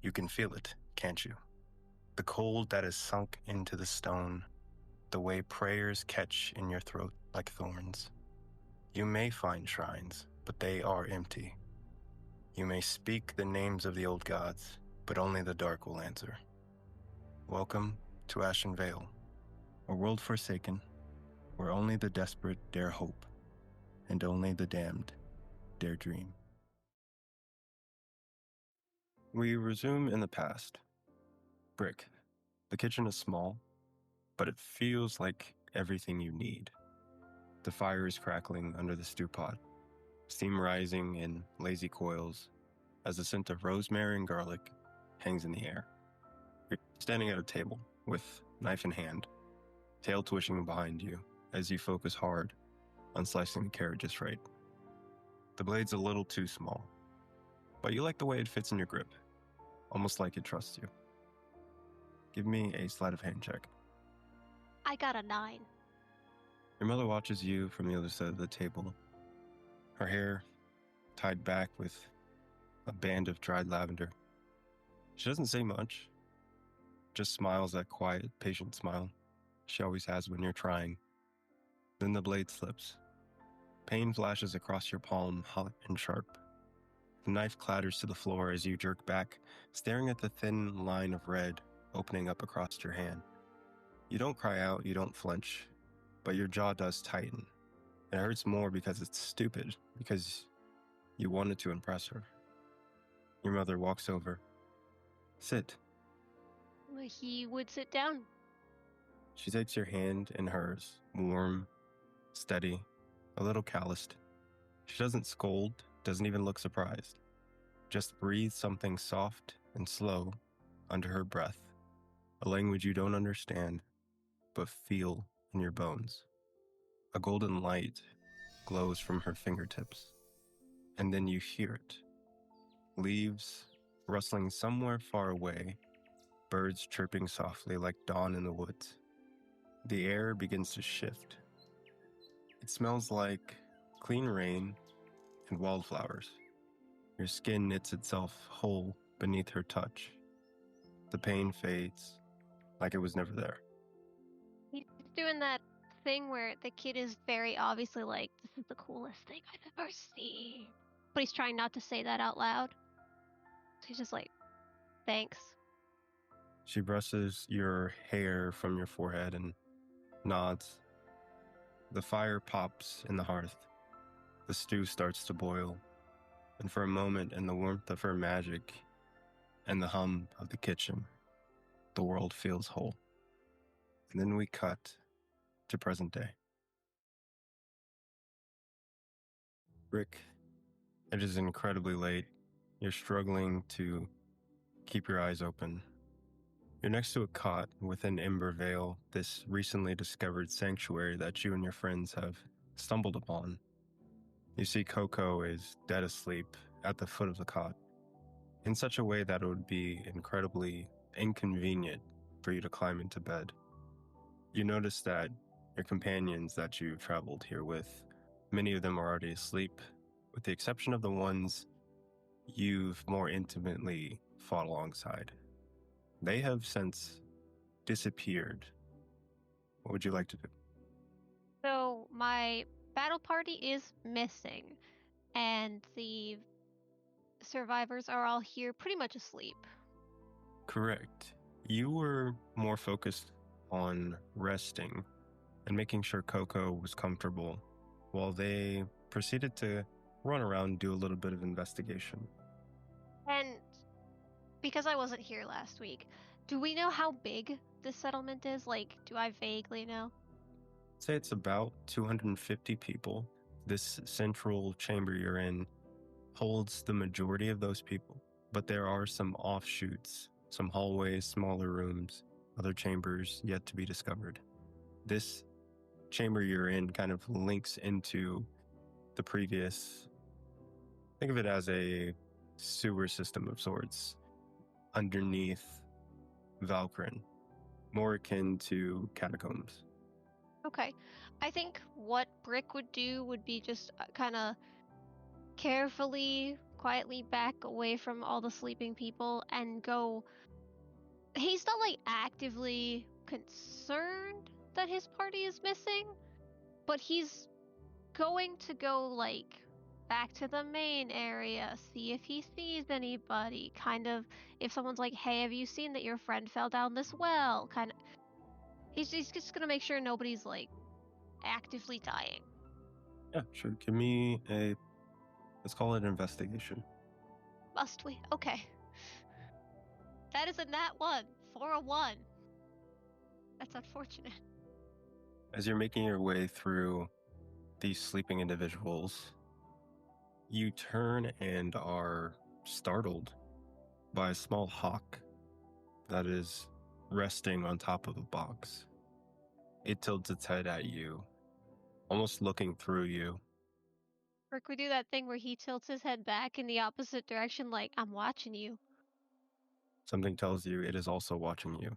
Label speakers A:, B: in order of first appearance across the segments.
A: You can feel it, can't you? The cold that is sunk into the stone, the way prayers catch in your throat like thorns. You may find shrines, but they are empty. You may speak the names of the old gods, but only the dark will answer. Welcome to Ashen Vale, a world forsaken, where only the desperate dare hope, and only the damned dare dream. We resume in the past. Brick. The kitchen is small, but it feels like everything you need. The fire is crackling under the stew pot, steam rising in lazy coils as the scent of rosemary and garlic hangs in the air. You're standing at a table with knife in hand, tail twitching behind you as you focus hard on slicing the carrot just right. The blade's a little too small, but you like the way it fits in your grip, almost like it trusts you. Give me a sleight of hand check.
B: I got a 9.
A: Your mother watches you from the other side of the table, her hair tied back with a band of dried lavender. She doesn't say much, just smiles that quiet, patient smile she always has when you're trying. Then the blade slips. Pain flashes across your palm, hot and sharp. The knife clatters to the floor as you jerk back, staring at the thin line of red opening up across your hand. You don't cry out, you don't flinch, but your jaw does tighten. It hurts more because it's stupid, because you wanted to impress her. Your mother walks over. Sit.
B: He would sit down.
A: She takes your hand in hers, warm, steady, a little calloused. She doesn't scold, doesn't even look surprised. Just breathes something soft and slow under her breath, a language you don't understand, but feel in your bones. A golden light glows from her fingertips, and then you hear it. Leaves rustling somewhere far away, birds chirping softly like dawn in the woods. The air begins to shift. It smells like clean rain and wildflowers. Your skin knits itself whole beneath her touch. The pain fades like it was never there.
B: He's doing that thing where the kid is very obviously like, this is the coolest thing I've ever seen. But he's trying not to say that out loud. So he's just like, thanks.
A: She brushes your hair from your forehead and nods. The fire pops in the hearth. The stew starts to boil. And for a moment, in the warmth of her magic and the hum of the kitchen, the world feels whole. And then we cut to present day. Rick, it is incredibly late. You're struggling to keep your eyes open. You're next to a cot within Ember Vale, this recently discovered sanctuary that you and your friends have stumbled upon. You see Coco is dead asleep at the foot of the cot, in such a way that it would be incredibly inconvenient for you to climb into bed. You notice that your companions that you've traveled here with, many of them are already asleep, with the exception of the ones you've more intimately fought alongside. They have since disappeared. What would you like to do?
B: So my battle party is missing, and the survivors are all here pretty much asleep.
A: Correct. You were more focused on resting and making sure Coco was comfortable while they proceeded to run around and do a little bit of investigation.
B: And because I wasn't here last week, do we know how big this settlement is? Like, do I vaguely know?
A: I'd say it's about 250 people. This central chamber you're in holds the majority of those people, but there are some offshoots, some hallways, smaller rooms, other chambers yet to be discovered. This chamber you're in kind of links into the previous, think of it as a sewer system of sorts underneath Valkyrin, more akin to catacombs.
B: Okay. I think what Brick would do would be just kind of carefully, quietly back away from all the sleeping people and go. He's not like actively concerned that his party is missing, but he's going to go like back to the main area, see if he sees anybody. Kind of, if someone's like, "Hey, have you seen that your friend fell down this well?" Kind of, he's just gonna make sure nobody's like actively dying.
A: Yeah, sure. Give me a, let's call it an investigation.
B: Must we? Okay. That is a nat 1 for a 1. That's unfortunate.
A: As you're making your way through these sleeping individuals, you turn and are startled by a small hawk that is resting on top of a box. It tilts its head at you, almost looking through you.
B: Rick would do that thing where he tilts his head back in the opposite direction, like, I'm watching you.
A: Something tells you it is also watching you.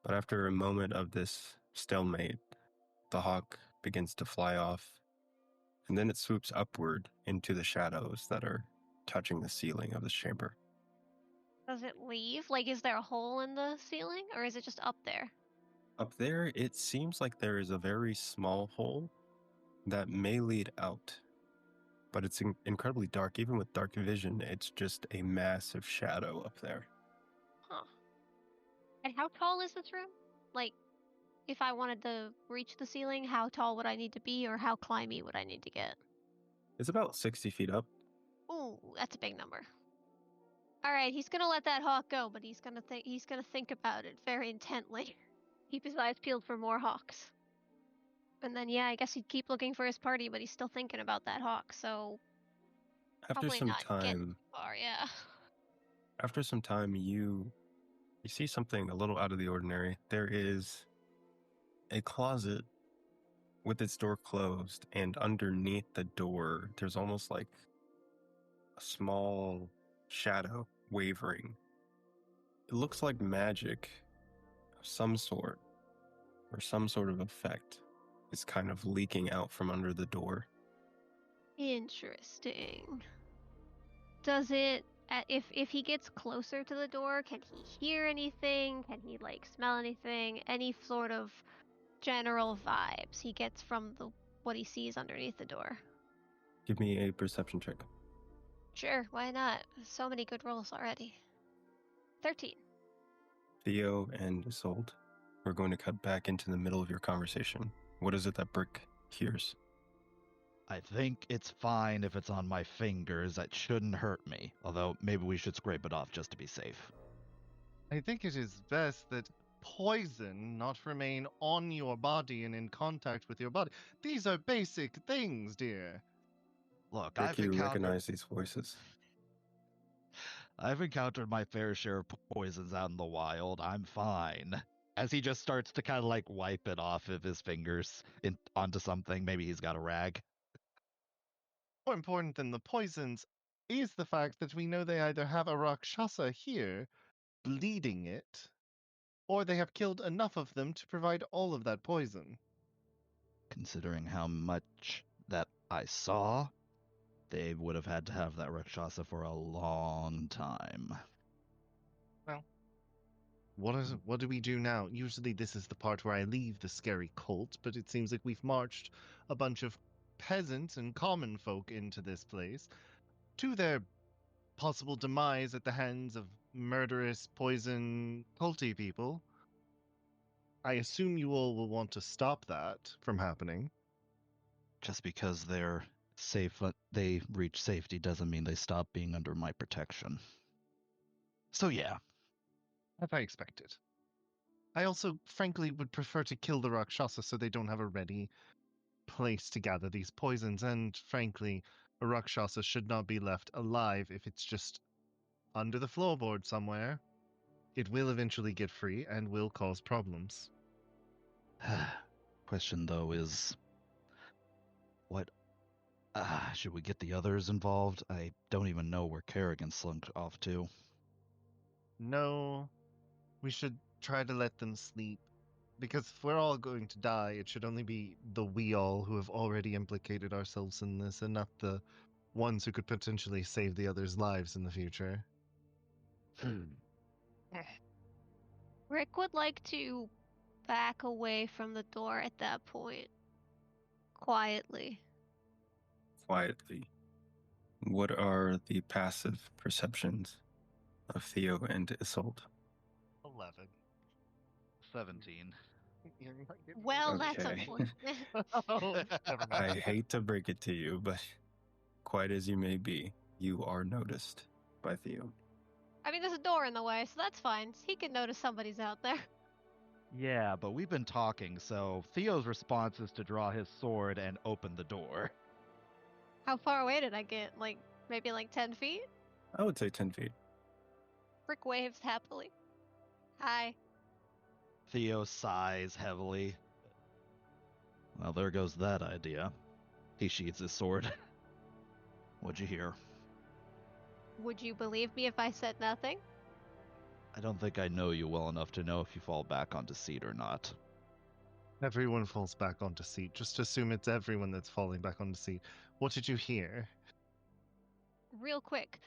A: But after a moment of this stalemate, the hawk begins to fly off, and then it swoops upward into the shadows that are touching the ceiling of this chamber.
B: Does it leave? Like, is there a hole in the ceiling, or is it just up there?
A: Up there, it seems like there is a very small hole that may lead out, but it's incredibly dark. Even with dark vision, it's just a massive shadow up there.
B: Huh. And how tall is this room? Like, if I wanted to reach the ceiling, how tall would I need to be, or how climby would I need to get?
A: It's about 60 feet up.
B: Ooh, that's a big number. All right, he's gonna let that hawk go, but he's gonna think about it very intently. Keep his eyes peeled for more hawks. And then, yeah, I guess he'd keep looking for his party, but he's still thinking about that hawk, so
A: After
B: probably
A: some
B: not getting
A: time,
B: far, yeah.
A: you see something a little out of the ordinary. There is a closet with its door closed, and underneath the door, there's almost like a small shadow wavering. It looks like magic of some sort, or some sort of effect is kind of leaking out from under the door.
B: Interesting. Does it, if he gets closer to the door, can he hear anything? Can he, like, smell anything? Any sort of general vibes he gets from what he sees underneath the door?
A: Give me a perception check.
B: Sure, why not? So many good rolls already. 13.
A: Theo and Isolde, we're going to cut back into the middle of your conversation. What is it that Brick hears?
C: I think it's fine if it's on my fingers. That shouldn't hurt me. Although, maybe we should scrape it off just to be safe.
D: I think it is best that poison not remain on your body and in contact with your body. These are basic things, dear.
C: Look,
A: Brick, you recognize these voices.
C: I've encountered my fair share of poisons out in the wild. I'm fine. As he just starts to kind of like wipe it off of his fingers onto something. Maybe he's got a rag.
D: More important than the poisons is the fact that we know they either have a Rakshasa here, bleeding it, or they have killed enough of them to provide all of that poison.
C: Considering how much that I saw, they would have had to have that Rakshasa for a long time.
D: Well, what do we do now? Usually this is the part where I leave the scary cult, but it seems like we've marched a bunch of peasants and common folk into this place to their possible demise at the hands of murderous, poison, culty people. I assume you all will want to stop that from happening.
C: Just because they're safe, they reach safety doesn't mean they stop being under my protection. So yeah.
D: As I expected. I also, frankly, would prefer to kill the Rakshasa so they don't have a ready place to gather these poisons, and frankly, a Rakshasa should not be left alive if it's just under the floorboard somewhere. It will eventually get free and will cause problems.
C: Question though is, what should we get the others involved? I don't even know where Kerrigan slunk off to.
D: No, we should try to let them sleep. Because if we're all going to die, it should only be the we all who have already implicated ourselves in this, and not the ones who could potentially save the others' lives in the future.
B: Rick would like to back away from the door at that point. Quietly.
A: Quietly. What are the passive perceptions of Theo and Isolde?
D: 11.
C: 17.
D: You're not getting
B: Well,
D: it.
B: that's
A: Okay.
B: unfortunate.
D: Oh, never
A: I
D: mind.
A: hate to break it to you, but quiet as you may be, you are noticed by Theo.
B: I mean, there's a door in the way, so that's fine. He can notice somebody's out there.
C: Yeah, but we've been talking, so Theo's response is to draw his sword and open the door.
B: How far away did I get? Like, maybe like 10 feet?
A: I would say 10 feet.
B: Rick waves happily. Hi.
C: Theo sighs heavily. Well, there goes that idea. He sheathes his sword. What'd you hear?
B: Would you believe me if I said nothing?
C: I don't think I know you well enough to know if you fall back onto seat or not.
D: Everyone falls back onto seat. Just assume it's everyone that's falling back onto seat. What did you hear?
B: Real quick.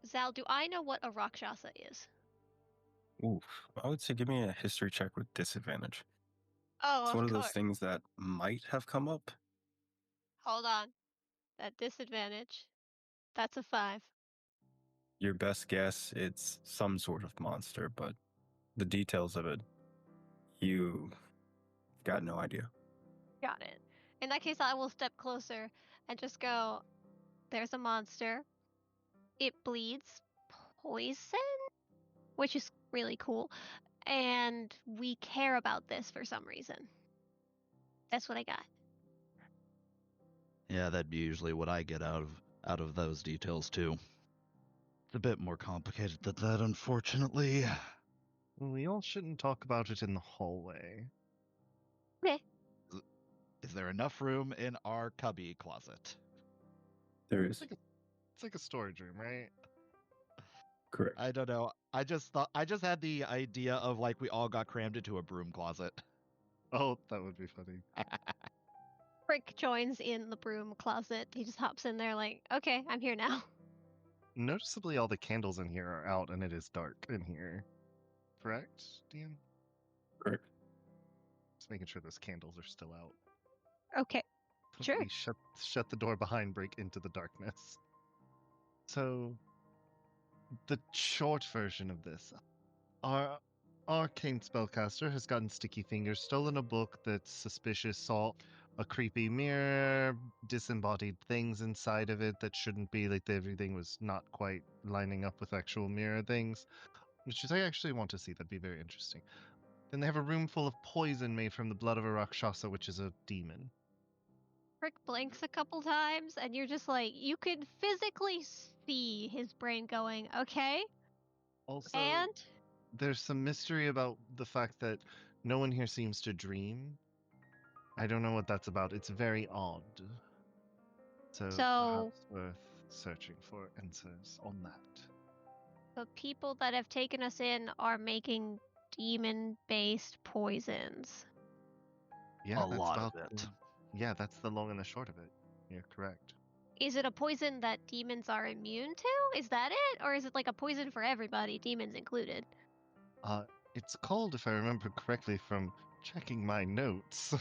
B: Zal, do I know what a Rakshasa is?
A: Oof. I would say give me a history check with disadvantage.
B: Oh,
A: It's one
B: of
A: of those
B: course.
A: things that might have come up.
B: Hold on. That disadvantage. That's a 5.
A: Your best guess, it's some sort of monster, but the details of it, you got no idea.
B: Got it. In that case, I will step closer and just go, there's a monster. It bleeds poison, which is really cool. And we care about this for some reason. That's what I got.
C: Yeah, that'd be usually what I get out of those details too. It's a bit more complicated than that, unfortunately.
D: We all shouldn't talk about it in the hallway.
B: Okay.
C: Is there enough room in our cubby closet?
A: There
D: It's
A: is.
D: like a storage room, right?
A: Correct.
C: I don't know. I just had the idea of like we all got crammed into a broom closet.
D: Oh, that would be funny.
B: Rick joins in the broom closet. He just hops in there like, okay, I'm here now.
D: Noticeably, all the candles in here are out, and it is dark in here. Correct, Dean?
A: Correct.
D: Just making sure those candles are still out.
B: Okay. Sure.
D: We shut the door behind, break into the darkness. So, the short version of this. Our arcane spellcaster has gotten sticky fingers, stolen a book that's suspicious, saw a creepy mirror, disembodied things inside of it that shouldn't be, like everything was not quite lining up with actual mirror things, which is I actually want to see. That'd be very interesting. Then they have a room full of poison made from the blood of a Rakshasa, which is a demon.
B: Rick blinks a couple times, and you're just like, you can physically see his brain going, okay?
D: Also,
B: And
D: there's some mystery about the fact that no one here seems to dream. I don't know what that's about. It's very odd. So
B: So-
D: perhaps worth searching for answers on that.
B: the people that have taken us in are making demon-based poisons.
D: Yeah,
C: A
D: that's
C: lot
D: about
C: of it.
D: Yeah, that's the long and the short of it. You're correct.
B: Is it a poison that demons are immune to? Is that it? Or is it like a poison for everybody, demons included?
D: It's called, if I remember correctly from checking my notes,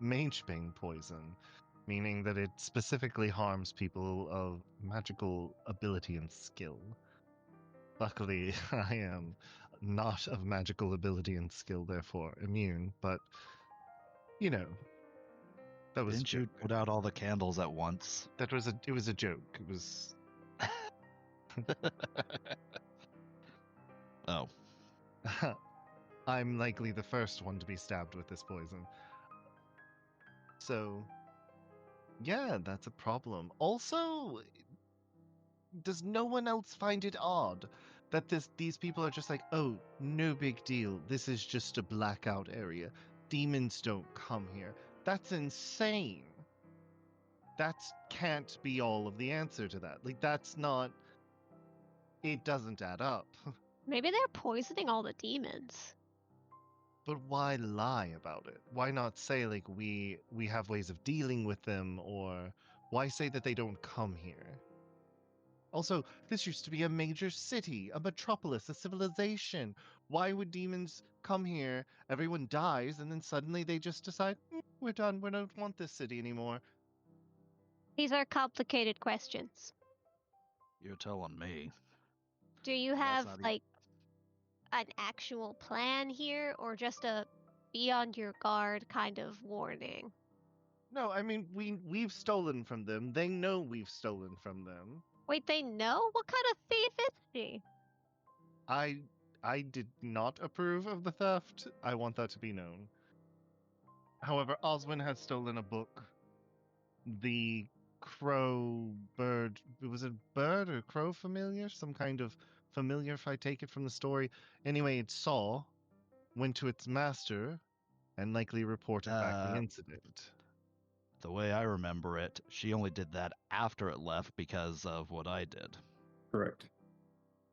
D: Magebane poison, meaning that it specifically harms people of magical ability and skill. Luckily, I am not of magical ability and skill, therefore immune, but, you know, that was
C: Didn't
D: a
C: you
D: joke.
C: put out all the candles at once?
D: It was a joke. It was...
C: Oh.
D: I'm likely the first one to be stabbed with this poison. So, yeah, that's a problem. Also, does no one else find it odd that these people are just like, oh, no big deal. This is just a blackout area. Demons don't come here. That's insane. That can't be all of the answer to that. Like, that's not. It doesn't add up.
B: Maybe they're poisoning all the demons.
D: But why lie about it? Why not say like we have ways of dealing with them, or Why say that they don't come here? Also, this used to be a major city, a metropolis, a civilization. Why would demons come here, everyone dies, and then suddenly they just decide, we're done, we don't want this city anymore?
B: These are complicated questions.
C: You're telling me.
B: Do you
C: That's
B: have,
C: not
B: like, an actual plan here, or just a be on your guard kind of warning?
D: No, I mean, we've stolen from them. They know we've stolen from them.
B: Wait, they know? What kind of thief is she?
D: I did not approve of the theft. I want that to be known. However, Oswin has stolen a book. The crow bird, was it bird or crow familiar? Some kind of familiar, if I take it from the story. Anyway, it saw, went to its master, and likely reported back the incident.
C: The way I remember it, she only did that after it left because of what I did.
A: Correct.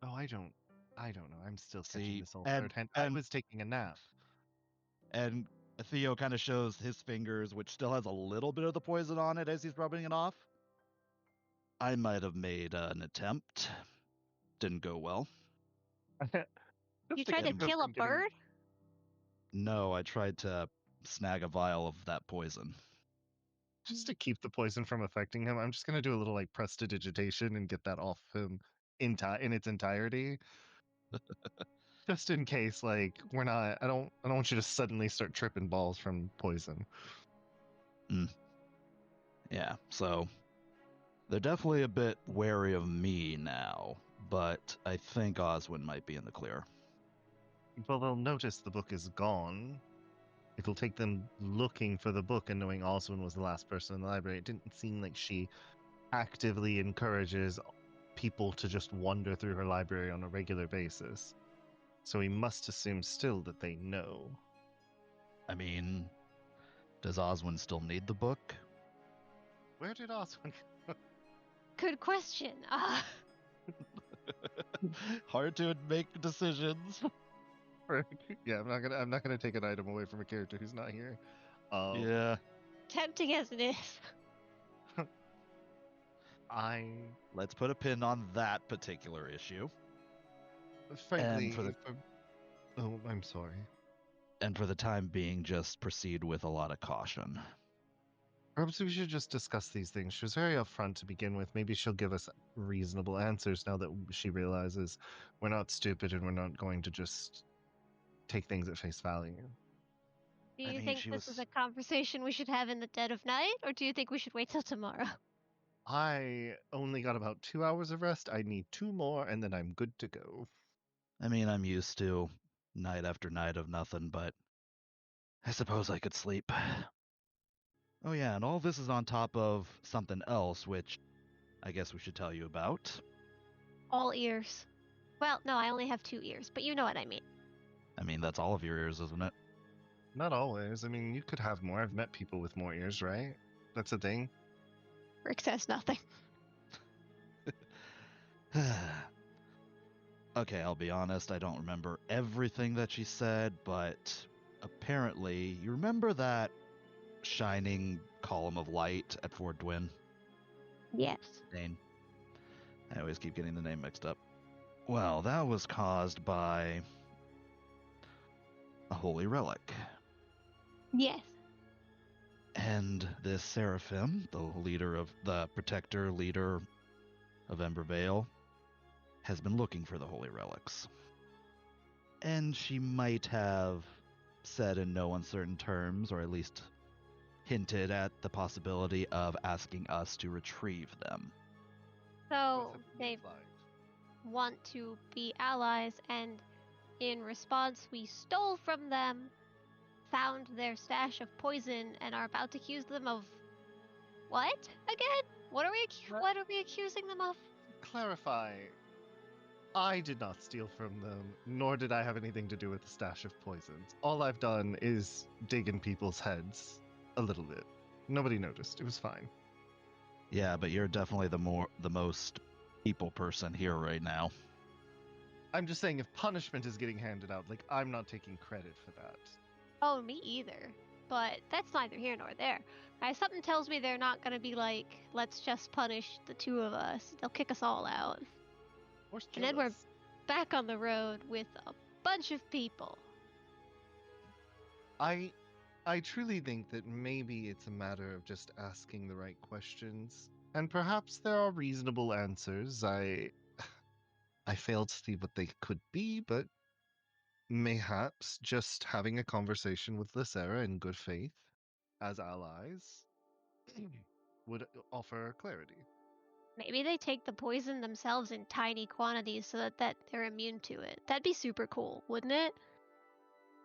D: Oh, I don't know. I'm still catching
C: See,
D: this all
C: and-
D: third hand. I
C: and-
D: was taking a nap.
C: And Theo kind of shows his fingers, which still has a little bit of the poison on it as he's rubbing it off. I might have made an attempt. Didn't go well.
B: You tried to kill a bird?
C: No, I tried to snag a vial of that poison.
D: Just to keep the poison from affecting him, I'm just gonna do a little like prestidigitation and get that off him in its entirety. Just in case, like, we're not. I don't want you to suddenly start tripping balls from poison.
C: Yeah, so they're definitely a bit wary of me now, but I think Oswin might be in the clear.
D: Well, they'll notice the book is gone. It'll take them looking for the book and knowing Oswin was the last person in the library. It didn't seem like she actively encourages people to just wander through her library on a regular basis. So we must assume still that they know.
C: I mean, does Oswin still need the book?
D: Where did Oswin go?
B: Good question.
C: Hard to make decisions.
D: Yeah, I'm not gonna take an item away from a character who's not here.
C: Yeah.
B: Tempting as it is.
C: Let's put a pin on that particular issue.
D: Frankly,
C: And for the-
D: oh, I'm sorry.
C: And for the time being, just proceed with a lot of caution.
D: Perhaps we should just discuss these things. She was very upfront to begin with. Maybe she'll give us reasonable answers now that she realizes we're not stupid and we're not going to just take things at face value.
B: Do
C: I
B: you
C: mean,
B: think
C: she
B: this
C: was-
B: is a conversation we should have in the dead of night, or do you think we should wait till tomorrow?
D: I only got about 2 hours of rest. I need 2 more and then I'm good to go.
C: I mean, I'm used to night after night of nothing, but I suppose I could sleep. Oh yeah, and all this is on top of something else, which I guess we should tell you about.
B: All ears. Well, no, I only have 2 ears, but you know what I mean.
C: I mean, that's all of your ears, isn't it?
D: Not always. I mean, you could have more. I've met people with more ears, right? That's a thing.
B: Rick says nothing.
C: Okay, I'll be honest, I don't remember everything that she said, but apparently, you remember that shining column of light at Fort Dwin?
B: Yes.
C: Name. I always keep getting the name mixed up. Well, that was caused by a holy relic.
B: Yes.
C: And this Seraphine, the protector leader of Ember Vale, has been looking for the holy relics. And she might have said in no uncertain terms, or at least hinted at the possibility of asking us to retrieve them.
B: So they want to be allies, and in response, we stole from them, found their stash of poison, and are about to accuse them of what again? What are we accusing them of?
D: Clarify. I did not steal from them, nor did I have anything to do with the stash of poisons. All I've done is dig in people's heads a little bit. Nobody noticed. It was fine.
C: Yeah, but you're definitely the most people person here right now.
D: I'm just saying if punishment is getting handed out, like, I'm not taking credit for that.
B: Oh, me either. but that's neither here nor there. Something tells me they're not gonna be like, let's just punish the two of us. They'll kick us all out.
D: Or
B: And
D: kill
B: then we're
D: us.
B: back on the road with a bunch of people.
D: I truly think that maybe it's a matter of just asking the right questions. And perhaps there are reasonable answers. I failed to see what they could be, but mayhaps just having a conversation with Lysera in good faith as allies would offer clarity.
B: Maybe they take the poison themselves in tiny quantities so that they're immune to it. That'd be super cool, wouldn't it?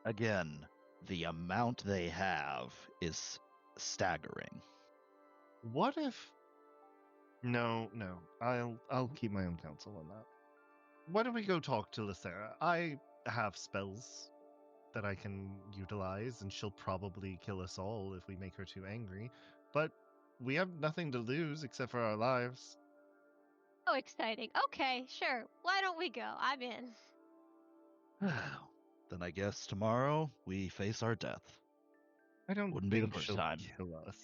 C: Again, the amount they have is staggering.
D: What if No, I'll keep my own counsel on that. Why don't we go talk to Lysera? I have spells that I can utilize, and she'll probably kill us all if we make her too angry. But we have nothing to lose except for our lives.
B: Oh, exciting. Okay, sure. Why don't we go? I'm in.
C: Then I guess tomorrow we face our death.
D: I don't
C: Wouldn't be the
D: think
C: first
D: she'll
C: time.
D: kill us.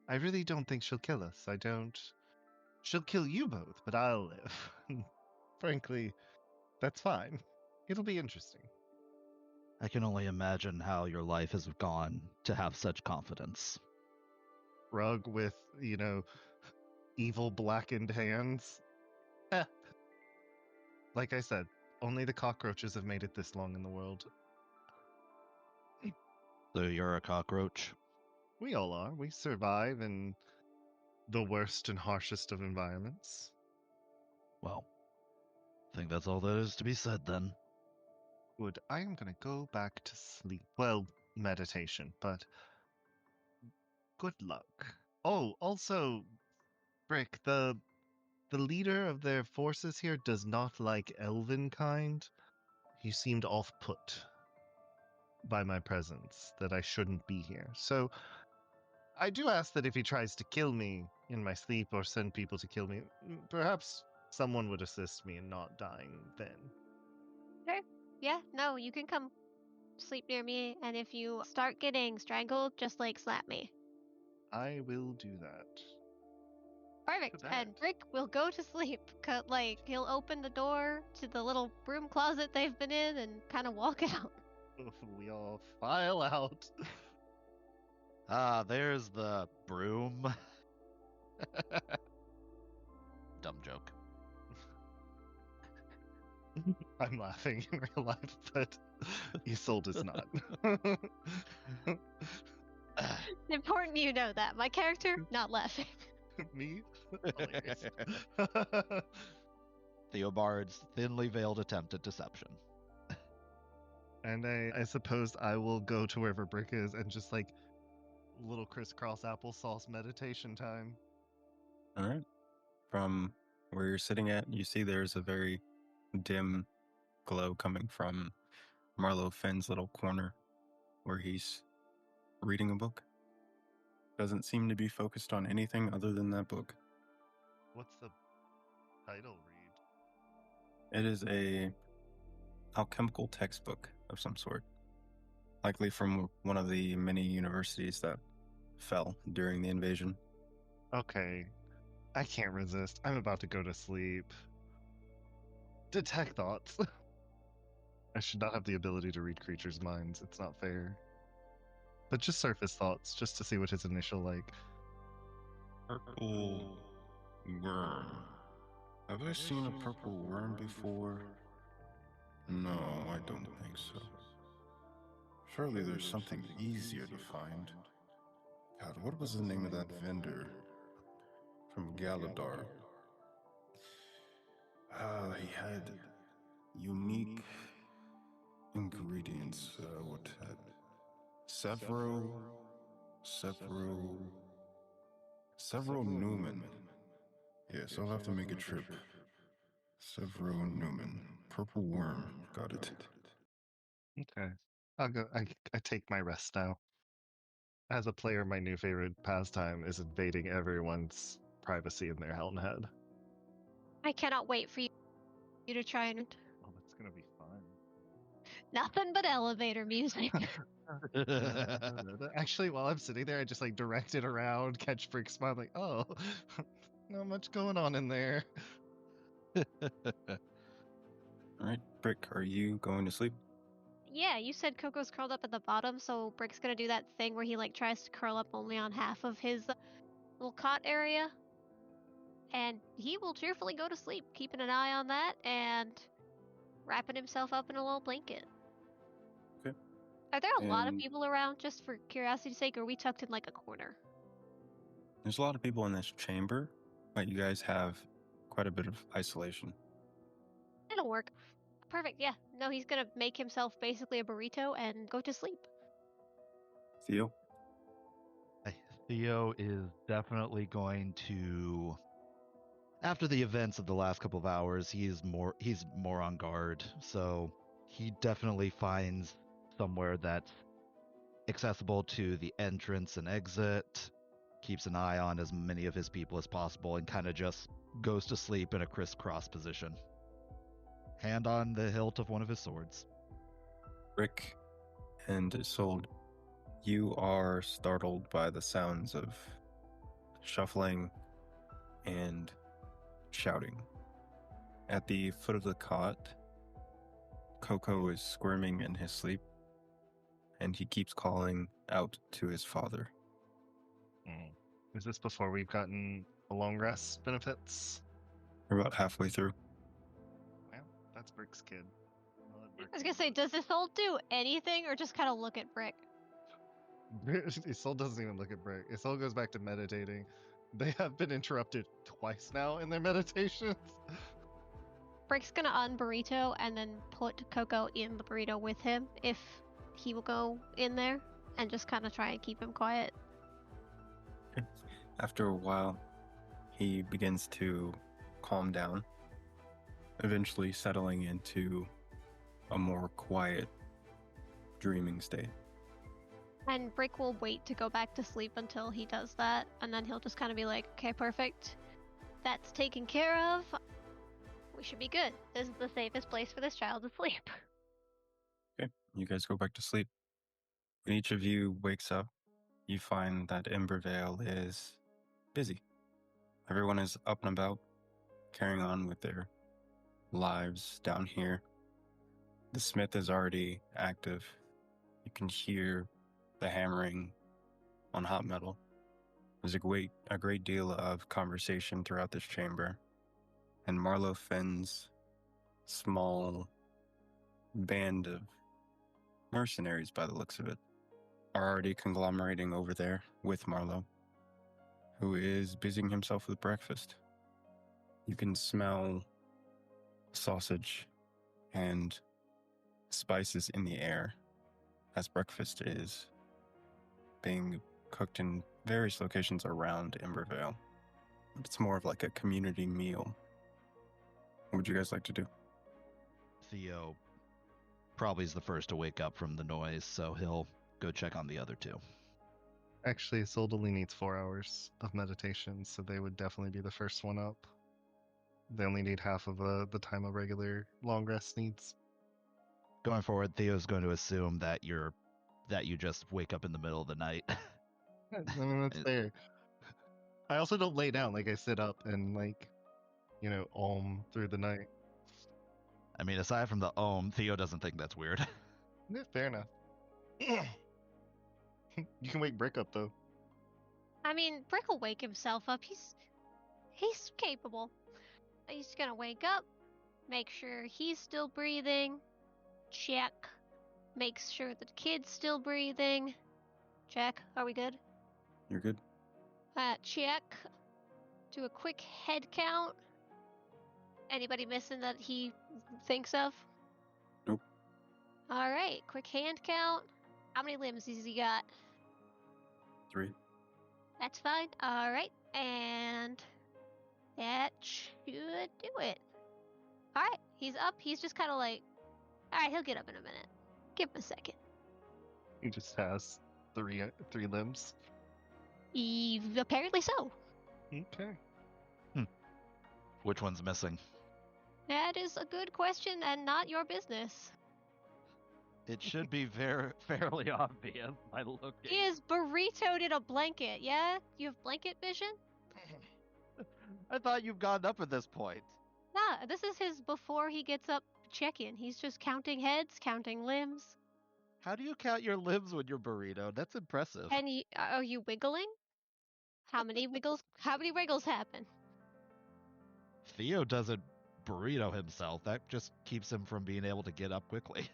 D: I really don't think she'll kill us. I don't. She'll kill you both, but I'll live. Frankly, that's fine. It'll be interesting.
C: I can only imagine how your life has gone to have such confidence.
D: Rug with, evil blackened hands. Like I said, only the cockroaches have made it this long in the world.
C: So you're a cockroach?
D: We all are. We survive in the worst and harshest of environments.
C: Well, I think that's all there is to be said then.
D: Good. I am going to go back to sleep. Well, meditation, but good luck. Oh, also, Brick, the leader of their forces here does not like elven kind. He seemed off-put by my presence, that I shouldn't be here. So I do ask that if he tries to kill me in my sleep or send people to kill me, perhaps someone would assist me in not dying then.
B: Sure. Yeah, no, you can come sleep near me, and if you start getting strangled, just like slap me.
D: I will do that.
B: Perfect.
D: Look at
B: And
D: that.
B: Brick will go to sleep. He'll open the door to the little broom closet they've been in and kind of walk out.
D: We all file out.
C: Ah, there's the broom. Dumb joke.
D: I'm laughing in real life, but Isolde is not.
B: It's important you know that. My character, not laughing.
D: Me? Hilarious.
C: Theobard's thinly veiled attempt at deception.
D: And I suppose I will go to wherever Brick is and just like little crisscross applesauce meditation time.
A: All right. From where you're sitting at, you see there's a very dim glow coming from Marlowe Finn's little corner where he's reading a book. Doesn't seem to be focused on anything other than that book.
D: What's the title read?
A: It is a alchemical textbook of some sort, likely from one of the many universities that fell during the invasion.
D: Okay. I can't resist. I'm about to go to sleep. Detect thoughts. I should not have the ability to read creatures' minds. It's not fair. But just surface thoughts, just to see what his initial like.
E: Purple worm. Have I seen a purple worm before? No, I don't think so. Surely there's something easier to find. God, what was the name of that vendor from Galadar? He had unique ingredients. What had Several Newman. Yes, I'll have to make a trip. Several Newman. Purple worm. Got it.
D: Okay. I'll go. I take my rest now. As a player, my new favorite pastime is invading everyone's privacy in their Helm head.
B: I cannot wait for you to try and.
D: Oh, that's gonna be fun.
B: Nothing but elevator music.
D: Actually, while I'm sitting there, I just like direct it around, catch Brick smile, like, oh, not much going on in there.
A: All right, Brick, are you going to sleep?
B: Yeah, you said Coco's curled up at the bottom, so Brick's gonna do that thing where he like tries to curl up only on half of his little cot area. And he will cheerfully go to sleep, keeping an eye on that and wrapping himself up in a little blanket.
A: Okay.
B: Are there a lot of
A: And-
B: people around, just for curiosity's sake, or are we tucked in like a corner?
A: There's a lot of people in this chamber, but you guys have quite a bit of isolation.
B: It'll work. Perfect, yeah. No, he's gonna make himself basically a burrito and go to sleep.
A: Theo?
C: Theo is definitely going to, after the events of the last couple of hours, he's more on guard. So he definitely finds somewhere that's accessible to the entrance and exit, keeps an eye on as many of his people as possible, and kind of just goes to sleep in a crisscross position. Hand on the hilt of one of his swords.
A: Rick and Isolde, you are startled by the sounds of shuffling and shouting. At the foot of the cot, Coco is squirming in his sleep, and he keeps calling out to his father.
D: Is this before we've gotten the long rest benefits?
A: We're about halfway through.
D: Well, that's Brick's kid. I'll let
B: I
D: Brick
B: was gonna say, does this old do anything or just kind of look at Brick?
D: Isolde doesn't even look at Brick. Isolde goes back to meditating. They have been interrupted twice now in their meditations.
B: Brick's gonna unburrito and then put Coco in the burrito with him if he will go in there and just kind of try and keep him quiet.
A: After a while, he begins to calm down, eventually settling into a more quiet, dreaming state.
B: And Brick will wait to go back to sleep until he does that, and then he'll just kind of be like, okay, perfect. That's taken care of. We should be good. This is the safest place for this child to sleep.
A: Okay, you guys go back to sleep. When each of you wakes up, you find that Embervale is busy. Everyone is up and about, carrying on with their lives down here. The smith is already active. You can hear the hammering on hot metal. There's a great deal of conversation throughout this chamber. And Marlowe Finn's small band of mercenaries, by the looks of it, are already conglomerating over there with Marlowe, who is busying himself with breakfast. You can smell sausage and spices in the air as breakfast is being cooked in various locations around Embervale. It's more of like a community meal. What would you guys like to do?
C: Theo probably is the first to wake up from the noise, so he'll go check on the other two.
D: Actually, Isolde only needs 4 hours of meditation, so they would definitely be the first one up. They only need half of the time a regular long rest needs.
C: Going forward, Theo's going to assume that you just wake up in the middle of the night.
D: I mean, that's fair. I also don't lay down. Like, I sit up and, like, through the night.
C: I mean, aside from the Theo doesn't think that's weird.
D: Yeah, fair enough. You can wake Brick up, though.
B: I mean, Brick will wake himself up. He's capable. He's gonna wake up, make sure he's still breathing. Check. Makes sure the kid's still breathing. Check. Are we good?
A: You're good?
B: Check. Do a quick head count. Anybody missing that he thinks of?
A: Nope.
B: Alright, quick hand count. How many limbs has he got?
A: 3.
B: That's fine. Alright, and that should do it. Alright, he's up. He's just kind of like, alright, he'll get up in a minute. Give him a second.
D: He just has three limbs.
B: Apparently so.
D: Okay.
C: Which one's missing?
B: That is a good question and not your business.
C: It should be fairly obvious by looking.
B: He is burritoed in a blanket, yeah? You have blanket vision?
C: I thought you've gotten up at this point.
B: Nah, this is his before he gets up check-in. He's just counting heads, counting limbs.
C: How do you count your limbs when you're burrito? That's impressive.
B: And are you wiggling? How many wiggles happen?
C: Theo doesn't burrito himself. That just keeps him from being able to get up quickly.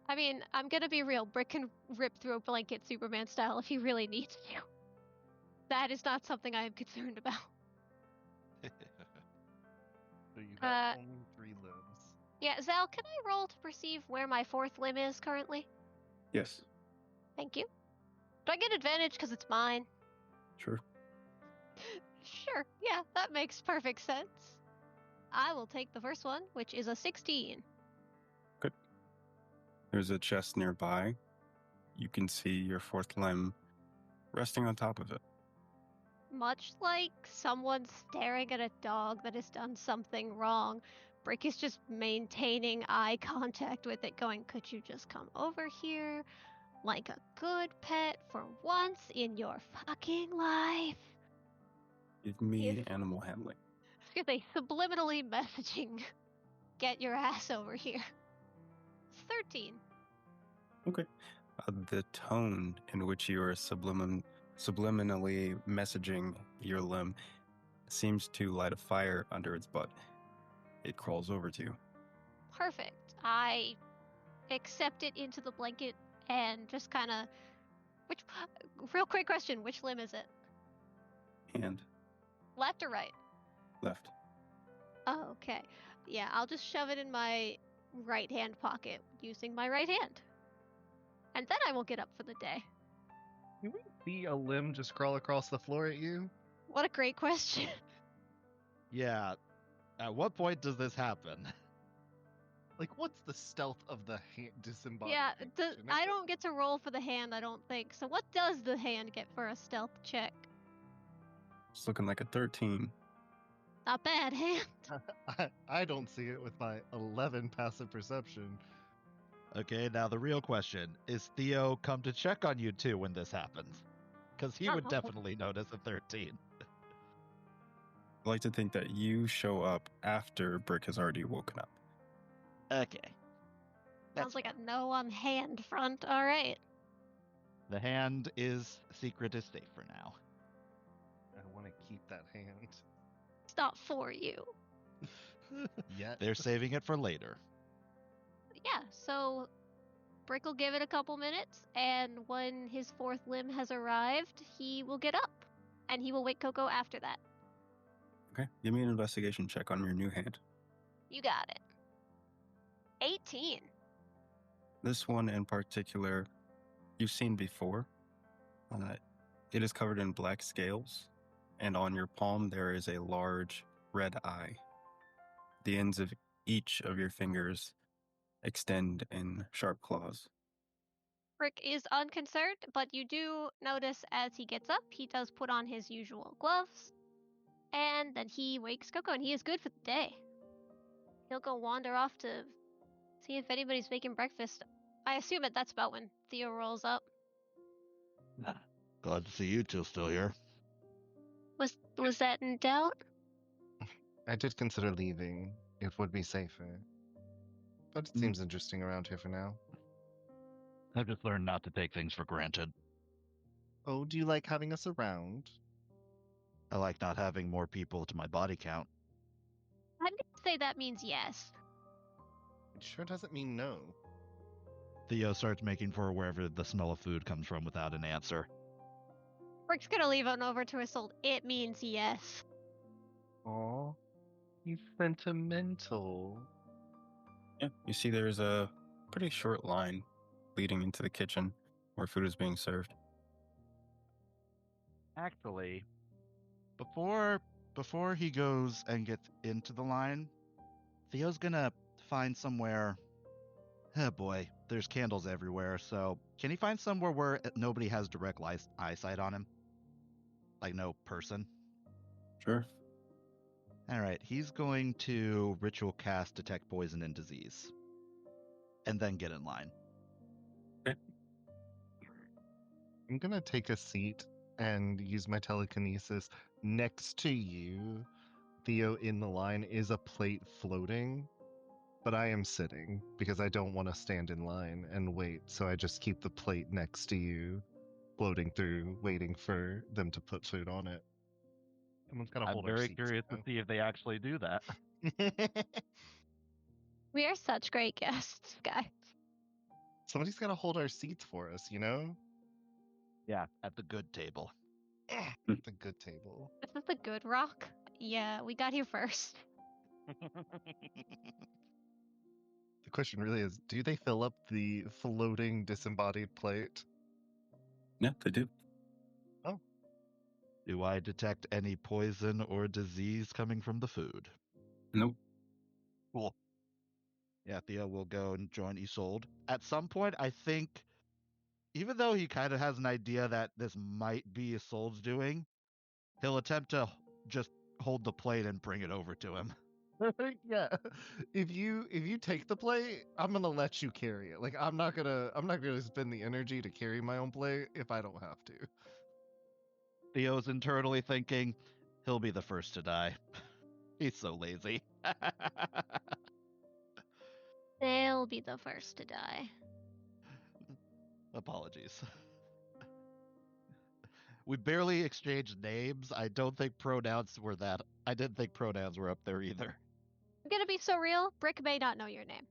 B: I mean, I'm gonna be real. Brick can rip through a blanket Superman style if he really needs to. That is not something I am concerned about.
D: So you got only 3 limbs.
B: Yeah, Zal, can I roll to perceive where my 4th limb is currently?
A: Yes.
B: Thank you. Do I get advantage because it's mine?
A: Sure.
B: Sure, yeah, that makes perfect sense. I will take the first one, which is a 16.
A: Good. There's a chest nearby. You can see your 4th limb resting on top of it.
B: Much like someone staring at a dog that has done something wrong, Brick is just maintaining eye contact with it, going, could you just come over here? Like a good pet for once in your fucking life.
A: Give me
B: Yes.
A: animal handling.
B: Excuse me, subliminally messaging, get your ass over here. 13.
A: Okay. The tone in which you are subliminally messaging your limb seems to light a fire under its butt. It crawls over to you.
B: Perfect. I accept it into the blanket and just kind of... Real quick question, which limb is it?
A: Hand.
B: Left or right?
A: Left.
B: Oh, okay. Yeah, I'll just shove it in my right hand pocket using my right hand. And then I will get up for the day.
D: You wouldn't see a limb just crawl across the floor at you?
B: What a great question.
C: Yeah. At what point does this happen?
D: Like, what's the stealth of the disembodied?
B: Yeah,
D: hand?
B: I don't get to roll for the hand, I don't think. So what does the hand get for a stealth check?
A: It's looking like a 13.
B: Not bad, hand.
D: I don't see it with my 11 passive perception.
C: Okay, now the real question. Is Theo come to check on you too when this happens? Because he would
B: Oh.
C: definitely notice a 13.
A: I like to think that you show up after Brick has already woken up.
C: Okay.
B: Sounds like a no on hand front. All right.
C: The hand is secret is safe for now.
D: I want to keep that hand.
B: It's not for you.
D: Yet.
C: They're saving it for later.
B: Yeah, so Brick will give it a couple minutes, and when his 4th limb has arrived, he will get up, and he will wake Coco after that.
A: Okay. Give me an investigation check on your new hand.
B: You got it. 18.
A: This one in particular, you've seen before. It is covered in black scales, and on your palm there is a large red eye. The ends of each of your fingers extend in sharp claws.
B: Brick is unconcerned, but you do notice as he gets up, he does put on his usual gloves, and then he wakes Coco, and he is good for the day. He'll go wander off to see if anybody's making breakfast. I assume that's about when Theo rolls up.
C: Glad to see you two still here.
B: Was that in doubt?
D: I did consider leaving. It would be safer. But it seems interesting around here for now.
C: I've just learned not to take things for granted.
D: Oh, do you like having us around?
C: I like not having more people to my body count.
B: I'm gonna say that means yes.
D: It sure doesn't mean no.
C: Theo starts making for wherever the smell of food comes from without an answer.
B: Brick's gonna leave on over to his soul. It means yes.
D: Aw, he's sentimental.
A: Yeah, you see there's a pretty short line leading into the kitchen where food is being served.
C: Actually, before he goes and gets into the line, Theo's gonna find somewhere. Oh boy, there's candles everywhere, so can he find somewhere where nobody has direct eyesight on him? Like no person?
A: Sure.
C: Alright, he's going to ritual cast detect poison and disease. And then get in line.
D: I'm gonna take a seat and use my telekinesis. Next to you, Theo, in the line is a plate floating, but I am sitting because I don't want to stand in line and wait, so I just keep the plate next to you, floating through, waiting for them to put food on it. Someone's gotta
C: I'm
D: hold our
C: very
D: seats.
C: curious to see if they actually do that.
B: We are such great guests, guys.
D: Somebody's gotta hold our seats for us, you know?
C: Yeah, at the good table.
D: The good table.
B: This is the good rock. Yeah, we got here first.
D: The question really is, do they fill up the floating disembodied plate?
A: Yeah, they do.
C: Do I detect any poison or disease coming from the food?
A: Nope.
C: Cool. Yeah, Theo will go and join Isolde. At some point, I think, even though he kind of has an idea that this might be Isolde's doing, he'll attempt to just hold the plate and bring it over to him.
D: Yeah. If you take the plate, I'm gonna let you carry it. Like I'm not gonna spend the energy to carry my own plate if I don't have to.
C: Theo's internally thinking, he'll be the first to die. He's so lazy.
B: They'll be the first to die.
C: Apologies. We barely exchanged names. I don't think pronouns were that. I didn't think pronouns were up there either.
B: I'm gonna be so real. Brick may not know your name.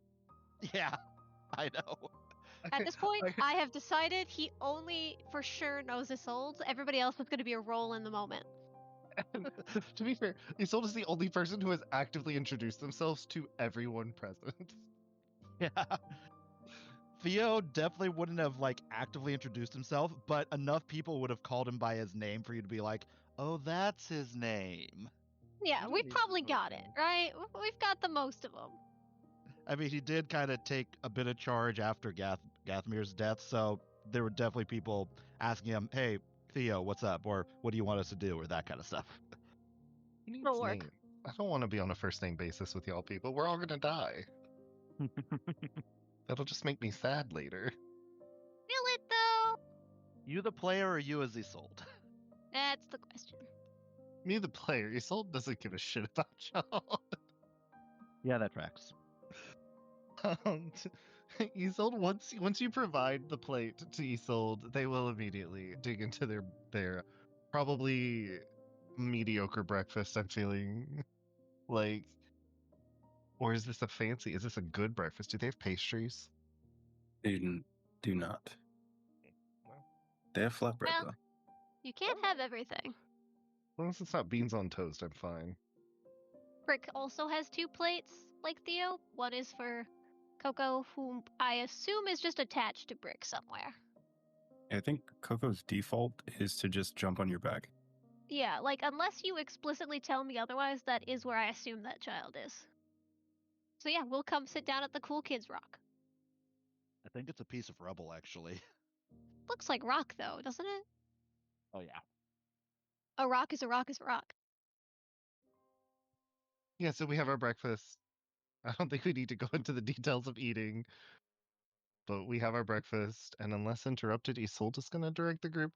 C: Yeah, I know.
B: At this point, I have decided he only for sure knows Isolde. Everybody else is gonna be a roll in the moment.
D: To be fair, Isolde is the only person who has actively introduced themselves to everyone present.
C: Yeah. Theo definitely wouldn't have like actively introduced himself, but enough people would have called him by his name for you to be like, "Oh, that's his name."
B: Yeah,
D: don't
B: we
D: need
B: probably
D: to
B: got
D: vote
B: it,
D: now.
B: right? We've got the most of them.
C: I mean, he did kind of take a bit of charge after Gathmir's death, so there were definitely people asking him, "Hey, Theo, what's up?" or "What do you want us to do?" or that kind of stuff.
D: Who needs
B: It'll work.
D: name? I don't want to be on a first name basis with y'all people. We're all gonna die. That'll just make me sad later.
B: Feel it though.
C: You the player or you as Isolde?
B: That's the question.
D: Me, the player, Isolde doesn't give a shit about y'all.
C: Yeah, that tracks.
D: Isolde, once you provide the plate to Isolde, they will immediately dig into their probably mediocre breakfast. I'm feeling like, or is this a fancy? Is this a good breakfast? Do they have pastries?
A: They do not.
D: Well,
A: They have flatbread,
B: Well,
A: though.
B: you can't have everything.
D: as long as it's not beans on toast, I'm fine.
B: Brick also has 2 plates, like Theo. One is for Coco, whom I assume is just attached to Brick somewhere.
A: I think Coco's default is to just jump on your back.
B: Yeah, like unless you explicitly tell me otherwise, that is where I assume that child is. So yeah, we'll come sit down at the Cool Kids Rock.
C: I think it's a piece of rubble, actually.
B: Looks like rock though, doesn't it?
C: Oh yeah.
B: A rock is a rock is a rock.
D: Yeah, so we have our breakfast. I don't think we need to go into the details of eating, but we have our breakfast, and unless interrupted, Isolde is going to direct the group.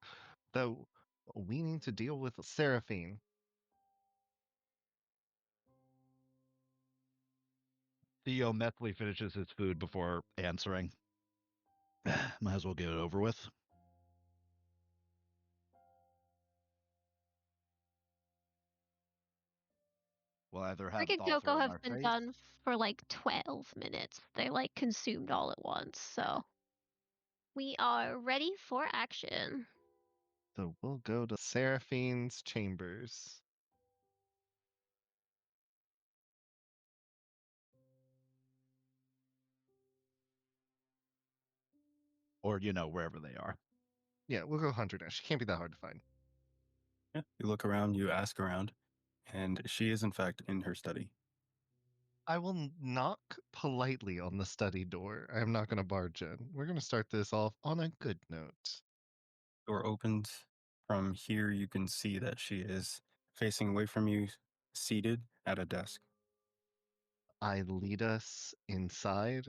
D: Though we need to deal with Seraphine.
C: Theo methily finishes his food before answering. Might as well get it over with. We'll either have
B: Brick and
C: thought
B: Coco
C: thrown in
B: have
C: our
B: been
C: face.
B: done for like 12 minutes. They like consumed all at once, so we are ready for action.
D: So we'll go to Seraphine's chambers.
C: Or, wherever they are.
D: Yeah, we'll go Hunter now. She can't be that hard to find.
A: Yeah. You look around, you ask around, and she is, in fact, in her study.
D: I will knock politely on the study door. I am not going to barge in. We're going to start this off on a good note.
A: Door opens. From here, you can see that she is facing away from you, seated at a desk.
D: I lead us inside.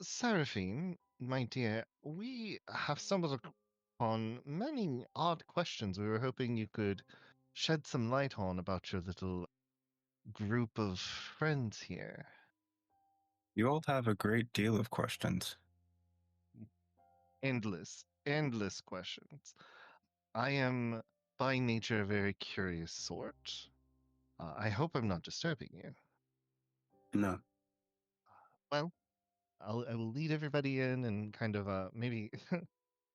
D: Seraphine, my dear, we have stumbled upon many odd questions we were hoping you could shed some light on about your little group of friends here.
A: You all have a great deal of questions.
D: Endless questions. I am by nature a very curious sort. I hope I'm not disturbing you.
A: No.
D: Well, I will lead everybody in and kind of maybe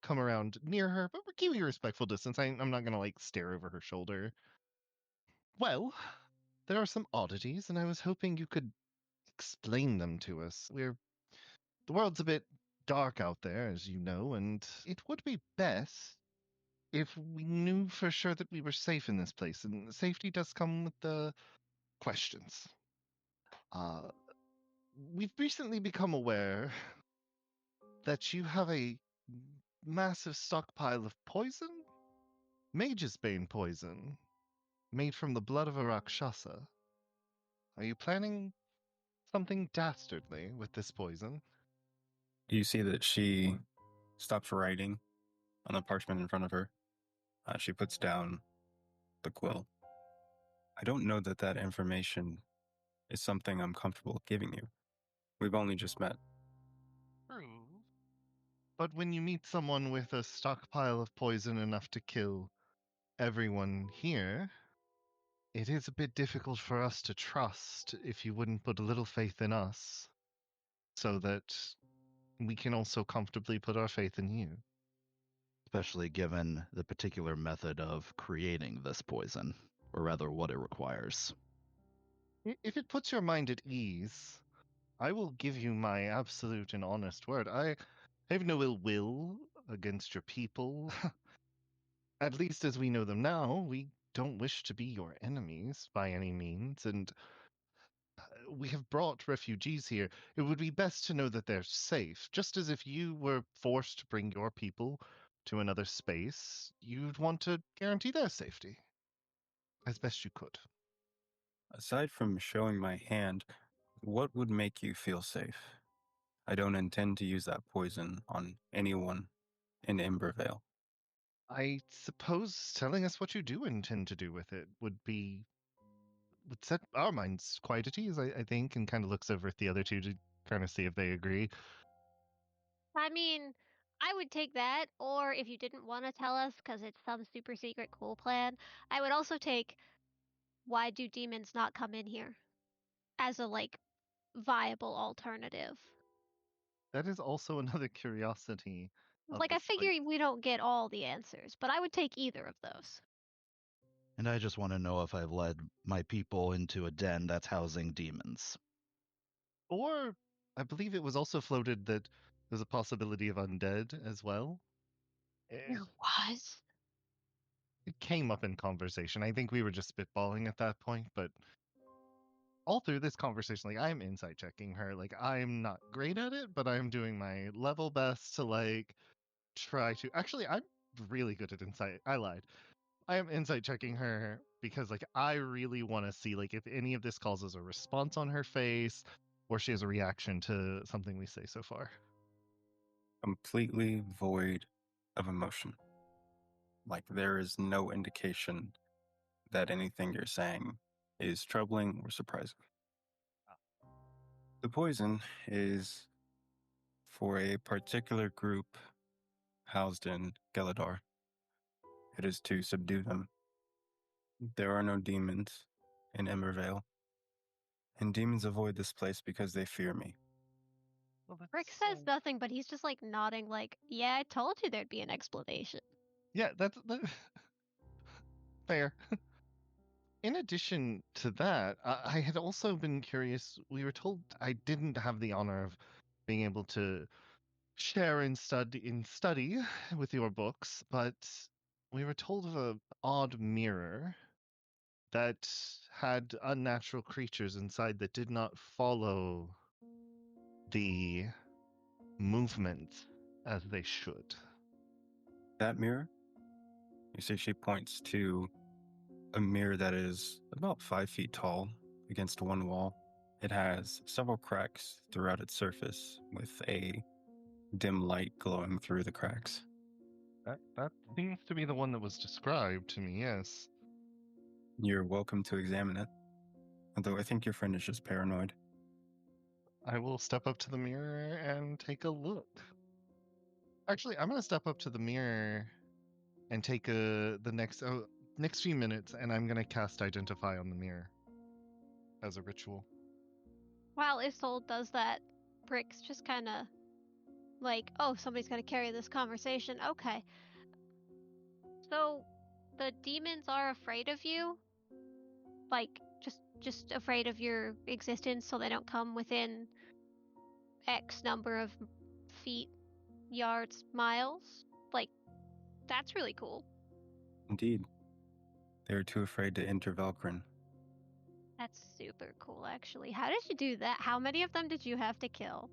D: come around near her, but we're keeping a respectful distance. I'm not gonna like stare over her shoulder. Well, there are some oddities, and I was hoping you could explain them to us. The world's a bit dark out there, as you know, and it would be best if we knew for sure that we were safe in this place, and safety does come with the questions. We've recently become aware that you have a massive stockpile of poison, Mage's Bane poison, made from the blood of a Rakshasa. Are you planning something dastardly with this poison?
A: You see that she stops writing on the parchment in front of her. She puts down the quill. I don't know that that information is something I'm comfortable giving you. We've only just met.
D: True. But when you meet someone with a stockpile of poison enough to kill everyone here, it is a bit difficult for us to trust if you wouldn't put a little faith in us, so that we can also comfortably put our faith in you.
C: Especially given the particular method of creating this poison, or rather what it requires.
D: If it puts your mind at ease, I will give you my absolute and honest word. I have no ill will against your people. At least as we know them now, we don't wish to be your enemies by any means, and we have brought refugees here. It would be best to know that they're safe, just as if you were forced to bring your people to another space, you'd want to guarantee their safety as best you could.
A: Aside from showing my hand, what would make you feel safe? I don't intend to use that poison on anyone in Embervale.
D: I suppose telling us what you do intend to do with it would set our minds quite at ease, I think, and kind of looks over at the other two to kind of see if they agree.
B: I mean, I would take that, or if you didn't want to tell us because it's some super secret cool plan, I would also take why do demons not come in here as a like viable alternative.
D: That is also another curiosity of
B: Like I
D: this
B: figure
D: place.
B: we don't get all the answers, but I would take either of those.
C: And I just want to know if I've led my people into a den that's housing demons.
D: Or I believe it was also floated that there's a possibility of undead as well.
B: There was.
D: It came up in conversation. I think we were just spitballing at that point, but all through this conversation, like I'm insight checking her. Like I'm not great at it, but I'm doing my level best to like try to. Actually, I'm really good at insight. I lied. I am insight checking her because like I really want to see like if any of this causes a response on her face or she has a reaction to something we say so far.
A: Completely void of emotion. Like there is no indication that anything you're saying is troubling or surprising. The poison is for a particular group housed in Geladar. It is to subdue them. There are no demons in Embervale, and demons avoid this place because they fear me.
D: Well, that's
B: Rick says
D: so-
B: nothing, but he's just like nodding, like, yeah, I told you there'd be an explanation.
D: Yeah, that's fair. In addition to that, I had also been curious. We were told I didn't have the honor of being able to share in study with your books, but we were told of a odd mirror that had unnatural creatures inside that did not follow the movement as they should.
A: That mirror, you see, she points to a mirror that is about 5 feet tall against one wall. It has several cracks throughout its surface with a dim light glowing through the cracks.
D: That seems to be the one that was described to me, yes.
A: You're welcome to examine it. Although I think your friend is just paranoid.
D: I will step up to the mirror and take a look. Actually, I'm gonna step up to the mirror and take the next few minutes, and I'm gonna cast Identify on the mirror as a ritual.
B: While Isolde does that, Brick's just kind of like, oh, somebody's got to carry this conversation. Okay. So, the demons are afraid of you? Like, just afraid of your existence so they don't come within X number of feet, yards, miles? Like, that's really cool.
A: Indeed. They were too afraid to enter Valkyrin.
B: That's super cool, actually. How did you do that? How many of them did you have to kill?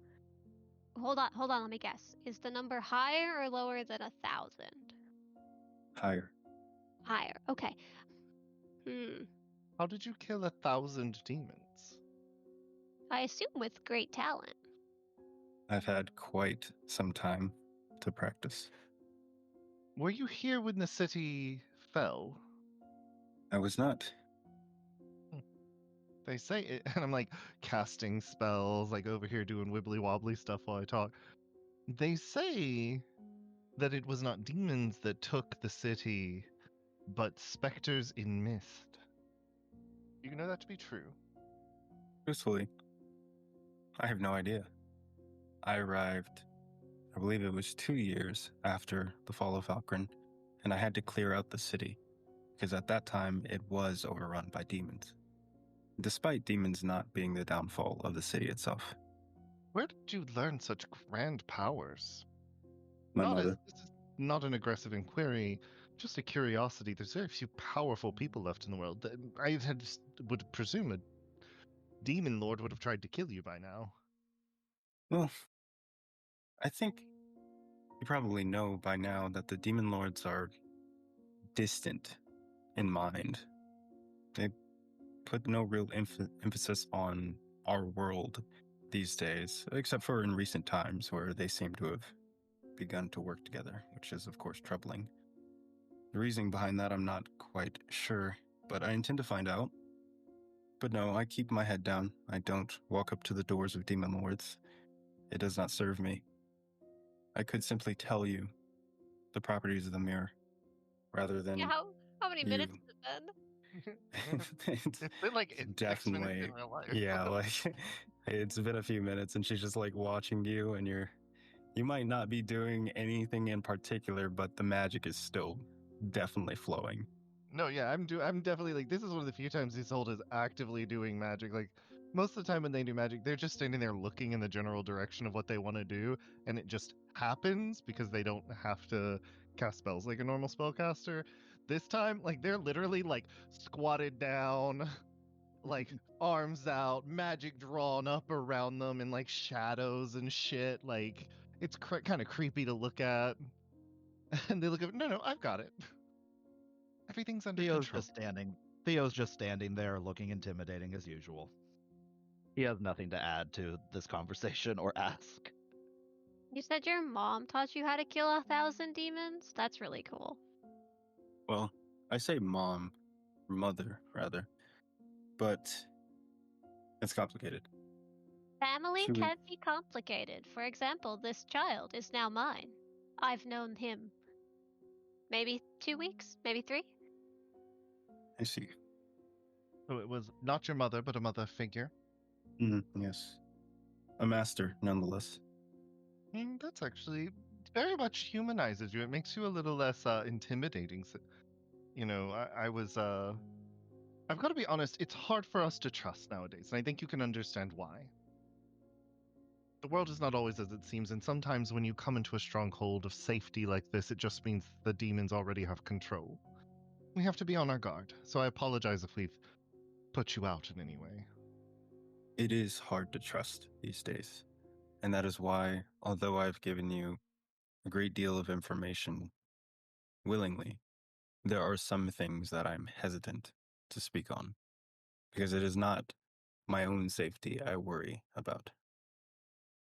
B: Hold on, let me guess. Is the number higher or lower than 1,000?
A: Higher.
B: Higher, okay.
D: How did you kill 1,000 demons?
B: I assume with great talent.
A: I've had quite some time to practice.
D: Were you here when the city fell?
A: I was not.
D: They say it, and I'm like casting spells, like over here doing wibbly wobbly stuff while I talk. They say that it was not demons that took the city, but specters in mist. Do you know that to be true?
A: Truthfully, I have no idea. I arrived, I believe it was 2 years after the fall of Valkyrin, and I had to clear out the city, because at that time it was overrun by demons. Despite demons not being the downfall of the city itself.
D: Where did you learn such grand powers?
A: My mother.
D: This is not an aggressive inquiry, just a curiosity. There's very few powerful people left in the world. Would presume a demon lord would have tried to kill you by now.
A: Well, I think you probably know by now that the demon lords are distant in mind. They put no real emphasis on our world these days, except for in recent times where they seem to have begun to work together, which is of course troubling. The reasoning behind that I'm not quite sure, but I intend to find out. But no, I keep my head down. I don't walk up to the doors of demon lords. It does not serve me. I could simply tell you the properties of the mirror, rather than
B: Yeah, how many minutes has it been?
D: It's been like 6 minutes
A: definitely,
D: in real life.
A: yeah, like it's been a few minutes, and she's just like watching you, and you might not be doing anything in particular, but the magic is still definitely flowing.
D: No, yeah, I'm definitely like, this is one of the few times Isolde is actively doing magic. Like, most of the time when they do magic, they're just standing there looking in the general direction of what they want to do, and it just happens because they don't have to cast spells like a normal spellcaster. This time, like, they're literally like squatted down, like arms out, magic drawn up around them, and like shadows and shit. Like, it's kind of creepy to look at. And they look at, no, I've got it. Everything's under control.
C: Theo's just standing there looking intimidating as usual. He has nothing to add to this conversation or ask.
B: You said your mom taught you how to kill 1,000 demons? That's really cool.
A: Well, I say mom, mother, rather, but it's complicated.
B: Family
A: Should we-
B: can be complicated. For example, this child is now mine. I've known him maybe 2 weeks, maybe 3.
A: I see.
D: So it was not your mother, but a mother figure.
A: Yes. A master, nonetheless.
D: That's actually very much humanizes you. It makes you a little less intimidating. So, I've got to be honest, it's hard for us to trust nowadays, and I think you can understand why. The world is not always as it seems, and sometimes when you come into a stronghold of safety like this, it just means the demons already have control. We have to be on our guard, so I apologize if we've put you out in any way.
A: It is hard to trust these days, and that is why, although I've given you a great deal of information willingly, there are some things that I'm hesitant to speak on, because it is not my own safety I worry about.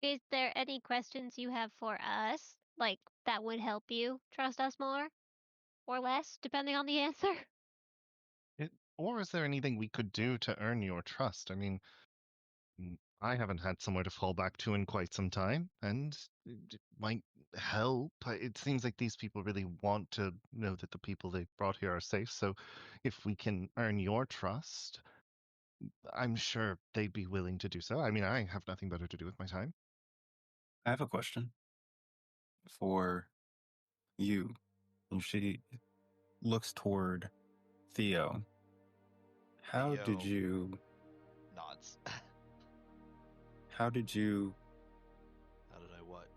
B: Is there any questions you have for us? like, that would help you trust us more or less, depending on the answer?
D: Or is there anything we could do to earn your trust? I mean, I haven't had somewhere to fall back to in quite some time, and it might help. It seems like these people really want to know that the people they brought here are safe. So, if we can earn your trust, I'm sure they'd be willing to do so. I mean, I have nothing better to do with my time.
A: I have a question for you. And she looks toward Theo. How did
C: Theo
A: you
C: nods.
A: how did you
C: How did I what?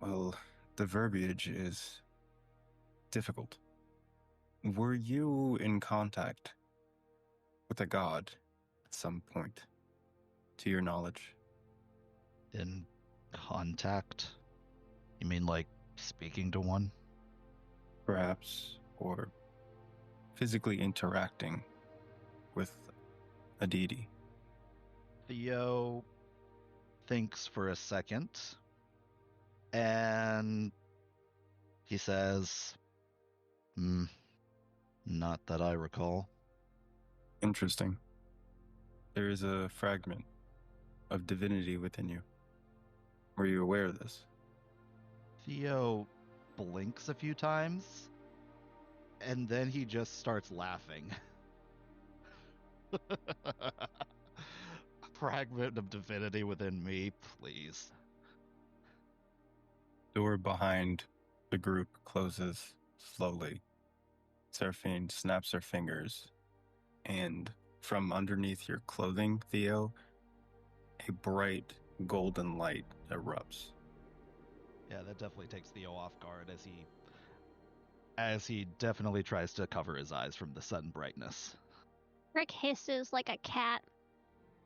A: well, the verbiage is difficult. Were you in contact with a god at some point, to your knowledge?
C: In contact? You mean like speaking to one?
A: Perhaps, or physically interacting with a deity?
C: Theo thinks for a second, and he says, not that I recall.
A: Interesting. There is a fragment of divinity within you. Were you aware of this?
C: Theo blinks a few times, and then he just starts laughing. Fragment of divinity within me, please.
A: Door behind the group closes slowly. Seraphine snaps her fingers, and from underneath your clothing, Theo, a bright golden light erupts.
C: Yeah, that definitely takes Theo off guard as he definitely tries to cover his eyes from the sudden brightness.
B: Rick hisses like a cat.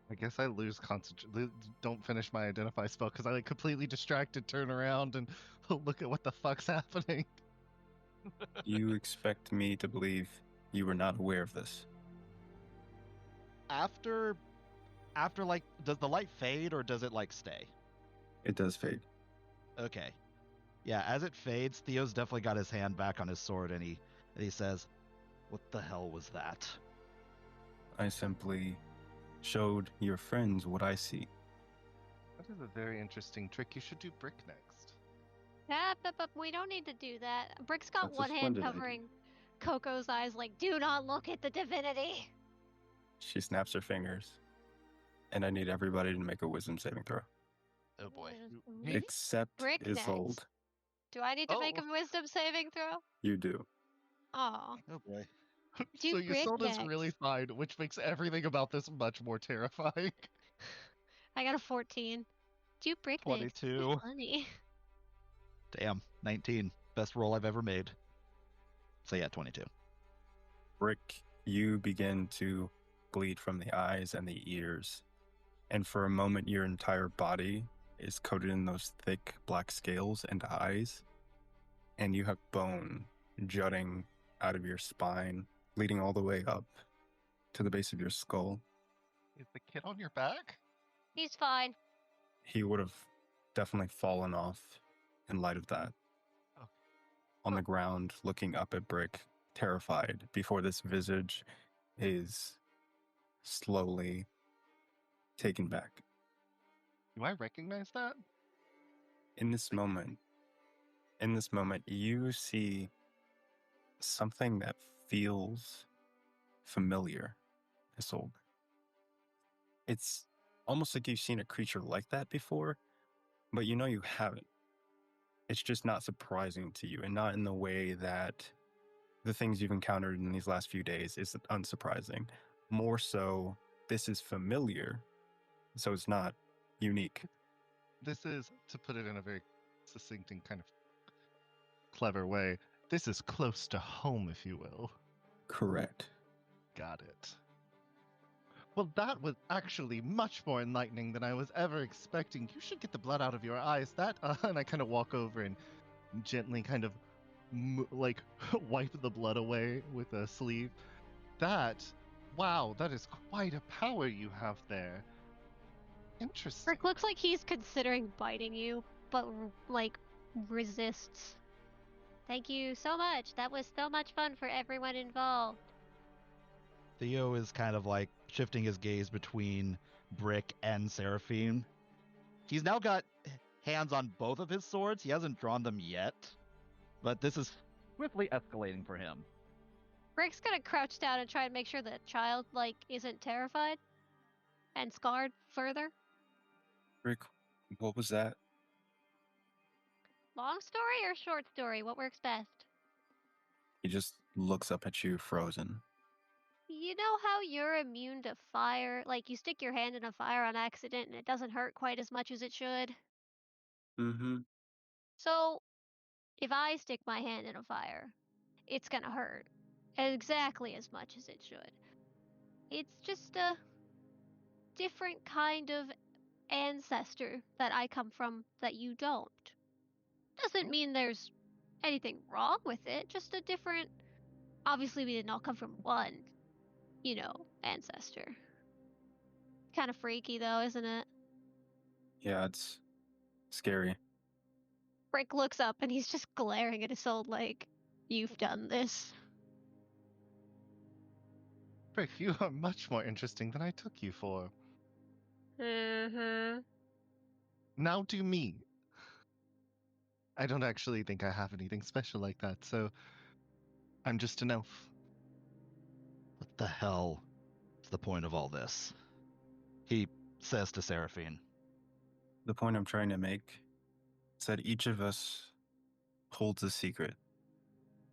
D: I guess I lose concentration. Don't finish my identify spell because I like completely distracted, turn around, and look at what the fuck's happening.
A: You expect me to believe you were not aware of this?
C: After like, does the light fade or does it like stay?
A: It does fade.
C: Okay. Yeah, as it fades, Theo's definitely got his hand back on his sword, and he says, "What the hell was that?"
A: I simply showed your friends what I see.
D: That is a very interesting trick. You should do brick next.
B: But we don't need to do that. Brick's got
A: That's a
B: one hand
A: splendid idea.
B: covering Coco's eyes like, do not look at the divinity.
A: She snaps her fingers, and I need everybody to make a wisdom saving throw.
C: Oh boy.
B: Me?
A: Except
B: Brick
A: Isolde.
B: next. Do I need to make a wisdom saving throw?
A: You do.
B: Aw.
C: Oh boy.
B: Do
D: So
B: brick
D: Isolde's
B: next.
D: really fine, which makes everything about this much more terrifying.
B: I got a 14. Do brick
C: 22.
B: next. Funny.
C: Damn, 19. Best roll I've ever made. So yeah, 22.
A: Brick, you begin to bleed from the eyes and the ears. And for a moment, your entire body is coated in those thick black scales and eyes. And you have bone jutting out of your spine, leading all the way up to the base of your skull.
D: Is the kid on your back?
B: He's fine.
A: He would have definitely fallen off in light of that.
D: Oh.
A: On the ground, looking up at Brick, terrified, before this visage is slowly taken back.
D: Do I recognize that?
A: In this moment, you see something that feels familiar, Isolde. It's almost like you've seen a creature like that before, but you know you haven't. It's just not surprising to you, and not in the way that the things you've encountered in these last few days is unsurprising. More so, this is familiar, so it's not unique.
D: This is, to put it in a very succinct and kind of clever way, this is close to home, if you will.
A: Correct.
D: Got it. Well, that was actually much more enlightening than I was ever expecting. You should get the blood out of your eyes. And I kind of walk over and gently kind of wipe the blood away with a sleeve. Wow, that is quite a power you have there. Interesting.
B: Brick looks like he's considering biting you, but like resists. Thank you so much. That was so much fun for everyone involved.
C: Theo is kind of like shifting his gaze between Brick and Seraphine. He's now got hands on both of his swords. He hasn't drawn them yet, but this is swiftly escalating for him.
B: Brick's gonna crouch down and try and make sure the child, isn't terrified and scarred further.
A: Rick, what was that?
B: Long story or short story? What works best?
A: He just looks up at you, frozen.
B: You know how you're immune to fire? Like, you stick your hand in a fire on accident and it doesn't hurt quite as much as it should?
A: Mm-hmm.
B: So, if I stick my hand in a fire, it's gonna hurt exactly as much as it should. It's just a different kind of ancestor that I come from that you don't. Doesn't mean there's anything wrong with it, just a different... Obviously, we didn't all come from one, ancestor. Kind of freaky, though, isn't it?
A: Yeah, it's scary.
B: Brick looks up and he's just glaring at his old, you've done this.
D: Brick, you are much more interesting than I took you for.
B: Mm-hmm.
D: Now do me. I don't actually think I have anything special like that, so I'm just an elf.
C: What the hell is the point of all this? He says to Seraphine.
A: The point I'm trying to make is that each of us holds a secret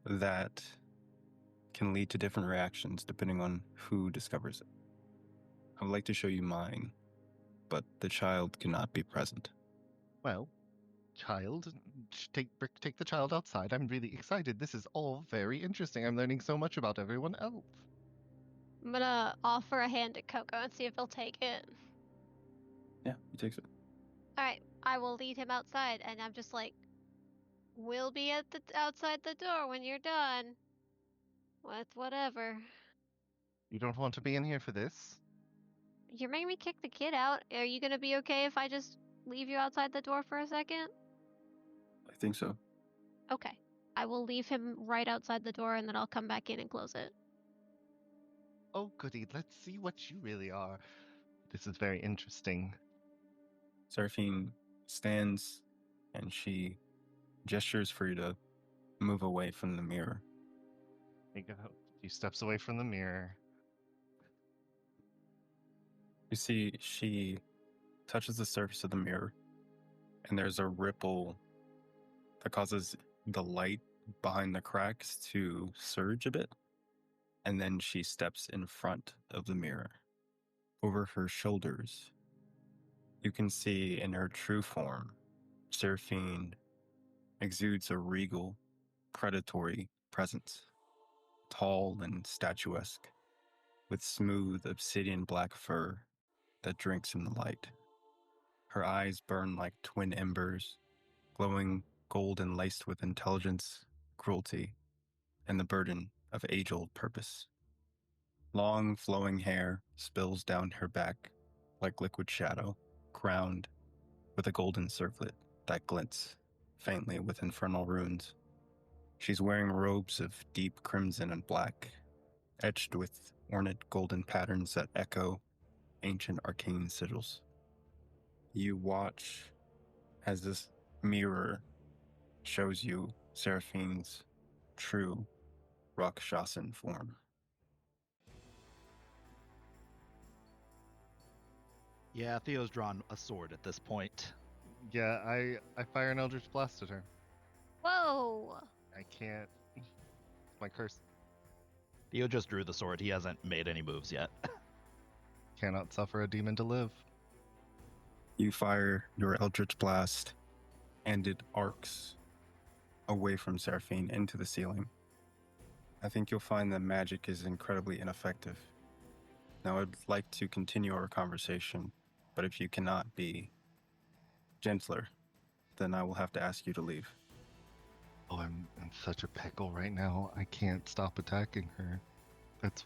A: that can lead to different reactions depending on who discovers it. I would like to show you mine, but the child cannot be present.
D: Well, child, take the child outside. I'm really excited. This is all very interesting. I'm learning so much about everyone else.
B: I'm gonna offer a hand to Coco and see if he'll take it.
A: Yeah, he takes it.
B: Alright, I will lead him outside, and I'm just like, we'll be at the outside the door when you're done. With whatever.
D: You don't want to be in here for this?
B: You're making me kick the kid out. Are you gonna be okay if I just leave you outside the door for a second?
A: I think so.
B: Okay. I will leave him right outside the door, and then I'll come back in and close it.
D: Oh, goody. Let's see what you really are. This is very interesting.
A: Seraphine stands and she gestures for you to move away from the mirror.
D: There you go. A few steps away from the mirror.
A: You see, she touches the surface of the mirror, and there's a ripple that causes the light behind the cracks to surge a bit, and then she steps in front of the mirror. Over her shoulders, you can see in her true form, Seraphine exudes a regal, predatory presence, tall and statuesque, with smooth obsidian black fur that drinks in the light. Her eyes burn like twin embers, glowing gold and laced with intelligence, cruelty, and the burden of age-old purpose. Long, flowing hair spills down her back like liquid shadow, crowned with a golden circlet that glints faintly with infernal runes. She's wearing robes of deep crimson and black, etched with ornate golden patterns that echo ancient arcane sigils. You watch as this mirror shows you Seraphine's true Rakshasa form.
C: Yeah, Theo's drawn a sword at this point.
D: Yeah, I fire an Eldritch Blast at her.
B: Whoa!
D: I can't. My curse.
C: Theo just drew the sword. He hasn't made any moves yet.
D: Cannot suffer a demon to live.
A: You fire your Eldritch Blast, and it arcs away from Seraphine into the ceiling. I think you'll find that magic is incredibly ineffective. Now, I'd like to continue our conversation, but if you cannot be gentler, then I will have to ask you to leave.
D: Oh, I'm in such a pickle right now. I can't stop attacking her. That's.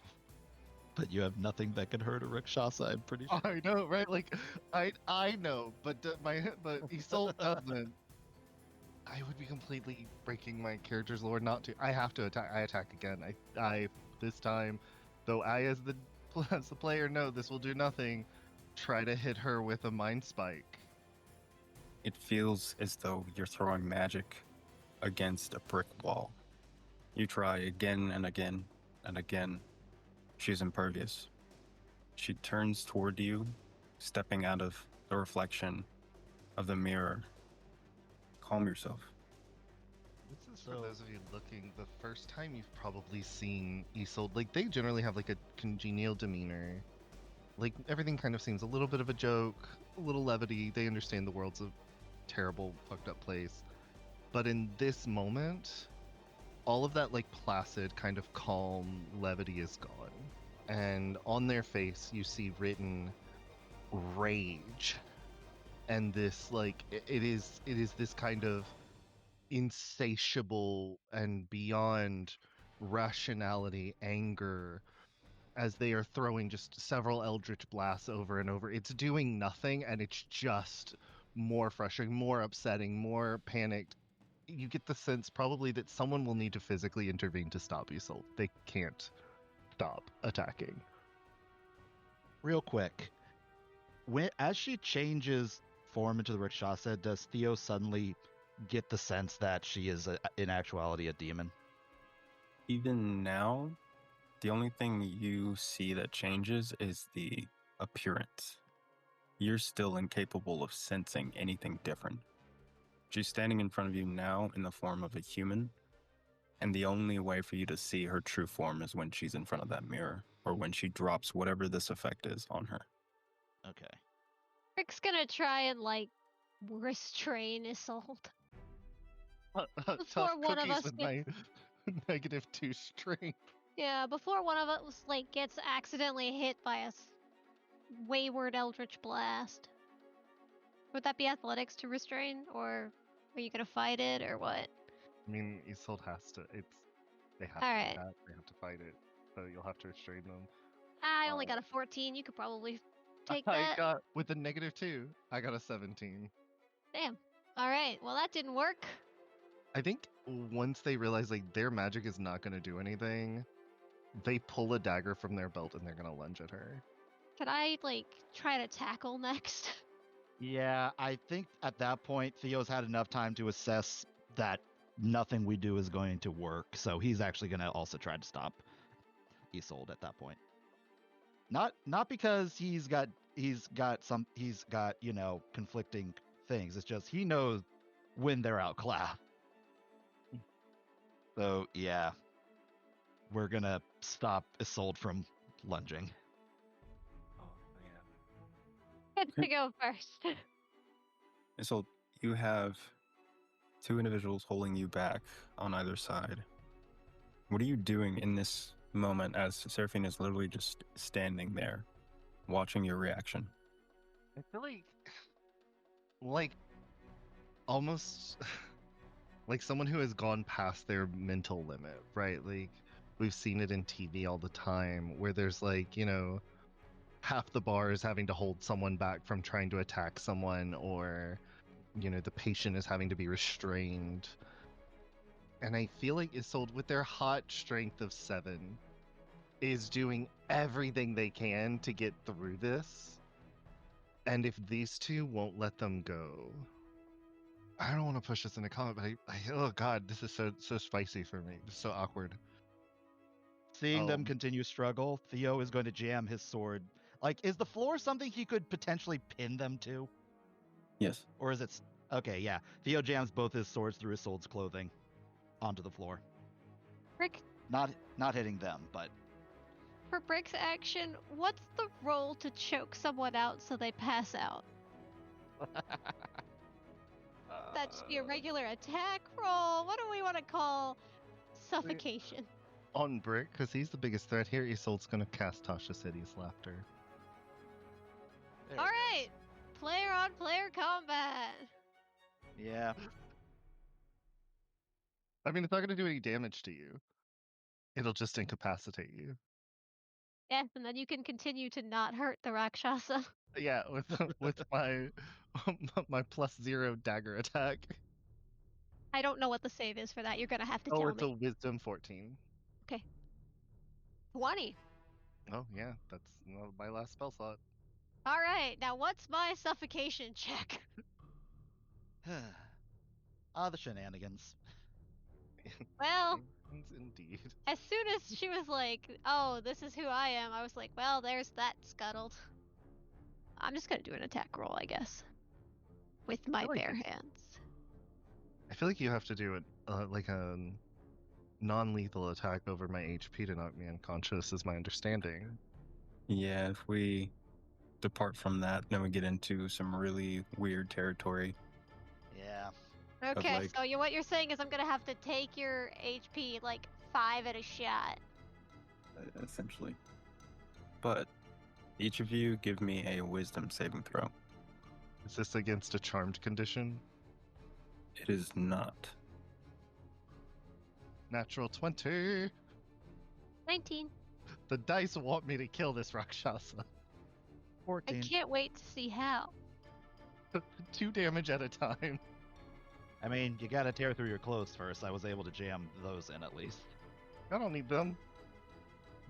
C: But you have nothing that can hurt a Rakshasa, I'm pretty sure.
D: I know, right? Like, I know, but but Isolde doesn't. I would be completely breaking my character's lore not to. I have to attack. I attack again. I this time, though I as the player know this will do nothing. Try to hit her with a mind spike.
A: It feels as though you're throwing magic against a brick wall. You try again and again and again. She's impervious. She turns toward you, stepping out of the reflection of the mirror. Calm yourself.
D: This is for those of you looking. The first time you've probably seen Isolde, like they generally have like a congenial demeanor. Like everything kind of seems a little bit of a joke, a little levity. They understand the world's a terrible, fucked up place. But in this moment, all of that like placid, kind of calm levity is gone. And on their face, you see written rage. And this like it is this kind of insatiable and beyond rationality anger as they are throwing just several eldritch blasts over and over. It's doing nothing, and it's just more frustrating, more upsetting, more panicked. You get the sense probably that someone will need to physically intervene to stop Isolde. They can't stop attacking.
C: Real quick, as she changes form into the Rakshasa, does Theo suddenly get the sense that she is in actuality a demon?
A: Even now, the only thing you see that changes is the appearance. You're still incapable of sensing anything different. She's standing in front of you now in the form of a human, and the only way for you to see her true form is when she's in front of that mirror, or when she drops whatever this effect is on her.
C: Okay.
B: Rick's gonna try and like restrain Isolde.
D: Tough
B: one of
D: cookies
B: us
D: with
B: gets-
D: my -2 strength.
B: Yeah, before one of us like gets accidentally hit by a wayward eldritch blast. Would that be athletics to restrain, or are you gonna fight it, or what?
D: I mean, Isolde has to. They have
B: All
D: to
B: right.
D: attack. They have to fight it. So you'll have to restrain them.
B: I only got a 14. You could probably take
D: I
B: that.
D: got with a -2. I got a 17.
B: Damn. All right. Well, that didn't work.
D: I think once they realize like their magic is not going to do anything, they pull a dagger from their belt and they're going to lunge at her.
B: Could I like try to tackle next?
C: Yeah, I think at that point Theo's had enough time to assess that nothing we do is going to work, so he's actually going to also try to stop Isolde at that point. Not because he's got conflicting things. It's just he knows when they're outclassed. So yeah, we're gonna stop Isolde from lunging.
B: Get to go first.
A: So you have two individuals holding you back on either side. What are you doing in this moment as Seraphine is literally just standing there, watching your reaction?
D: I feel like almost like someone who has gone past their mental limit, right? Like we've seen it in TV all the time where there's like, half the bar is having to hold someone back from trying to attack someone, or the patient is having to be restrained. And I feel like Isolde, with their hot strength of 7, is doing everything they can to get through this. And if these two won't let them go, I don't want to push this into comment, but oh god, this is so spicy for me. It's so awkward.
C: Seeing them continue struggle, Theo is going to jam his sword. Like, is the floor something he could potentially pin them to?
A: Yes.
C: Or is it... Okay, yeah. Theo jams both his swords through Isolde's clothing onto the floor.
B: Rick,
C: Not hitting them, but...
B: for Brick's action, what's the roll to choke someone out so they pass out? That should be a regular attack roll. What do we want to call suffocation?
D: On Brick, because he's the biggest threat here, Isolde's going to cast Tasha's Hideous Laughter.
B: All right, player on player combat.
C: Yeah.
D: I mean, it's not going to do any damage to you. It'll just incapacitate you.
B: Yes, and then you can continue to not hurt the Rakshasa.
D: Yeah, with my my +0 dagger attack.
B: I don't know what the save is for that. You're gonna have to
D: Oh,
B: tell
D: it's a
B: me.
D: wisdom 14.
B: Okay. 20.
D: Oh, yeah, that's my last spell slot.
B: All right. Now, what's my suffocation check?
C: The shenanigans.
B: Well,
D: Indeed.
B: as soon as she was like, "Oh, this is who I am," I was like, "Well, there's that scuttled." I'm just gonna do an attack roll, I guess, with my
D: like
B: bare
D: it.
B: hands.
D: I feel like you have to do it like a non-lethal attack over my HP to knock me unconscious, is my understanding.
A: Yeah, if we depart from that, then we get into some really weird territory.
C: Yeah.
B: Okay,
A: like-
B: so what you're saying is I'm gonna have to take your HP like 5 at a shot.
A: Essentially. But each of you give me a wisdom saving throw.
D: Is this against a charmed condition?
A: It is not.
D: Natural 20.
B: 19.
D: The dice want me to kill this Rakshasa.
C: 14.
B: I can't wait to see how.
D: 2 damage at a time.
C: I mean, you gotta tear through your clothes first. I was able to jam those in at least.
D: I don't need them.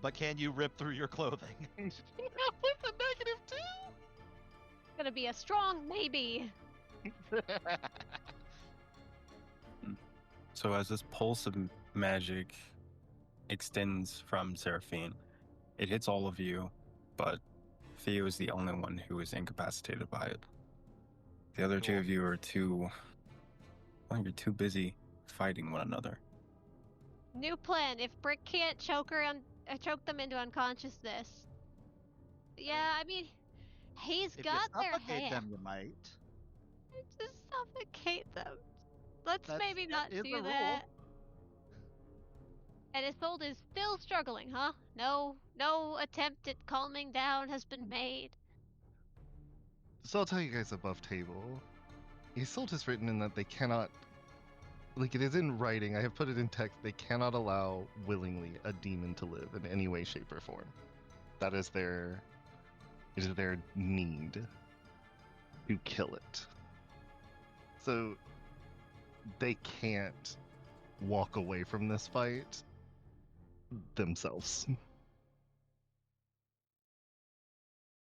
C: But can you rip through your clothing?
D: With a -2.
B: Gonna be a strong maybe.
A: So as this pulse of magic extends from Seraphine, it hits all of you, but Theo is the only one who is incapacitated by it. The other two
C: Cool.
A: of you are you're too busy fighting one another.
B: New plan. If Brick can't choke them into unconsciousness. Yeah, I mean, he's
C: If you
B: got their
C: suffocate
B: hand.
C: them, you might.
B: Just suffocate them. Let's maybe
C: That
B: not
C: is the
B: do
C: rule.
B: that. And Isolde is still struggling, huh? No attempt at calming down has been made.
D: So I'll tell you guys above table. Isolde has written in that they cannot, like it is in writing, I have put it in text, they cannot allow willingly a demon to live in any way, shape, or form. That is their need to kill it. So they can't walk away from this fight themselves.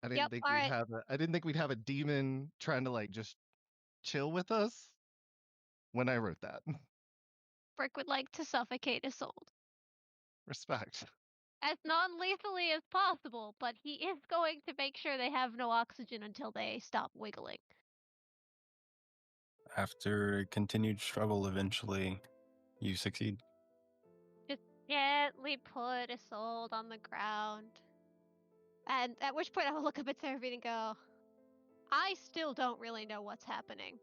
D: I didn't
B: Yep,
D: think
B: alright.
D: I didn't think we'd have a demon trying to like just chill with us when I wrote that.
B: Brick would like to suffocate Isolde
D: Respect.
B: as non-lethally as possible, but he is going to make sure they have no oxygen until they stop wiggling.
A: After a continued struggle, eventually you succeed.
B: Just gently put Isolde on the ground. And at which point I will look up at Seraphine and go, I still don't really know what's happening.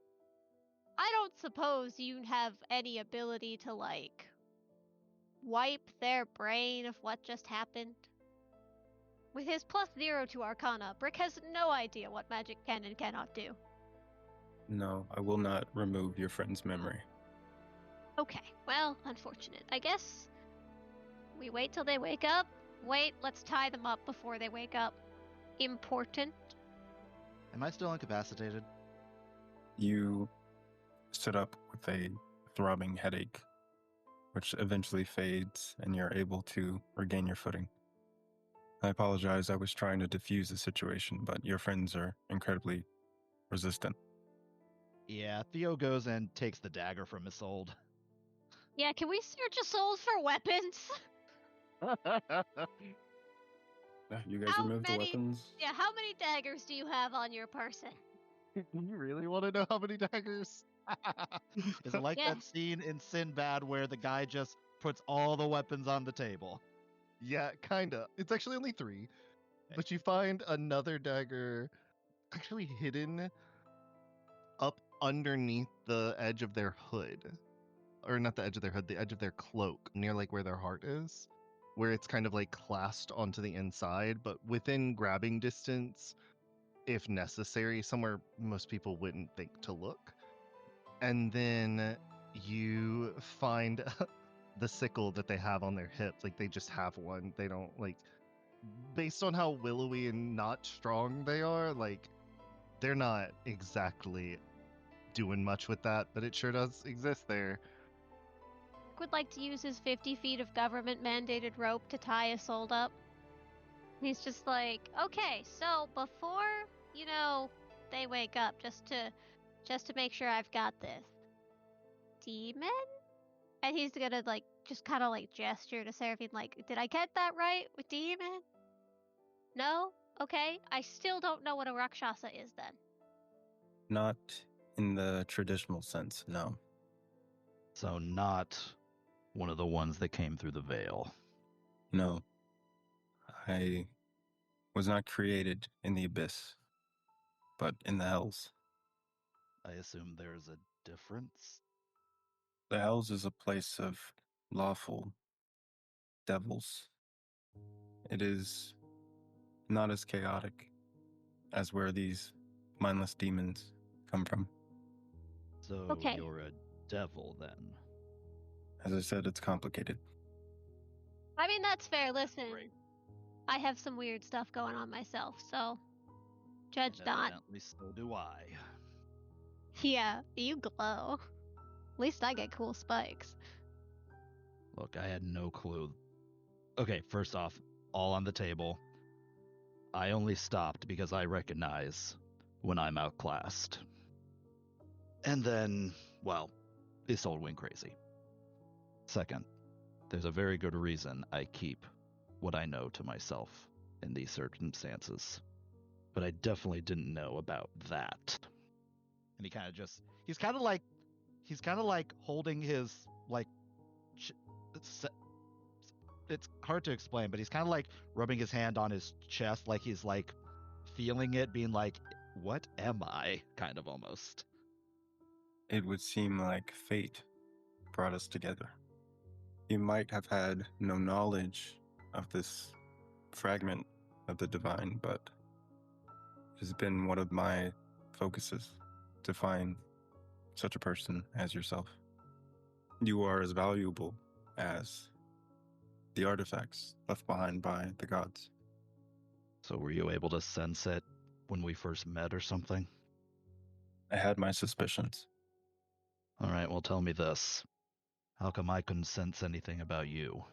B: I don't suppose you have any ability to, like, wipe their brain of what just happened? With his +0 to Arcana, Brick has no idea what magic can and cannot do.
A: No, I will not remove your friend's memory.
B: Okay, well, unfortunate. I guess we wait till they wake up. Wait, let's tie them up before they wake up. Important.
C: Am I still incapacitated?
A: You sit up with a throbbing headache, which eventually fades, and you're able to regain your footing. I apologize, I was trying to diffuse the situation, but your friends are incredibly resistant.
C: Yeah, Theo goes and takes the dagger from Isolde.
B: Yeah, can we search Isolde for weapons?
A: You guys
B: How
A: remove the
B: many-
A: weapons?
B: Yeah, how many daggers do you have on your person?
D: You really want to know how many daggers?
C: Is it like
B: Yeah.
C: that scene in Sinbad where the guy just puts all the weapons on the table?
D: Yeah, kinda. It's actually only 3. But you find another dagger actually hidden up underneath the edge of their hood. Or not the edge of their hood, the edge of their cloak, near like where their heart is. Where it's kind of like clasped onto the inside, but within grabbing distance, if necessary, somewhere most people wouldn't think to look. And then you find the sickle that they have on their hip. Like they just have one. They don't like, based on how willowy and not strong they are, like they're not exactly doing much with that, but it sure does exist there.
B: Would like to use his 50 feet of government mandated rope to tie a soul up. He's just like, okay, so before, they wake up, just to make sure I've got this. Demon? And he's gonna just kind of gesture to Seraphine, did I get that right with demon? No? Okay. I still don't know what a Rakshasa is then.
A: Not in the traditional sense, no.
C: So not one of the ones that came through the veil.
A: No. I was not created in the abyss, but in the hells.
C: I assume there's a difference.
A: The hells is a place of lawful devils. It is not as chaotic as where these mindless demons come from.
C: So
B: Okay.
C: you're a devil then.
A: As I said, it's complicated.
B: I mean, that's fair. Listen,
C: Right.
B: I have some weird stuff going on myself, so judge
C: And
B: not.
C: evidently so do I.
B: Yeah, you glow. At least I get cool spikes.
C: Look, I had no clue. Okay, first off, all on the table. I only stopped because I recognize when I'm outclassed. And then, well, Isolde went crazy. Second, there's a very good reason I keep what I know to myself in these circumstances. But I definitely didn't know about that. And he's kind of like holding his, it's hard to explain, but he's kind of like rubbing his hand on his chest, like he's like feeling it, being like, what am I? Kind of almost.
A: It would seem like fate brought us together. You might have had no knowledge of this fragment of the divine, but it has been one of my focuses to find such a person as yourself. You are as valuable as the artifacts left behind by the gods.
C: So were you able to sense it when we first met or something?
A: I had my suspicions.
C: All right, well, tell me this. How come I couldn't sense anything about you?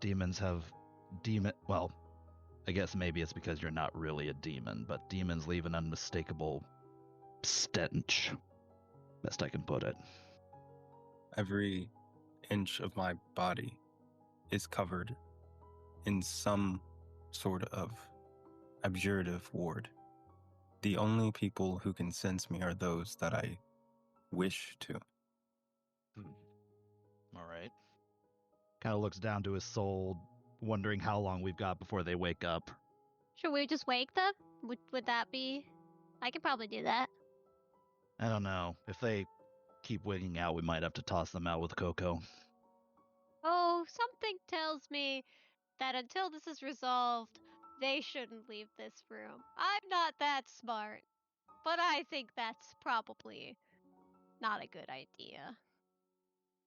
C: Demons have well, I guess maybe it's because you're not really a demon, but demons leave an unmistakable stench. Best I can put it.
A: Every inch of my body is covered in some sort of abjurative ward. The only people who can sense me are those that I wish to.
C: All right. Kind of looks down to his soul, wondering how long we've got before they wake up.
B: Should we just wake them? Would that be? I could probably do that.
C: I don't know. If they keep wigging out, we might have to toss them out with Coco.
B: Oh, something tells me that until this is resolved, they shouldn't leave this room. I'm not that smart, but I think that's probably not a good idea.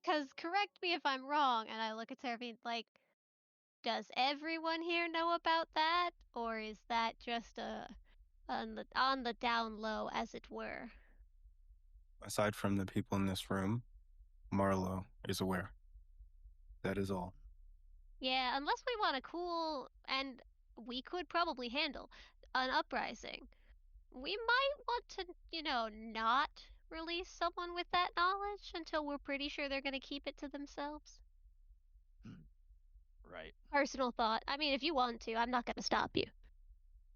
B: Because correct me if I'm wrong, and I look at Seraphine does everyone here know about that, or is that just on the down low, as it were?
A: Aside from the people in this room, Marlowe is aware. That is all.
B: Yeah, unless we want a cool, and we could probably handle an uprising. We might want to, not release someone with that knowledge until we're pretty sure they're going to keep it to themselves.
C: Right.
B: Personal thought. I mean, if you want to, I'm not going to stop you.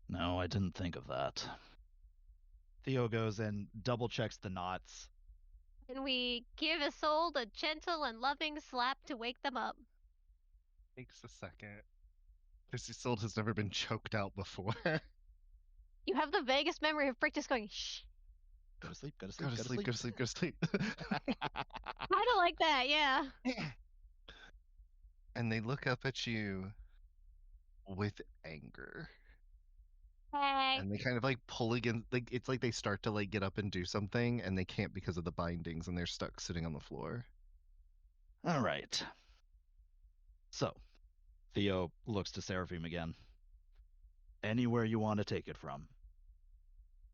C: No, I didn't think of that. Theo goes and double checks the knots.
B: And we give Isolde a gentle and loving slap to wake them up.
D: Takes a second. This Isolde has never been choked out before.
B: You have the vaguest memory of Brick just going, shh.
C: Go to sleep, go to
D: Go
C: sleep,
D: to sleep, go to sleep, go to sleep.
B: Kind of like that, yeah.
D: And they look up at you with anger.
B: Hey.
D: And they kind of pull against, it's like they start to get up and do something and they can't because of the bindings and they're stuck sitting on the floor.
C: All right. So, Theo looks to Seraphine again. Anywhere you want to take it from.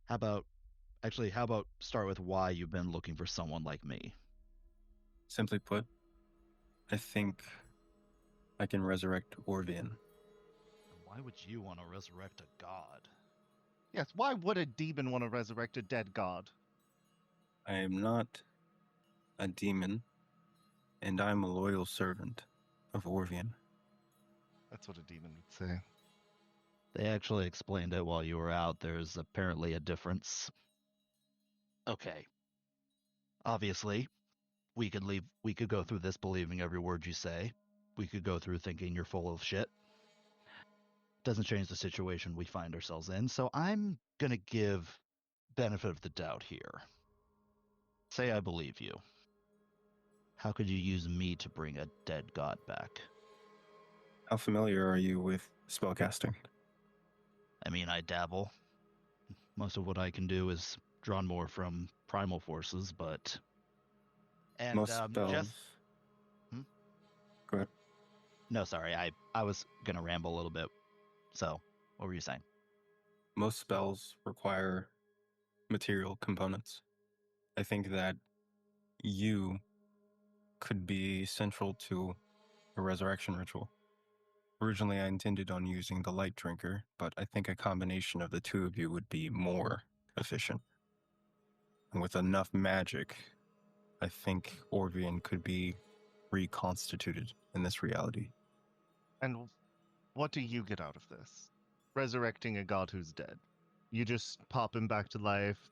C: How about Actually, how about start with why you've been looking for someone like me?
A: Simply put, I think I can resurrect Orvian.
C: Why would you want to resurrect a god?
D: Yes, why would a demon want to resurrect a dead god?
A: I am not a demon, and I'm a loyal servant of Orvian.
D: That's what a demon would say.
C: They actually explained it while you were out. There's apparently a difference. Okay. Obviously, we could go through this believing every word you say. We could go through thinking you're full of shit. Doesn't change the situation we find ourselves in, so I'm gonna give benefit of the doubt here. Say I believe you. How could you use me to bring a dead god back?
A: How familiar are you with spellcasting?
C: I mean, I dabble. Most of what I can do is drawn more from primal forces, but... And
A: Most spells...
C: just... Hmm?
A: Go ahead.
C: No, sorry, I was gonna ramble a little bit. So, what were you saying?
A: Most spells require material components. I think that you could be central to a resurrection ritual. Originally, I intended on using the light drinker, but I think a combination of the two of you would be more efficient. And with enough magic, I think Orvian could be reconstituted in this reality.
D: And what do you get out of this? Resurrecting a god who's dead. You just pop him back to life,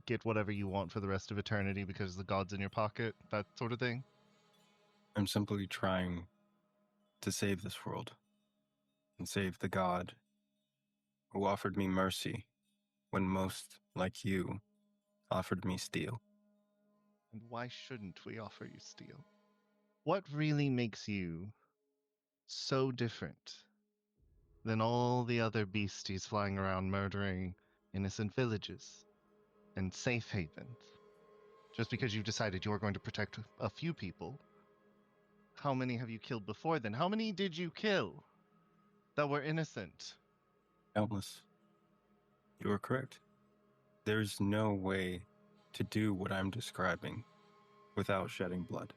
D: get whatever you want for the rest of eternity because the god's in your pocket, that sort of thing?
A: I'm simply trying to save this world and save the god who offered me mercy when most, like you, offered me steel.
D: And why shouldn't we offer you steel? What really makes you so different than all the other beasties flying around murdering innocent villages and safe havens? Just because you've decided you're going to protect a few people, how many have you killed before then? How many did you kill that were innocent?
A: Countless. You are correct. There's no way to do what I'm describing without shedding blood.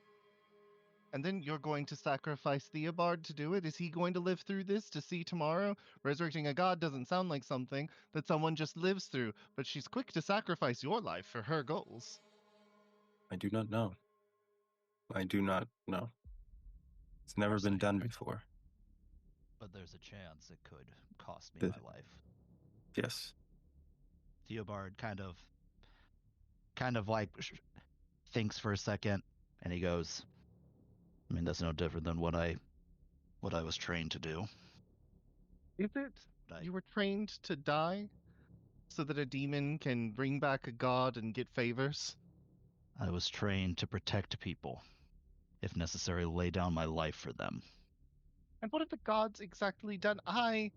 D: And then you're going to sacrifice Theobald to do it? Is he going to live through this to see tomorrow? Resurrecting a god doesn't sound like something that someone just lives through, but she's quick to sacrifice your life for her goals.
A: I do not know. I do not know. It's never been done before.
C: But there's a chance it could cost me my life.
A: Yes.
C: Theobald kind of like thinks for a second, and he goes, I mean, that's no different than what I was trained to do.
D: Is it? You were trained to die so that a demon can bring back a god and get favors?
C: I was trained to protect people, if necessary, lay down my life for them.
D: And what have the gods exactly done? I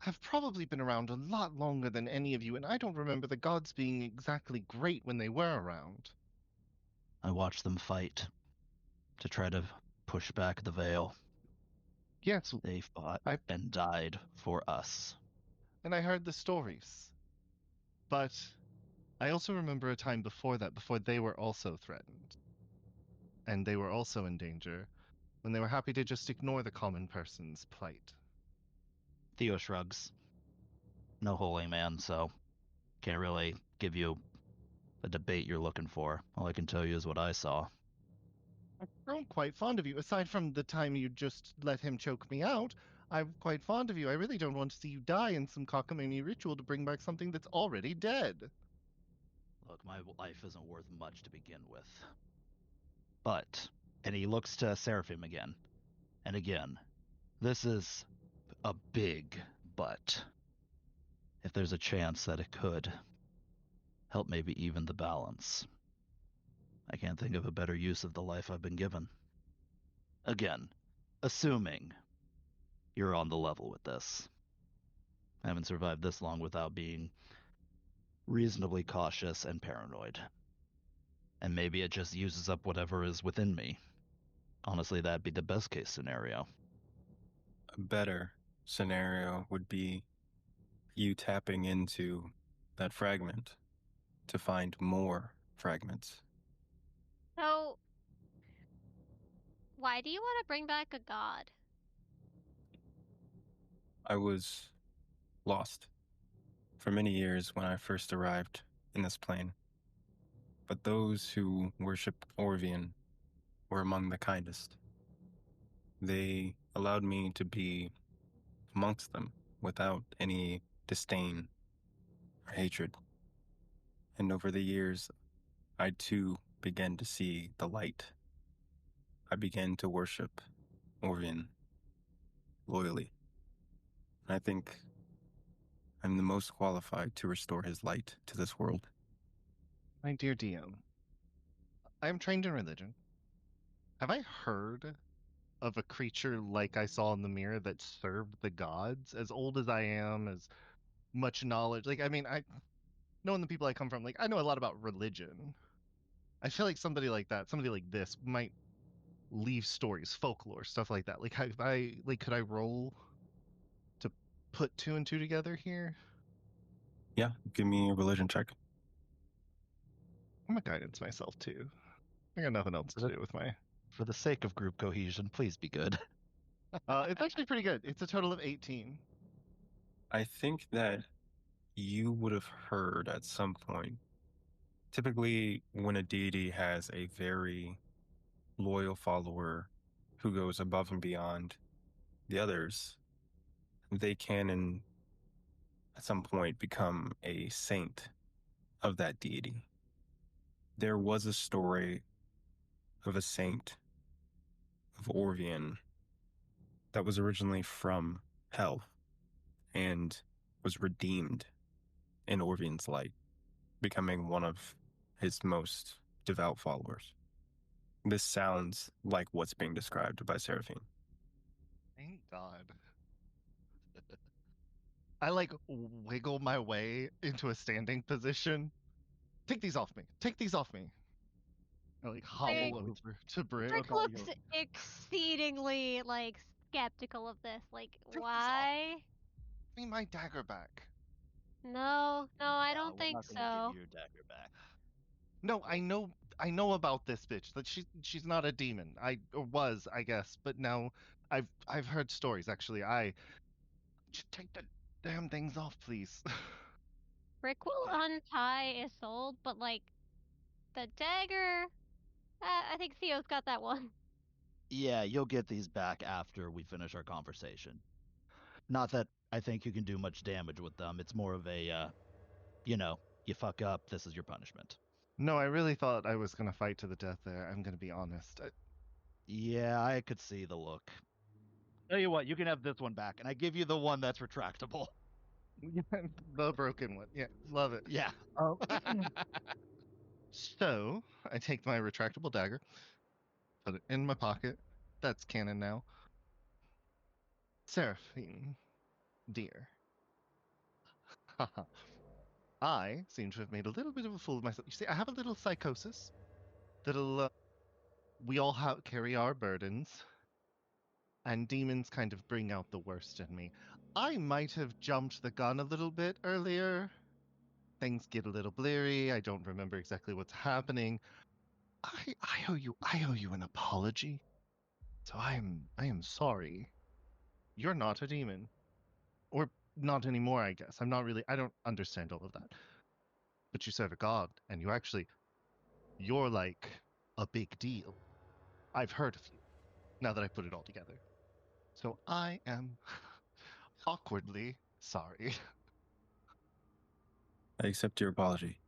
D: have probably been around a lot longer than any of you, and I don't remember the gods being exactly great when they were around.
C: I watched them fight to try to push back the veil.
D: Yes,
C: They fought and died for us.
D: And I heard the stories. But I also remember a time before that, before they were also threatened. And they were also in danger, when they were happy to just ignore the common person's plight.
C: Theo shrugs. No holy man, so can't really give you a debate you're looking for. All I can tell you is what I saw.
D: I've grown quite fond of you. Aside from the time you just let him choke me out, I'm quite fond of you. I really don't want to see you die in some cockamamie ritual to bring back something that's already dead.
C: Look, my life isn't worth much to begin with. But, and he looks to Seraphine again. And again, this is a big but. If there's a chance that it could help maybe even the balance. I can't think of a better use of the life I've been given. Again, assuming you're on the level with this. I haven't survived this long without being reasonably cautious and paranoid. And maybe it just uses up whatever is within me. Honestly, that'd be the best case scenario.
A: A better scenario would be you tapping into that fragment to find more fragments.
B: So, why do you want to bring back a god?
A: I was lost for many years when I first arrived in this plane, but those who worship Orvian were among the kindest. They allowed me to be amongst them without any disdain or hatred. And over the years, I too began to see the light. I began to worship Orvian loyally. And I think I'm the most qualified to restore his light to this world.
D: My dear DM, I am trained in religion. Have I heard of a creature like I saw in the mirror that served the gods? As old as I am, as much knowledge. Like, I mean, knowing the people I come from, like, I know a lot about religion. I feel like somebody like that, somebody like this, might leave stories, folklore, stuff like that. Like, could I roll to put two and two together here?
A: Yeah, give me a religion check.
D: I'm a guidance myself too. I got nothing else to do with my.
C: For the sake of group cohesion, please be good.
D: It's actually pretty good. It's a total of 18.
A: I think that you would have heard at some point, typically when a deity has a very loyal follower who goes above and beyond the others, they can at some point become a saint of that deity. There was a story of a saint of Orvian that was originally from hell and was redeemed in Orvian's light, becoming one of his most devout followers. This sounds like what's being described by Seraphine.
D: Thank God. I like wiggle my way into a standing position. Take these off me. Take these off me. I like hobble over to Britt.
B: Rick looks exceedingly like skeptical of this. Like,
D: Take
B: why?
D: Give me my dagger back.
B: No, I don't
C: we're
B: think
C: not gonna
B: so.
C: give you your dagger back.
D: No, I know about this bitch. That she's not a demon. Or was, I guess, but now I've heard stories. Actually, I just take the damn things off, please.
B: Rick will untie Isolde, but like the dagger, I think Theo's got that one.
C: Yeah, you'll get these back after we finish our conversation. Not that I think you can do much damage with them. It's more of a, you fuck up, this is your punishment.
D: No, I really thought I was gonna fight to the death there. I'm gonna be honest.
C: Yeah, I could see the look. Tell you what, you can have this one back, and I give you the one that's retractable.
D: The broken one. Yeah, love it.
C: Yeah.
D: So I take my retractable dagger, put it in my pocket. That's canon now. Seraphine, dear. I seem to have made a little bit of a fool of myself. You see, I have a little psychosis that'll. We all carry our burdens, and demons kind of bring out the worst in me. I might have jumped the gun a little bit earlier. Things get a little blurry. I don't remember exactly what's happening. I owe you an apology. So I am sorry. You're not a demon. Or not anymore, I guess. I don't understand all of that. But you serve a god, and you're like a big deal. I've heard of you, now that I put it all together. So I am awkwardly sorry.
A: I accept your apology.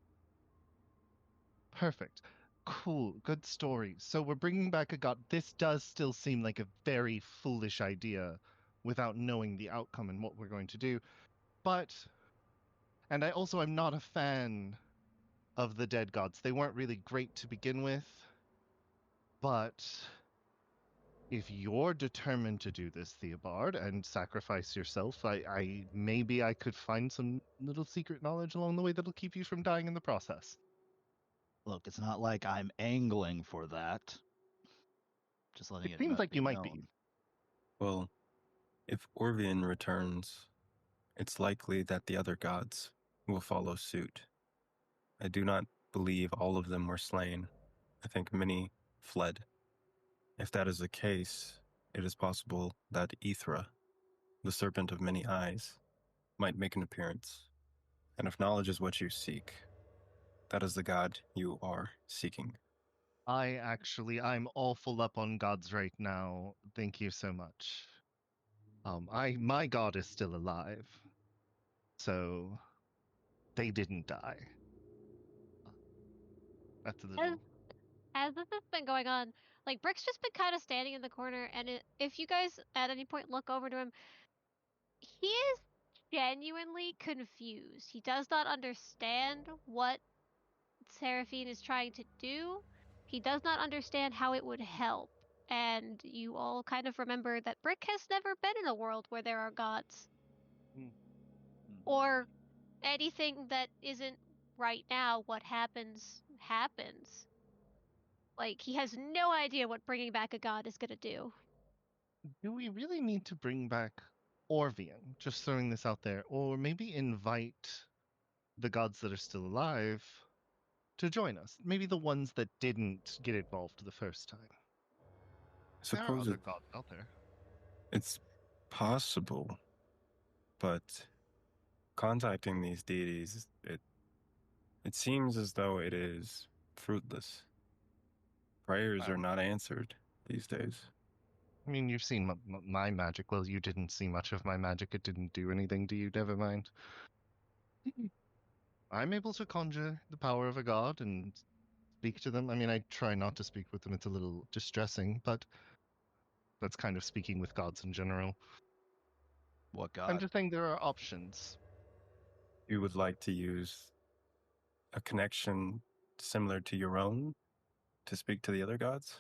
D: Perfect. Cool. Good story. So we're bringing back a god. This does still seem like a very foolish idea without knowing the outcome and what we're going to do. And I also am not a fan of the dead gods. They weren't really great to begin with. But if you're determined to do this, Theobald, and sacrifice yourself, maybe I could find some little secret knowledge along the way that'll keep you from dying in the process.
C: Look, it's not like I'm angling for that. Just letting
D: It
C: it
D: seems like you might
C: known.
D: be.
A: Well, if Orvian returns, it's likely that the other gods will follow suit. I do not believe all of them were slain. I think many fled. If that is the case, it is possible that Ithra, the serpent of many eyes, might make an appearance. And if knowledge is what you seek, that is the god you are seeking.
D: I'm all full up on gods right now. Thank you so much. My god is still alive, so they didn't die. That's a little.
B: As this has been going on, like Brick's just been kind of standing in the corner, and if you guys at any point look over to him, he is genuinely confused. He does not understand what Seraphine is trying to do. He does not understand how it would help. And you all kind of remember that Brick has never been in a world where there are gods. Or anything that isn't right now what happens. Like, he has no idea what bringing back a god is gonna do.
D: Do we really need to bring back Orvian? Just throwing this out there. Or maybe invite the gods that are still alive to join us. Maybe the ones that didn't get involved the first time.
A: I
D: There are
A: suppose
D: other gods out there.
A: it's possible, but contacting these deities, it seems as though it is fruitless. Prayers are not answered these days.
D: I mean, you've seen my magic. Well, you didn't see much of my magic. It didn't do anything to you. Never mind. I'm able to conjure the power of a god and speak to them. I mean, I try not to speak with them. It's a little distressing, but that's kind of speaking with gods in general.
C: What
D: I'm
C: god?
D: just saying there are options.
A: You would like to use a connection similar to your own to speak to the other gods?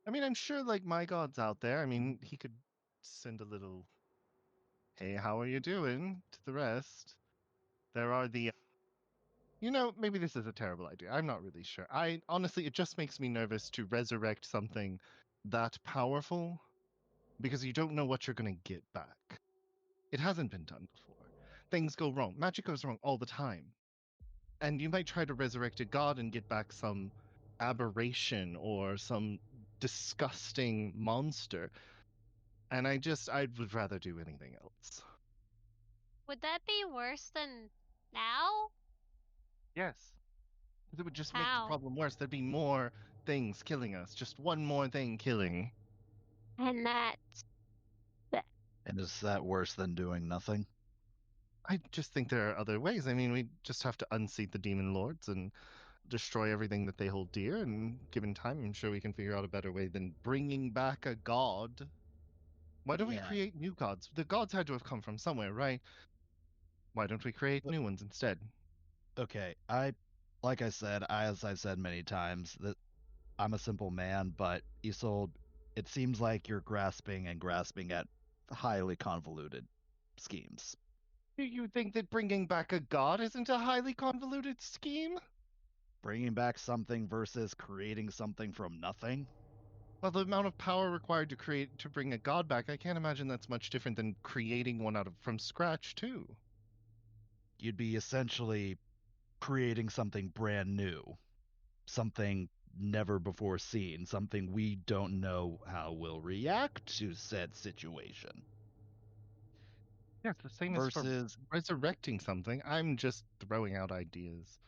D: I mean, I'm sure, like, my god's out there. I mean, he could send a little, hey, how are you doing, to the rest. There are the. Maybe this is a terrible idea. I'm not really sure. Honestly, it just makes me nervous to resurrect something that powerful because you don't know what you're going to get back. It hasn't been done before. Things go wrong. Magic goes wrong all the time. And you might try to resurrect a god and get back some aberration or some disgusting monster. And I would rather do anything else.
B: Would that be worse than now?
D: Yes. Because it would just make the
B: How?
D: problem worse. There'd be more things killing us. Just one more thing killing.
B: And that's
C: And is that worse than doing nothing?
D: I just think there are other ways. I mean, we just have to unseat the demon lords and destroy everything that they hold dear. And given time, I'm sure we can figure out a better way than bringing back a god. Why don't we
C: Yeah.
D: create new gods? The gods had to have come from somewhere, right? Why don't we create new ones instead?
C: Okay, like I said, as I've said many times, that I'm a simple man, but Isolde, it seems like you're grasping at highly convoluted schemes.
D: Do you think that bringing back a god isn't a highly convoluted scheme?
C: Bringing back something versus creating something from nothing.
D: Well, the amount of power required to bring a god back, I can't imagine that's much different than creating one from scratch too.
C: You'd be essentially creating something brand new, something never before seen, something we don't know how we'll react to said situation.
D: Yes, the same as for
C: Versus,
D: resurrecting something. I'm just throwing out ideas.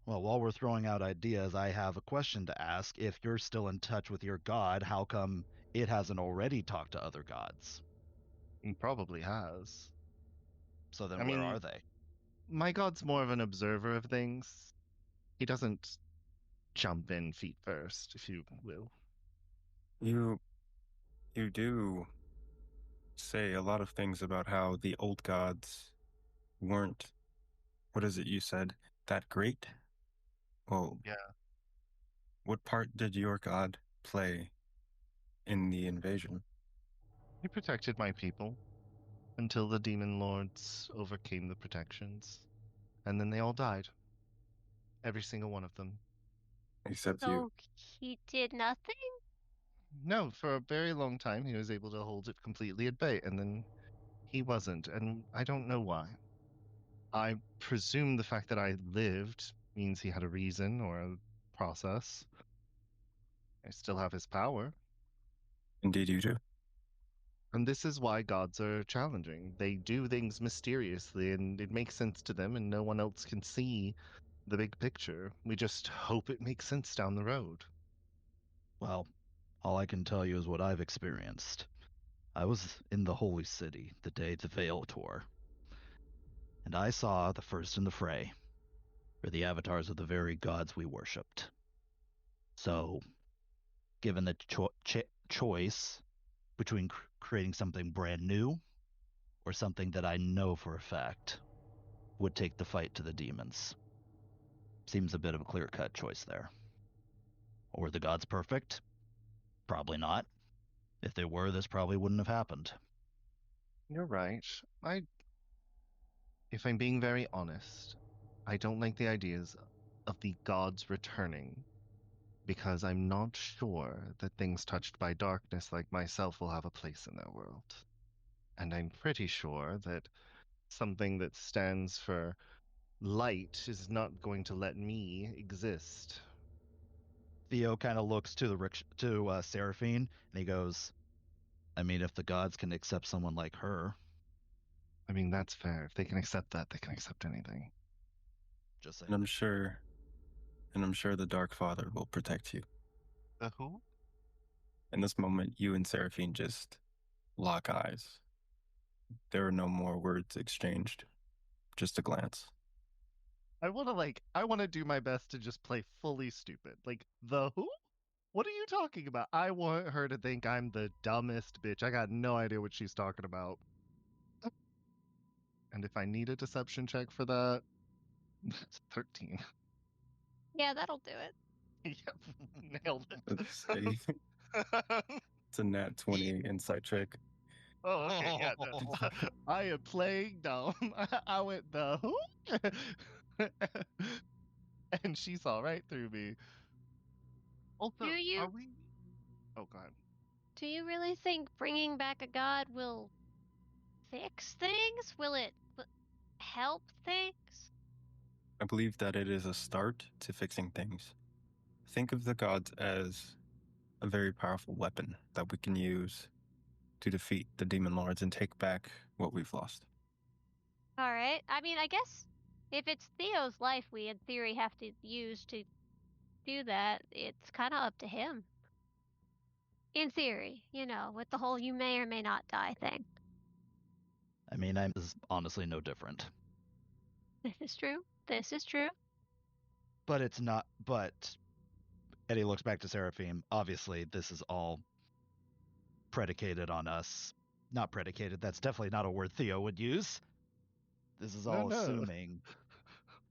C: well, while we're throwing out ideas, I have a question to ask. If you're still in touch with your god, how come it hasn't already talked to other gods?
D: He probably has.
C: So then
D: I
C: where
D: mean,
C: are they?
D: my god's more of an observer of things. He doesn't jump in feet first, if you will.
A: You do say a lot of things about how the old gods weren't, what is it you said, that great? Well,
D: Yeah.
A: what part did your god play in the invasion?
D: He protected my people until the demon lords overcame the protections. And then they all died. Every single one of them.
A: Except you.
B: so he did nothing?
D: No, for a very long time he was able to hold it completely at bay, and then he wasn't, and I don't know why. I presume the fact that I lived means he had a reason or a process. I still have his power.
A: Indeed, you do.
D: And this is why gods are challenging. They do things mysteriously, and it makes sense to them, and no one else can see the big picture. We just hope it makes sense down the road.
C: Well, all I can tell you is what I've experienced. I was in the Holy City the day the Veil tore, and I saw the first in the fray were the avatars of the very gods we worshipped. So, given the choice between creating something brand new or something that I know for a fact would take the fight to the demons, seems a bit of a clear-cut choice there. Or were the gods perfect? Probably not. If they were, this probably wouldn't have happened.
D: You're right. If I'm being very honest, I don't like the ideas of the gods returning because I'm not sure that things touched by darkness like myself will have a place in their world. And I'm pretty sure that something that stands for light is not going to let me exist.
C: Theo kind of looks to Seraphine, and he goes, I mean, if the gods can accept someone like her,
D: I mean, that's fair. If they can accept that, they can accept anything.
C: just
A: And
C: saying.
A: I'm sure the Dark Father will protect you.
D: The who?
A: In this moment, you and Seraphine just lock eyes. There are no more words exchanged, just a glance.
D: I want to do my best to just play fully stupid. Like, the who? What are you talking about? I want her to think I'm the dumbest bitch. I got no idea what she's talking about. And if I need a deception check for that, 13.
B: Yeah, that'll do it.
D: Yep, nailed
A: It's
D: it.
A: it's a nat 20 insight check.
D: Oh, okay, yeah. No. I am playing dumb. I went the who? And she saw right through me. Also,
B: Do you
D: are we? Oh, go ahead.
B: do you really think bringing back a god will fix things? Will it help things?
A: I believe that it is a start to fixing things. Think of the gods as a very powerful weapon that we can use to defeat the demon lords and take back what we've lost.
B: All right. I mean, I guess if it's Theo's life we in theory have to use to do that, it's kind of up to him. In theory, with the whole you may or may not die thing.
C: I mean, I'm honestly no different.
B: This is true. This is true.
C: But it's not, but Eddie looks back to Seraphine. Obviously, this is all predicated on us. Not predicated, that's definitely not a word Theo would use. This is all
D: No.
C: assuming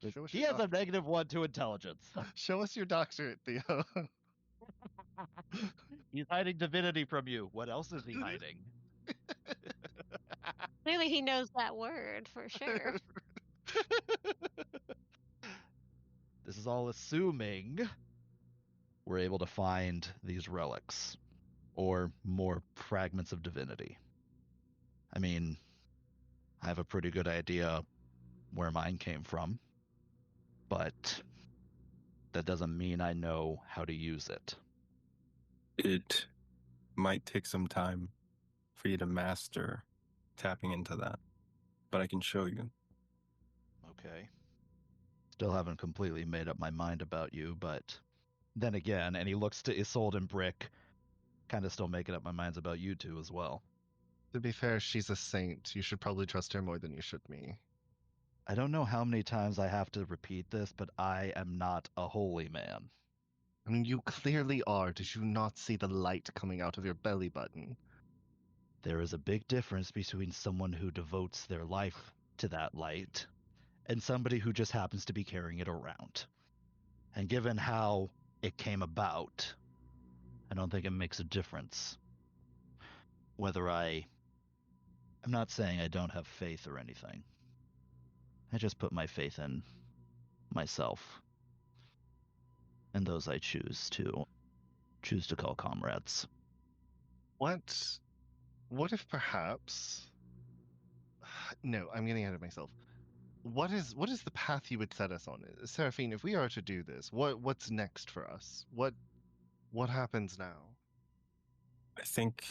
C: that
D: Show us
C: he
D: your
C: has a -1 to intelligence.
D: Show us your doctorate, Theo.
C: He's hiding divinity from you. What else is he hiding?
B: Clearly he knows that word for sure.
C: This is all assuming we're able to find these relics or more fragments of divinity. I mean, I have a pretty good idea where mine came from, but that doesn't mean I know how to use it.
A: It might take some time for you to master tapping into that, but I can show you.
C: Okay. Still haven't completely made up my mind about you, but then again, and he looks to Isolde and Brick, kind of still making up my minds about you two as well.
D: To be fair, she's a saint. You should probably trust her more than you should me.
C: I don't know how many times I have to repeat this, but I am not a holy man.
D: I mean, you clearly are. Did you not see the light coming out of your belly button?
C: There is a big difference between someone who devotes their life to that light and somebody who just happens to be carrying it around. And given how it came about, I don't think it makes a difference whether I'm not saying I don't have faith or anything. I just put my faith in myself and those I choose to call comrades.
D: What if perhaps... No, I'm getting ahead of myself. what is the path you would set us on? Seraphine, if we are to do this, what's next for us? What happens now?
A: I think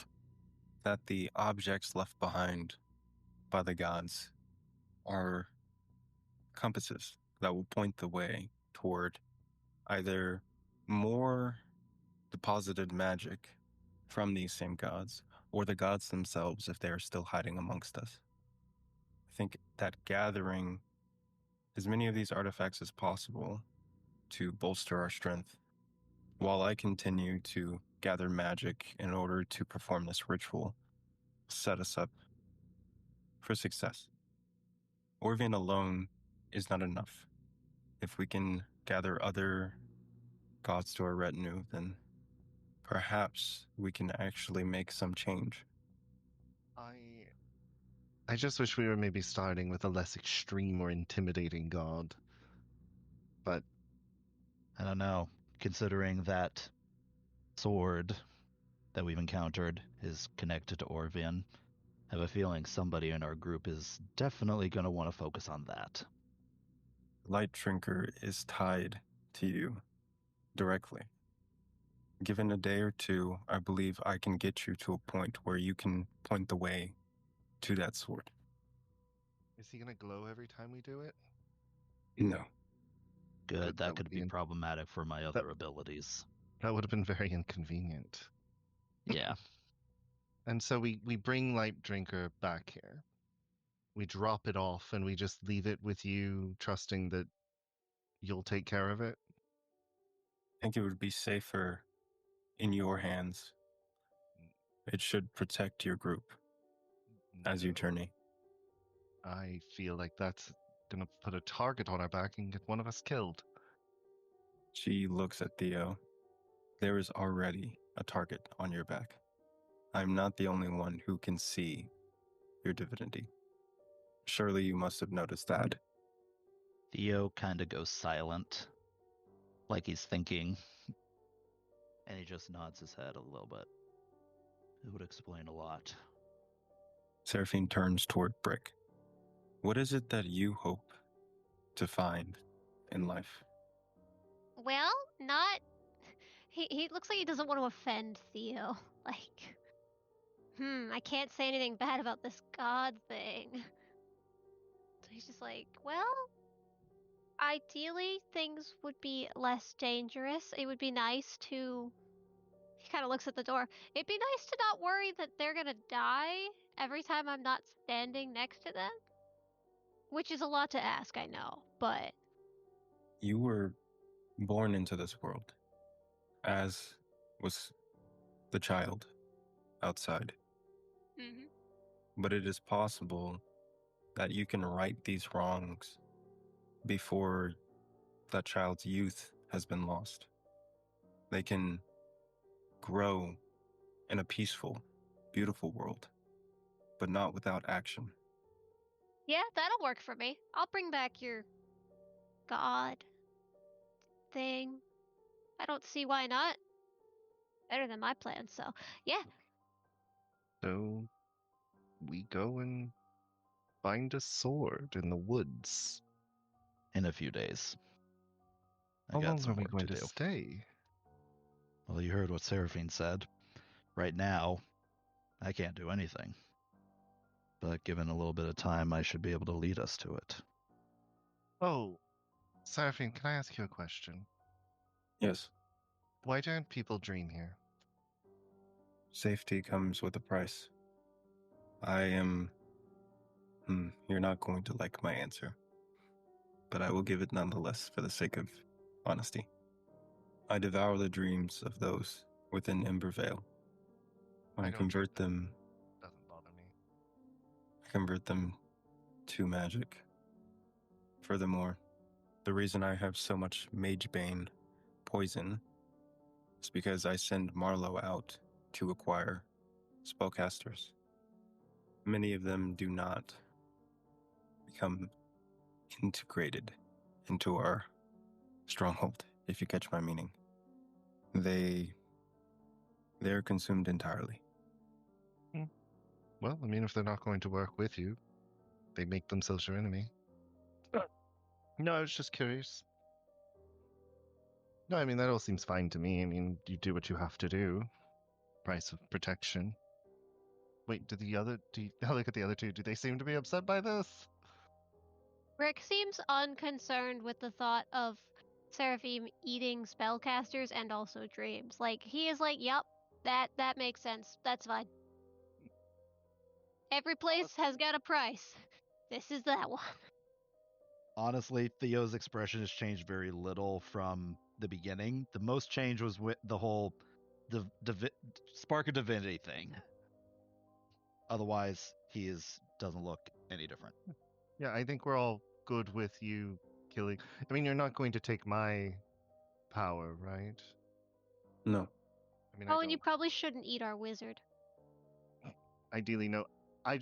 A: that the objects left behind by the gods are compasses that will point the way toward either more deposited magic from these same gods or the gods themselves if they are still hiding amongst us. I think that gathering as many of these artifacts as possible to bolster our strength while I continue to gather magic in order to perform this ritual set us up for success. Orvian alone is not enough. If we can gather other gods to our retinue, then perhaps we can actually make some change.
D: I just wish we were maybe starting with a less extreme or intimidating god. But
C: I don't know. Considering that sword that we've encountered is connected to Orvian, I have a feeling somebody in our group is definitely going to want to focus on that.
A: Light Drinker is tied to you directly. Given a day or two, I believe I can get you to a point where you can point the way to that sword.
D: is he gonna glow every time we do it?
A: No.
C: Good,
D: That
C: that
D: would
C: could
D: be
C: be problematic for my other abilities.
D: That would have been very inconvenient.
C: Yeah.
D: And so we bring Light Drinker back here. We drop it off and we just leave it with you, trusting that you'll take care of it.
A: I think it would be safer in your hands. It should protect your group as you
D: No.
A: journey.
D: I feel like that's gonna put a target on our back and get one of us killed.
A: She looks at Theo. There is already a target on your back. I'm not the only one who can see your divinity. Surely you must have noticed that.
C: Theo kind of goes silent, like he's thinking, and he just nods his head a little bit. It would explain a lot.
A: Seraphine turns toward Brick. What is it that you hope to find in life?
B: Well, not. He looks like he doesn't want to offend Theo. Like, I can't say anything bad about this god thing. So he's just like, well, ideally things would be less dangerous. It would be nice to. He kind of looks at the door. It'd be nice to not worry that they're gonna die every time I'm not standing next to them. Which is a lot to ask, I know, but.
A: You were born into this world, as was the child outside.
B: Mm-hmm.
A: But it is possible that you can right these wrongs before that child's youth has been lost. They can grow in a peaceful, beautiful world, but not without action.
B: Yeah, that'll work for me. I'll bring back your god thing. I don't see why not. Better than my plan, so yeah.
D: So we go and find a sword in the woods.
C: In a few days. I
D: How
C: got
D: long
C: some
D: are we
C: work
D: going
C: to
D: to
C: do.
D: stay?
C: Well, you heard what Seraphine said. Right now, I can't do anything. But given a little bit of time, I should be able to lead us to it.
D: Oh, Seraphine, can I ask you a question?
A: Yes,
D: Why don't people dream here?
A: safety comes with a price. I am... you're not going to like my answer, but I will give it nonetheless for the sake of honesty. I devour the dreams of those within Embervale. I
D: don't
A: convert
D: dream.
A: them
D: Doesn't bother me.
A: convert them to magic. Furthermore, the reason I have so much Magebane poison is because I send Marlowe out to acquire spellcasters. Many of them do not become integrated into our stronghold, if you catch my meaning. They're consumed entirely.
D: Well, I mean, if they're not going to work with you, they make themselves your enemy. No, I was just curious. No, I mean, that all seems fine to me. I mean, you do what you have to do. Price of protection. Wait, I look at the other two. Do they seem to be upset by this?
B: Rick seems unconcerned with the thought of Seraphine eating spellcasters and also dreams. Like, he is like, yup, that makes sense. That's fine. Every place has got a price. This is that one.
C: Honestly, Theo's expression has changed very little from the beginning. The most change was with the whole spark of divinity thing. Otherwise, doesn't look any different.
D: Yeah, I think we're all good with you killing. I mean, you're not going to take my power, right?
A: No.
D: I mean,
B: Oh, and you probably shouldn't eat our wizard.
D: ideally, no. I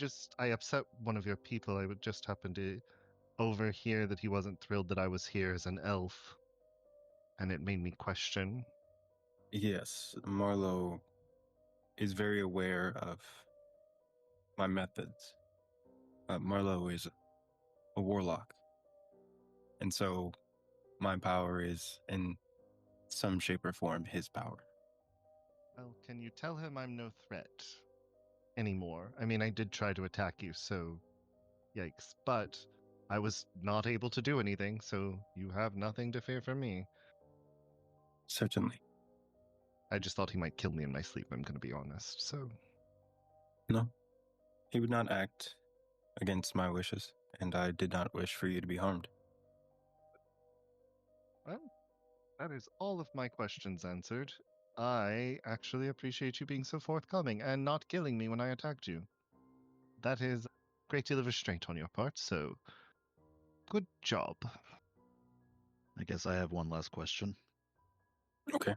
D: upset one of your people. I would just happen to overhear that he wasn't thrilled that I was here as an elf. And it made me question.
A: Yes, Marlowe is very aware of my methods. Marlowe is a warlock. And so my power is, in some shape or form, his power.
D: Well, can you tell him I'm no threat anymore? I mean, I did try to attack you, so yikes. But I was not able to do anything, so you have nothing to fear from me.
A: Certainly.
D: I just thought he might kill me in my sleep, I'm going to be honest, so.
A: No. He would not act against my wishes, and I did not wish for you to be harmed.
D: Well, that is all of my questions answered. I actually appreciate you being so forthcoming and not killing me when I attacked you. That is a great deal of restraint on your part, so good job.
C: I guess I have one last question.
A: Okay.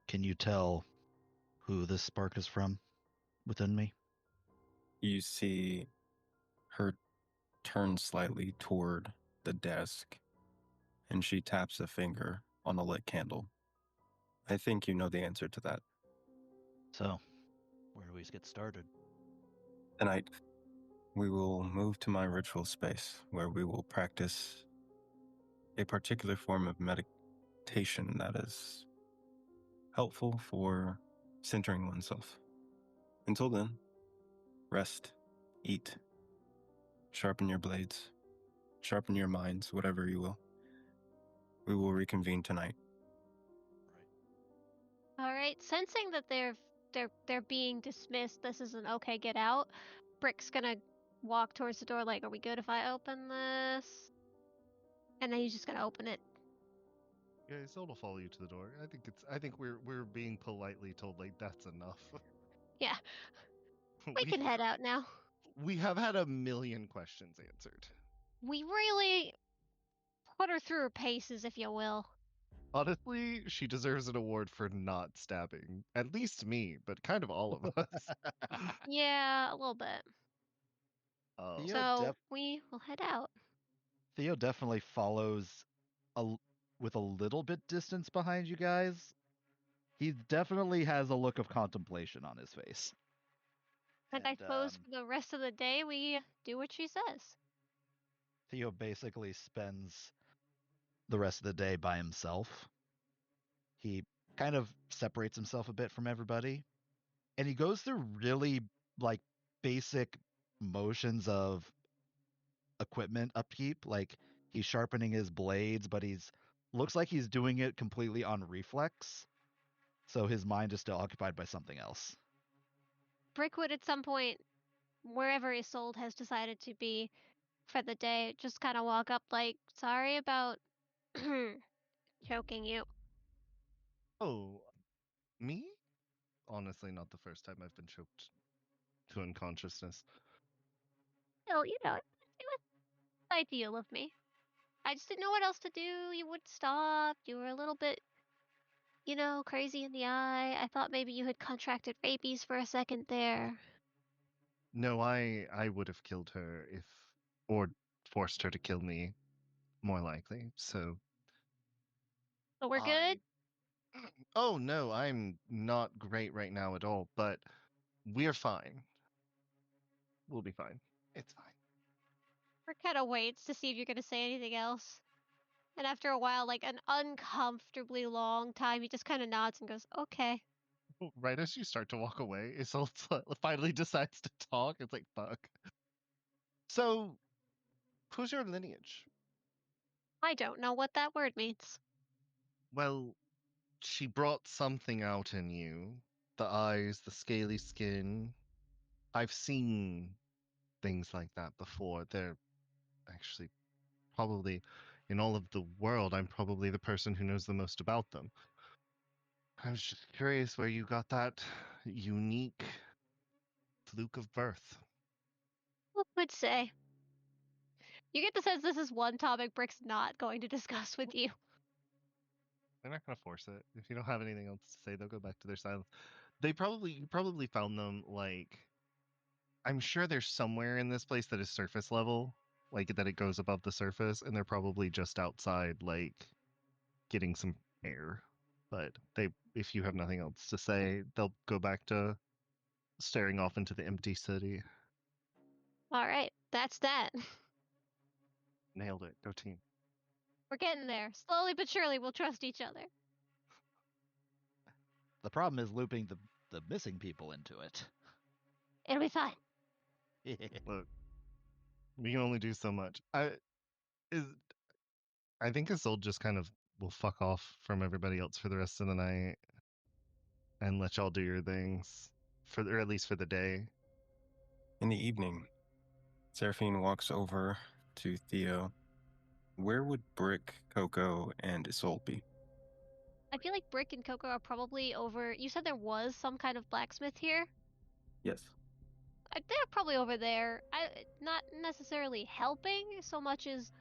C: Can you tell who this spark is from within me?
A: You see her turn slightly toward the desk, and she taps a finger on the lit candle. I think you know the answer to that.
C: So, where do we get started?
A: Tonight, we will move to my ritual space, where we will practice a particular form of meditation that is helpful for centering oneself. Until then, rest, eat, sharpen your blades, sharpen your minds, whatever you will. We will reconvene tonight.
B: All right, sensing that they're being dismissed, this is an okay, get out. Brick's gonna walk towards the door like, are we good if I open this? And then he's just gonna open it.
D: Yeah, Isolde will follow you to the door. I think we're being politely told like that's enough.
B: Yeah. We can head out now.
D: We have had a million questions answered.
B: We really put her through her paces, if you will.
D: Honestly, she deserves an award for not stabbing. At least me, but kind of all of us.
B: Yeah, a little bit.
D: Oh.
B: So we will head out.
C: Theo definitely follows with a little bit distance behind you guys. He definitely has a look of contemplation on his face.
B: And I suppose for the rest of the day, we do what she says.
C: Theo basically spends the rest of the day by himself. He kind of separates himself a bit from everybody. And he goes through really like basic motions of equipment upkeep. Like he's sharpening his blades, but looks like he's doing it completely on reflex. So his mind is still occupied by something else.
B: Brick would at some point, wherever Isolde has decided to be for the day, just kind of walk up like, sorry about choking you.
D: Oh, me? Honestly, not the first time I've been choked to unconsciousness.
B: Still, it was ideal of me. I just didn't know what else to do. You would stop. You were a little bit, crazy in the eye. I thought maybe you had contracted rabies for a second there.
D: No, I would have killed her or forced her to kill me, more likely. So.
B: So we're good?
D: Oh no, I'm not great right now at all, but we're fine. We'll be fine. It's fine.
B: Rick kind of waits to see if you're going to say anything else. And after a while, like an uncomfortably long time, he just kind of nods and goes, okay.
D: Right as you start to walk away, Isolde finally decides to talk. It's like, fuck. So, who's your lineage?
B: I don't know what that word means.
D: Well, she brought something out in you. The eyes, the scaly skin. I've seen things like that before. They're actually probably, in all of the world, I'm probably the person who knows the most about them. I was just curious where you got that unique fluke of birth.
B: Who would say? You get the sense this is one topic Brick's not going to discuss with you.
D: They're not going to force it. If you don't have anything else to say, they'll go back to their silence. You probably found them, like, I'm sure there's somewhere in this place that is surface level, like that it goes above the surface, and they're probably just outside, like, getting some air. But if you have nothing else to say, they'll go back to staring off into the empty city.
B: All right, that's that.
D: Nailed it. Go team.
B: We're getting there. Slowly but surely, we'll trust each other.
C: The problem is looping the missing people into it.
B: It'll be fine.
D: Look, we can only do so much. I think Isolde just kind of will fuck off from everybody else for the rest of the night and let y'all do your things or at least for the day.
A: In the evening, Seraphine walks over to Theo. Where would Brick, Coco, and Isolde be?
B: I feel like Brick and Coco are probably over. You said there was some kind of blacksmith here?
A: Yes.
B: They're probably over there. Not necessarily helping so much as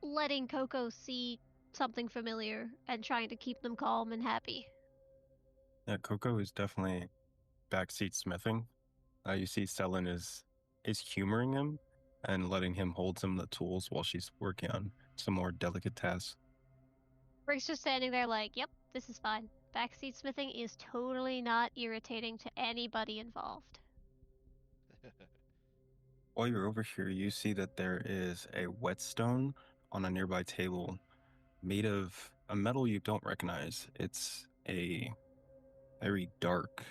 B: letting Coco see something familiar and trying to keep them calm and happy.
A: Yeah, Coco is definitely backseat smithing. You see Selin is humoring him and letting him hold some of the tools while she's working on some more delicate tasks.
B: Brick's just standing there like, yep, this is fine. Backseat smithing is totally not irritating to anybody involved.
A: While you're over here, you see that there is a whetstone on a nearby table made of a metal you don't recognize. It's a very dark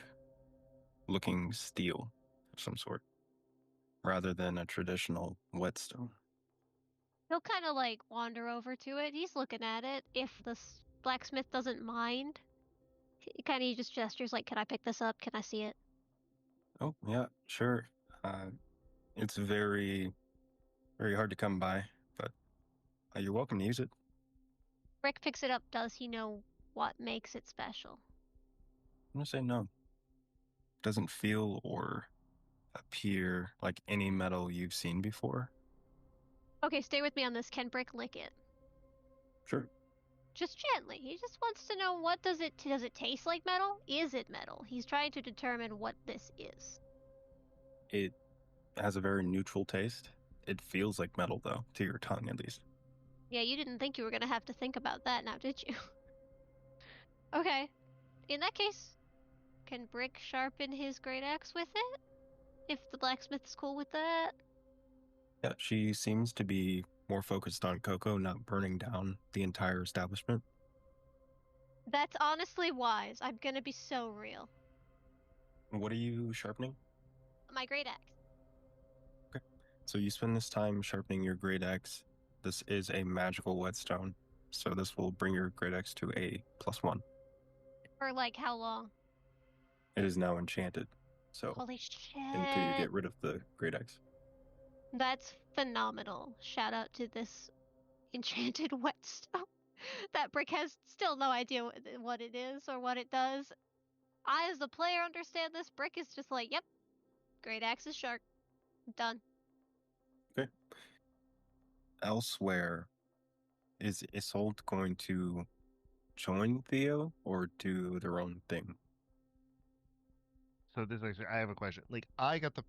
A: looking steel of some sort, rather than a traditional whetstone.
B: He'll kind of like wander over to it. He's looking at it. If the blacksmith doesn't mind, he kind of just gestures like, can I pick this up? Can I see it?
A: Oh, yeah, sure. It's very, very hard to come by, but you're welcome to use it.
B: Brick picks it up. Does he know what makes it special?
A: I'm going to say no. Doesn't feel or appear like any metal you've seen before.
B: Okay, stay with me on this. Can Brick lick it?
A: Sure.
B: Just gently. He just wants to know what does it taste like metal? Is it metal? He's trying to determine what this is.
A: It has a very neutral taste. It feels like metal, though, to your tongue at least.
B: Yeah, you didn't think you were going to have to think about that now, did you? Okay. In that case, can Brick sharpen his great axe with it? If the blacksmith's cool with that?
A: Yeah, she seems to be more focused on Coco not burning down the entire establishment.
B: That's honestly wise. I'm gonna be so real.
A: What are you sharpening?
B: My great axe.
A: Okay. So you spend this time sharpening your great axe. This is a magical whetstone, so this will bring your great axe to a +1.
B: For like how long?
A: It is now enchanted, so
B: Holy shit.
A: until you get rid of the great axe.
B: That's phenomenal. Shout out to this enchanted whetstone. That Brick has still no idea what it is or what it does. I, as the player, understand this. Brick is just like, yep, great axe is sharp. Done.
A: Okay. Elsewhere, is Isolde going to join Theo or do their own thing?
D: So this actually, I have a question. Like, I got the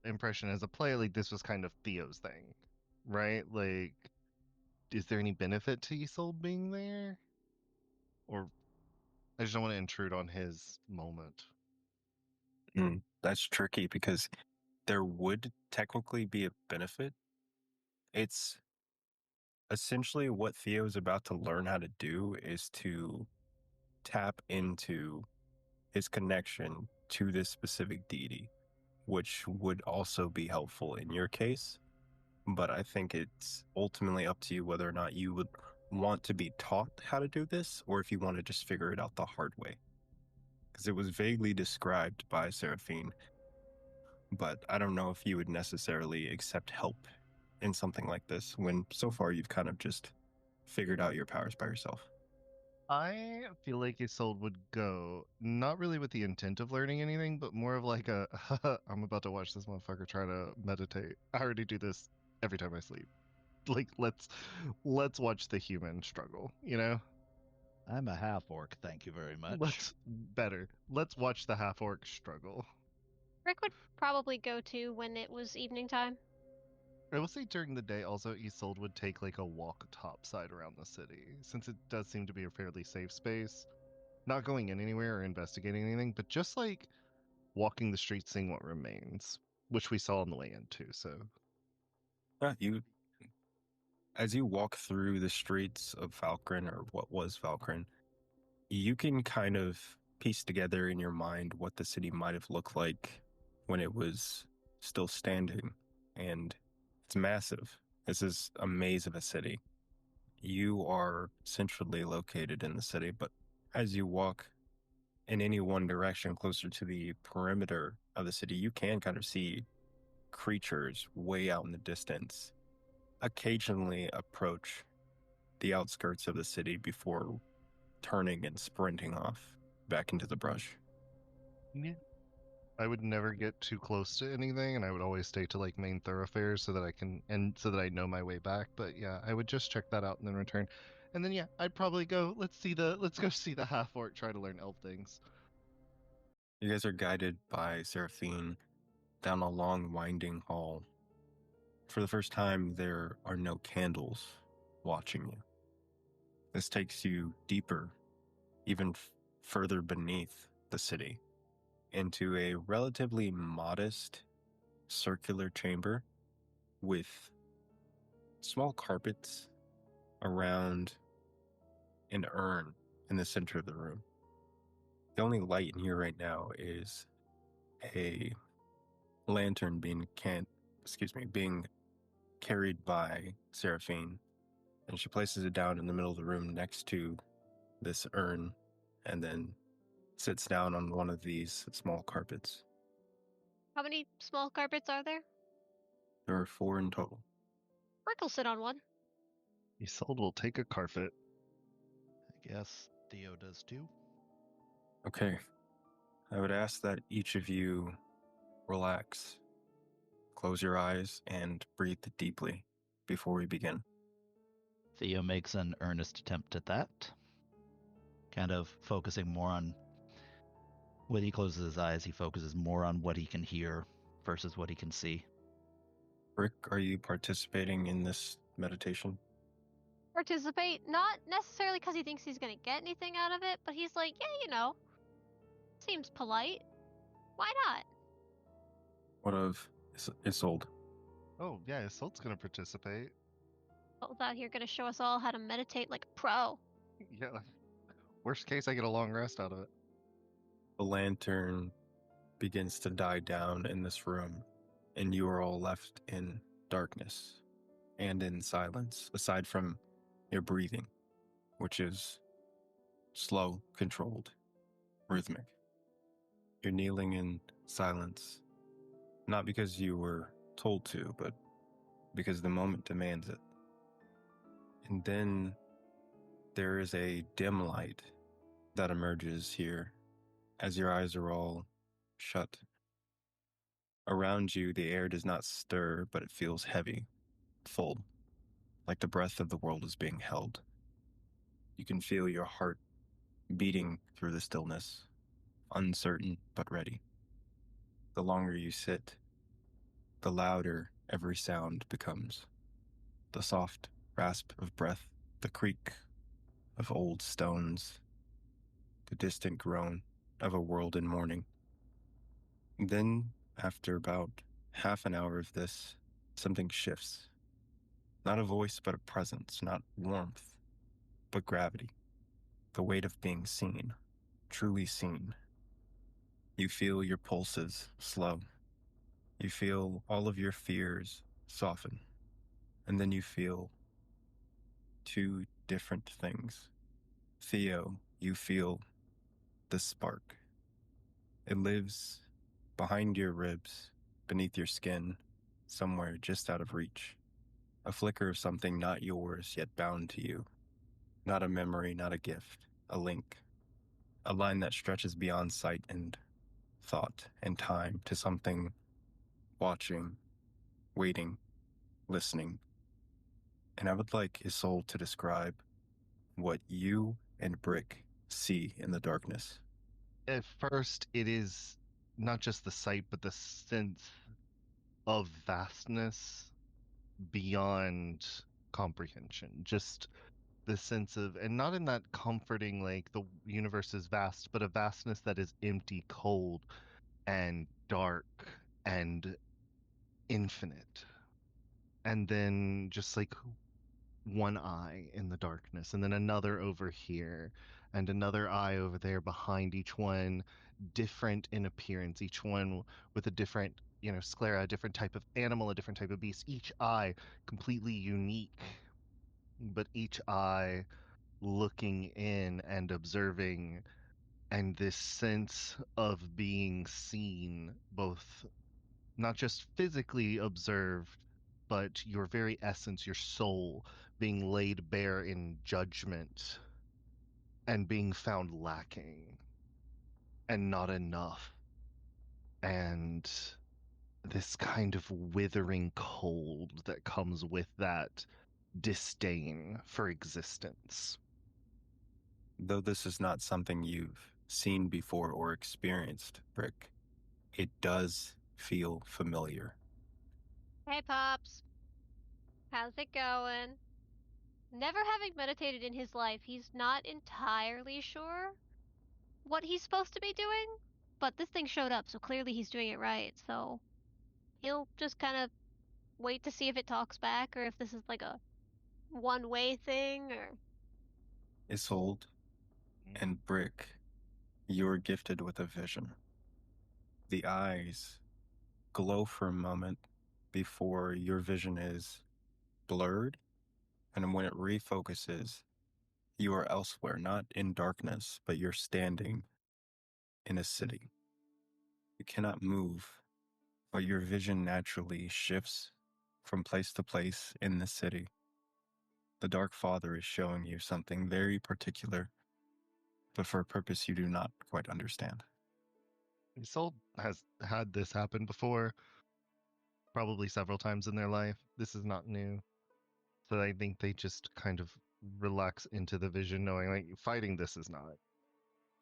D: impression as a player, like this was kind of Theo's thing, right? Like, is there any benefit to Isolde being there, or I just don't want to intrude on his moment?
A: That's tricky because there would technically be a benefit It's essentially what Theo's about to learn how to do is to tap into his connection to this specific deity, which would also be helpful in your case. But I think it's ultimately up to you whether or not you would want to be taught how to do this or if you want to just figure it out the hard way. Because it was vaguely described by Seraphine, but I don't know if you would necessarily accept help in something like this when so far you've kind of just figured out your powers by yourself.
D: I feel like Isolde would go, not really with the intent of learning anything, but more of like a, I'm about to watch this motherfucker try to meditate. I already do this every time I sleep. Like, let's watch the human struggle, you know?
C: I'm a half orc, thank you very much.
D: Let's watch the half orc struggle.
B: Rick would probably go to when it was evening time.
D: I will say during the day also Isolde would take like a walk topside around the city, since it does seem to be a fairly safe space. Not going in anywhere or investigating anything, but just like walking the streets seeing what remains, which we saw on the way in too, so.
A: As you walk through the streets of Valkyrin, or what was Valkyrin, you can kind of piece together in your mind what the city might have looked like when it was still standing. And it's massive. This is a maze of a city. You are centrally located in the city, but as you walk in any one direction closer to the perimeter of the city, you can kind of see creatures way out in the distance occasionally approach the outskirts of the city before turning and sprinting off back into the brush.
D: Yeah. I would never get too close to anything, and I would always stay to like main thoroughfares so that I know my way back. But yeah, I would just check that out and then return. And then yeah, I'd probably go, let's go see the half orc try to learn elf things.
A: You guys are guided by Seraphine down a long winding hall. For the first time, there are no candles watching you. This takes you deeper, even further beneath the city, into a relatively modest circular chamber with small carpets around an urn in the center of the room. The only light in here right now is a lantern being carried by Seraphine, and she places it down in the middle of the room next to this urn and then sits down on one of these small carpets.
B: How many small carpets are there?
A: There are 4 in total.
B: Rick will sit on one.
D: Isolde will take a carpet.
C: I guess Theo does too.
A: Okay. I would ask that each of you relax, close your eyes, and breathe deeply before we begin.
C: Theo makes an earnest attempt at that, kind of focusing more on, when he closes his eyes, he focuses more on what he can hear versus what he can see.
A: Rick, are you participating in this meditation?
B: Participate, not necessarily because he thinks he's gonna get anything out of it, but he's like, yeah, seems polite. Why not?
A: What of Isolde?
D: Oh yeah, Isolde's gonna participate.
B: Paul's out here gonna show us all how to meditate like a pro.
D: Yeah. Worst case, I get a long rest out of it.
A: The lantern begins to die down in this room, and you are all left in darkness and in silence, aside from your breathing, which is slow, controlled, rhythmic. You're kneeling in silence, not because you were told to, but because the moment demands it. And then there is a dim light that emerges here as your eyes are all shut. Around you, the air does not stir, but it feels heavy, full, like the breath of the world is being held. You can feel your heart beating through the stillness, uncertain but ready. The longer you sit, the louder every sound becomes. The soft rasp of breath, the creak of old stones, the distant groan of a world in mourning. Then, after about half an hour of this, something shifts. Not a voice, but a presence. Not warmth, but gravity. The weight of being seen, truly seen. You feel your pulses slow. You feel all of your fears soften. And then you feel two different things. Theo, you feel the spark. It lives behind your ribs, beneath your skin, somewhere just out of reach. A flicker of something not yours, yet bound to you. Not a memory, not a gift, a link. A line that stretches beyond sight and thought and time to something watching, waiting, listening. And I would like Isolde to describe what you and Brick see in the darkness.
D: At first, it is not just the sight, but the sense of vastness beyond comprehension. Just the sense of, and not in that comforting, like the universe is vast, but a vastness that is empty, cold, and dark, and infinite. And then just like one eye in the darkness, and then another over here, and another eye over there behind, each one different in appearance, each one with a different, sclera, a different type of animal, a different type of beast, each eye completely unique, but each eye looking in and observing, and this sense of being seen, both not just physically observed, but your very essence, your soul, being laid bare in judgment and being found lacking and not enough. And this kind of withering cold that comes with that disdain for existence.
A: Though this is not something you've seen before or experienced, Brick, it does feel familiar.
B: Hey, Pops. How's it going? Never having meditated in his life, he's not entirely sure what he's supposed to be doing, but this thing showed up, so clearly he's doing it right, so he'll just kind of wait to see if it talks back or if this is like a one-way thing or...
A: Isolde and Brick, you're gifted with a vision. The eyes glow for a moment before your vision is blurred, and when it refocuses, you are elsewhere, not in darkness, but you're standing in a city. You cannot move, but your vision naturally shifts from place to place in the city. The Dark Father is showing you something very particular, but for a purpose you do not quite understand.
D: Isolde has had this happen before, probably several times in their life. This is not new. So I think they just kind of relax into the vision, knowing like fighting this is not.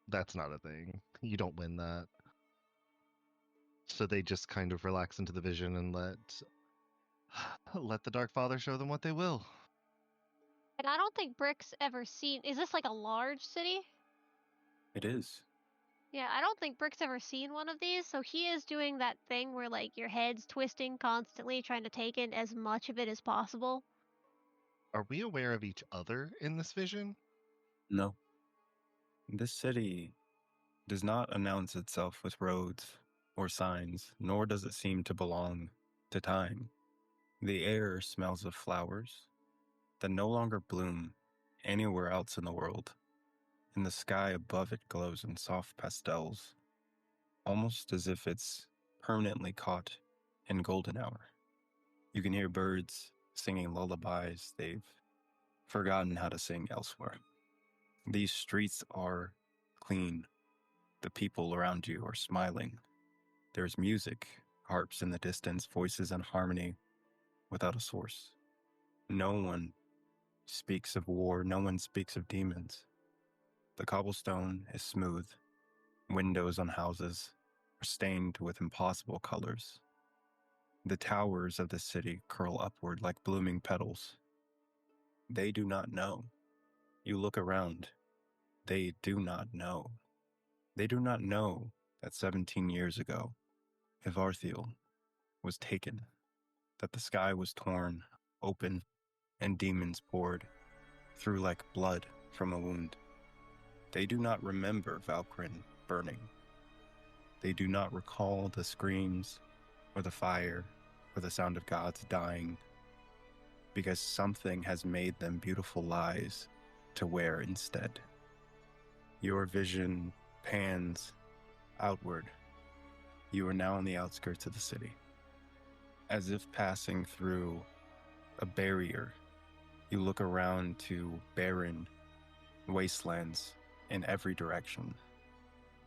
D: That's not a thing. You don't win that. So they just kind of relax into the vision and let the Dark Father show them what they will.
B: And I don't think Brick's ever seen... Is this like a large city?
A: It is.
B: Yeah, I don't think Brick's ever seen one of these, so he is doing that thing where like your head's twisting constantly, trying to take in as much of it as possible.
D: Are we aware of each other in this vision?
A: No. This city does not announce itself with roads or signs, nor does it seem to belong to time. The air smells of flowers that no longer bloom anywhere else in the world, and the sky above it glows in soft pastels, almost as if it's permanently caught in golden hour. You can hear birds singing lullabies they've forgotten how to sing elsewhere. These streets are clean. The people around you are smiling. There's music, harps in the distance, voices in harmony without a source. No one speaks of war, no one speaks of demons. The cobblestone is smooth. Windows on houses are stained with impossible colors. The towers of the city curl upward like blooming petals. They do not know. You look around. They do not know. They do not know that 17 years ago, Ivarthiel was taken, that the sky was torn open and demons poured through like blood from a wound. They do not remember Valkyrin burning. They do not recall the screams or the fire or the sound of gods dying, because something has made them beautiful lies to wear instead. Your vision pans outward. You are now on the outskirts of the city. As if passing through a barrier, you look around to barren wastelands in every direction.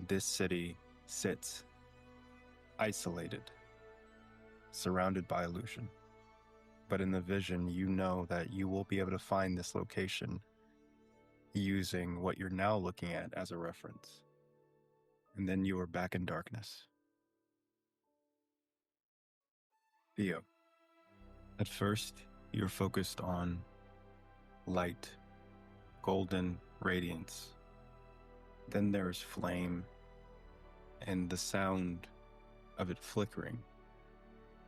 A: This city sits isolated, surrounded by illusion. But in the vision, you know that you will be able to find this location using what you're now looking at as a reference. And then you are back in darkness. Theo. At first, you're focused on light, golden radiance. Then there's flame and the sound of it flickering.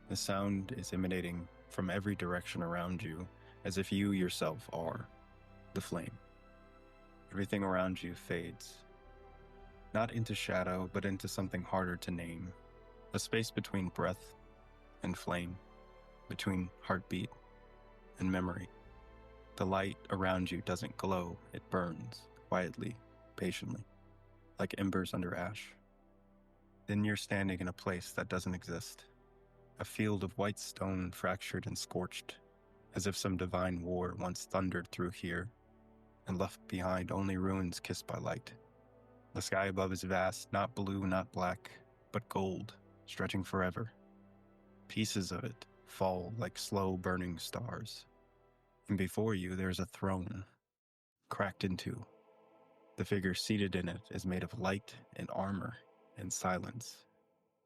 A: The sound is emanating from every direction around you, as if you yourself are the flame. Everything around you fades, not into shadow, but into something harder to name, a space between breath and flame, between heartbeat and memory. The light around you doesn't glow, it burns, quietly, patiently, like embers under ash. Then you're standing in a place that doesn't exist, a field of white stone fractured and scorched, as if some divine war once thundered through here and left behind only ruins kissed by light. The sky above is vast, not blue, not black, but gold, stretching forever. Pieces of it fall like slow burning stars. And before you there's a throne, cracked in two. The figure seated in it is made of light and armor and silence.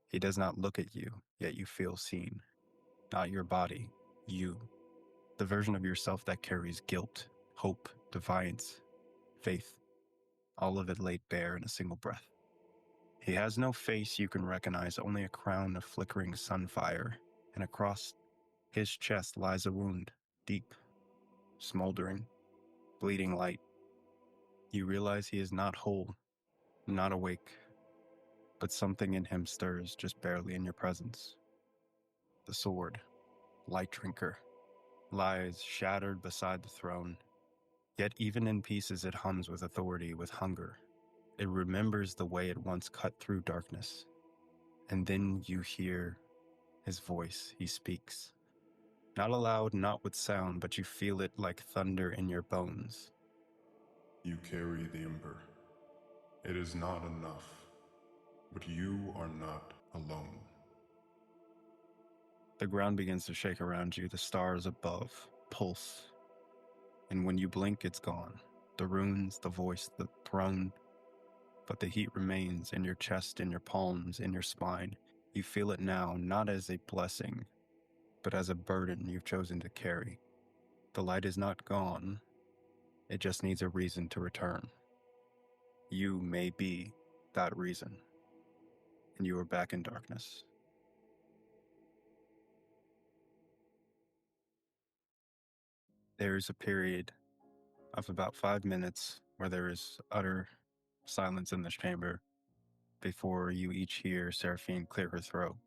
A: He does not look at you, yet you feel seen. Not your body, you. The version of yourself that carries guilt, hope, defiance, faith. All of it laid bare in a single breath. He has no face you can recognize, only a crown of flickering sunfire, and across his chest lies a wound, deep, smoldering, bleeding light. You realize he is not whole, not awake, but something in him stirs just barely in your presence. The sword, light drinker, lies shattered beside the throne. Yet even in pieces it hums with authority, with hunger. It remembers the way it once cut through darkness. And then you hear his voice. He speaks. Not aloud, not with sound, but you feel it like thunder in your bones.
E: You carry the ember. It is not enough, but you are not alone.
A: The ground begins to shake around you, the stars above pulse. And when you blink, it's gone. The runes, the voice, the throne. But the heat remains in your chest, in your palms, in your spine. You feel it now, not as a blessing, but as a burden you've chosen to carry. The light is not gone. It just needs a reason to return. You may be that reason. And you are back in darkness. There is a period of about 5 minutes where there is utter silence in this chamber before you each hear Seraphine clear her throat.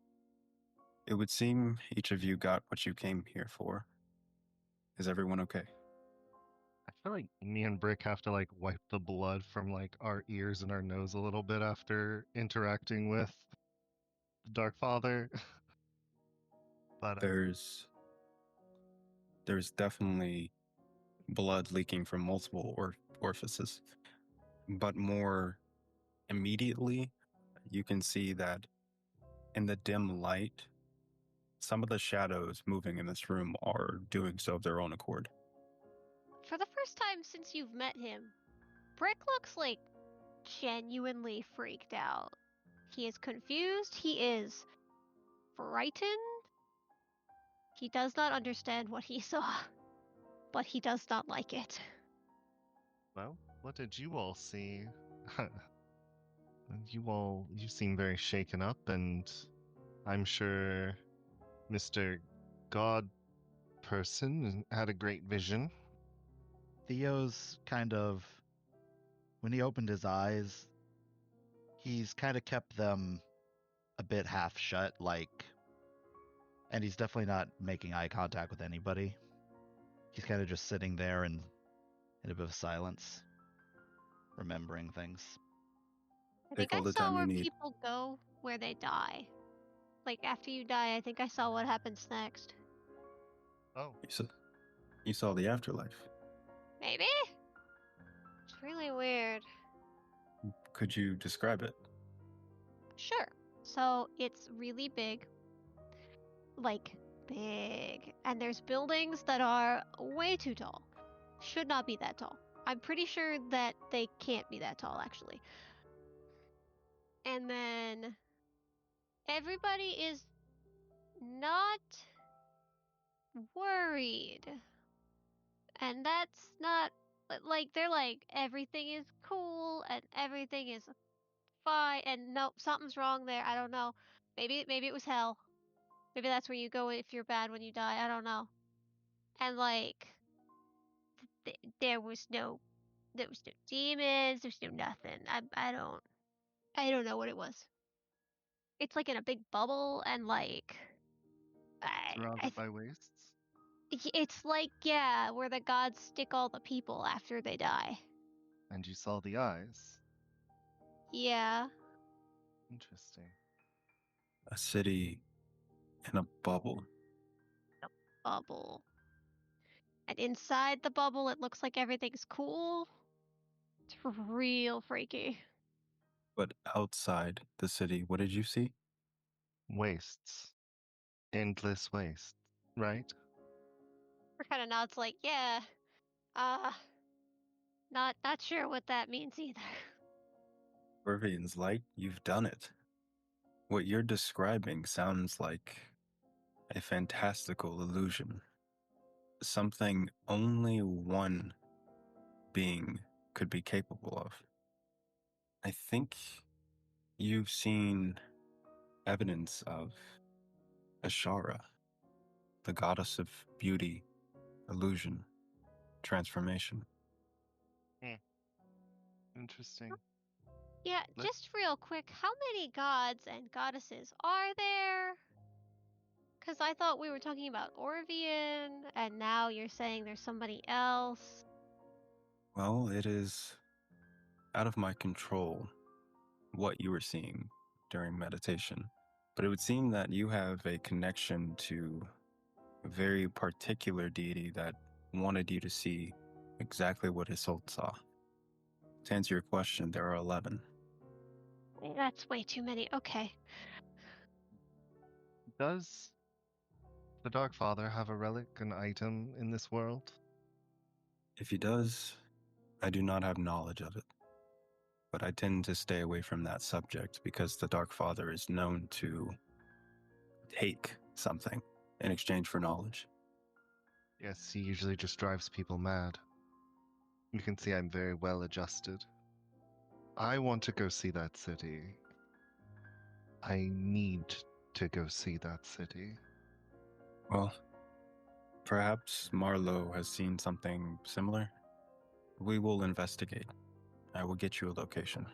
A: It would seem each of you got what you came here for. Is everyone okay?
D: I feel like me and Brick have to like wipe the blood from like our ears and our nose a little bit after interacting with the Dark Father. But
A: There's definitely blood leaking from multiple orifices, but more immediately, you can see that in the dim light, some of the shadows moving in this room are doing so of their own accord.
B: For the first time since you've met him, Brick looks like genuinely freaked out. He is confused, he is frightened. He does not understand what he saw, but he does not like it.
D: well, what did you all see? You seem very shaken up, and I'm sure Mr. God person and had a great vision.
C: Theo's kind of, when he opened his eyes, he's kind of kept them a bit half shut, and he's definitely not making eye contact with anybody. He's kind of just sitting there in a bit of silence, remembering things.
B: I
A: Take
B: think
A: all
B: I
A: the
B: saw
A: time you
B: where
A: need.
B: people go where they die. Like, after you die, I think I saw what happens next.
D: Oh,
A: You saw the afterlife.
B: Maybe? It's really weird.
A: Could you describe it?
B: Sure. So, it's really big. Like, big. And there's buildings that are way too tall. Should not be that tall. I'm pretty sure that they can't be that tall, actually. And then everybody is not worried. And that's not like they're like everything is cool and everything is fine and nope, something's wrong there. I don't know. Maybe it was hell. Maybe that's where you go if you're bad when you die. I don't know. And like there was no demons, there was no nothing. I don't know what it was. It's like in a big bubble and like
D: surrounded by wastes.
B: it's like yeah, where the gods stick all the people after they die.
D: And you saw the eyes.
B: Yeah.
D: Interesting.
A: A city in a bubble.
B: Bubble. And inside the bubble, it looks like everything's cool. It's real freaky.
A: But outside the city, what did you see?
D: Wastes. Endless wastes, right?
B: Kind of nods like, yeah. Uh, not sure what that means either.
A: Orvian's light, you've done it. What you're describing sounds like a fantastical illusion. Something only one being could be capable of. I think you've seen evidence of Ashara, the goddess of beauty, illusion, transformation.
D: Interesting.
B: Yeah, just real quick, how many gods and goddesses are there? Because I thought we were talking about Orvian, and now you're saying there's somebody else.
A: Well, it is out of my control what you were seeing during meditation. But it would seem that you have a connection to a very particular deity that wanted you to see exactly what Isolde saw. To answer your question, there are 11.
B: That's way too many. Okay.
D: Does the Dark Father have a relic, an item in this world?
A: If he does, I do not have knowledge of it. But I tend to stay away from that subject because the Dark Father is known to take something in exchange for knowledge.
D: Yes, he usually just drives people mad. You can see I'm very well adjusted. I want to go see that city. I need to go see that city.
A: Well, perhaps Marlowe has seen something similar. We will investigate. I will get you a location.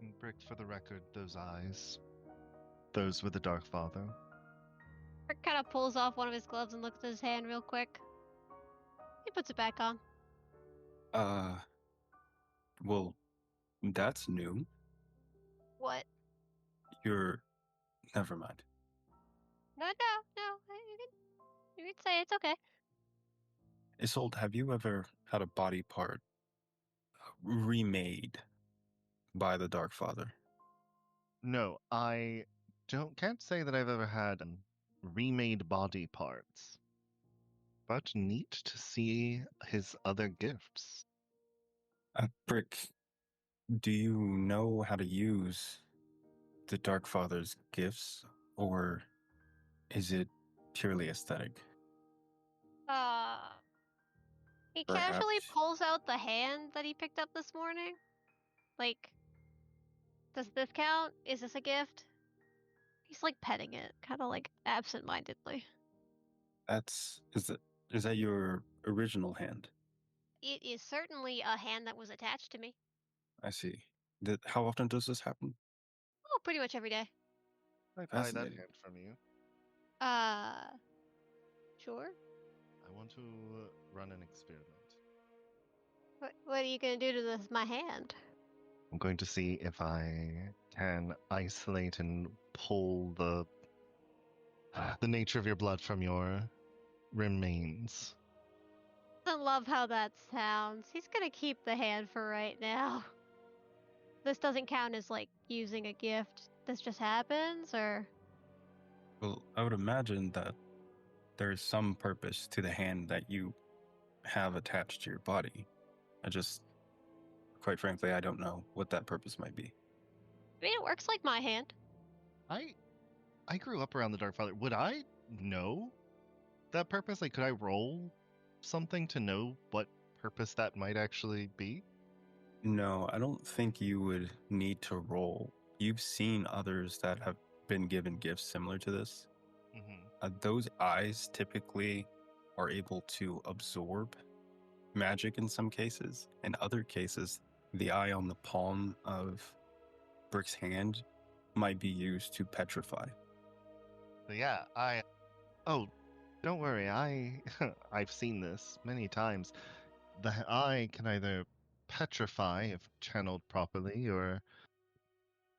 D: And Brick, for the record, those eyes. Those were the Dark Father.
B: Rick kind of pulls off one of his gloves and looks at his hand real quick. He puts it back on.
A: Well, that's new.
B: What?
A: Never mind.
B: No. You can say it's okay.
A: Isolde, have you ever had a body part remade by the Dark Father?
D: No, I can't say that I've ever had remade body parts. But neat to see his other gifts.
A: Brick, do you know how to use the Dark Father's gifts, or is it purely aesthetic?
B: He
A: Perhaps.
B: casually pulls out the hand that he picked up this morning. Like, does this count? Is this a gift? He's like petting it, kind of like absent-mindedly.
A: Is that your original hand?
B: It is certainly a hand that was attached to me.
A: I see. How often does this happen?
B: Oh, pretty much every day.
D: I buy that
A: Fascinating.
D: hand from you.
B: Sure.
D: I want to run an experiment.
B: What are you gonna do to my hand?
D: I'm going to see if I can isolate and pull the nature of your blood from your remains.
B: I love how that sounds. He's gonna keep the hand for right now. This doesn't count as like using a gift. This just happens, or
A: Well, I would imagine that there is some purpose to the hand that you have attached to your body. Quite frankly, I don't know what that purpose might be.
B: I mean, it works like my hand.
D: I grew up around the Dark Father. Would I know that purpose? Like, could I roll something to know what purpose that might actually be?
A: No, I don't think you would need to roll. You've seen others that have been given gifts similar to this.
D: Mm-hmm.
A: Those eyes typically are able to absorb magic in some cases. In other cases, the eye on the palm of Brick's hand might be used to petrify.
D: So yeah, don't worry. I've seen this many times. The eye can either petrify if channeled properly or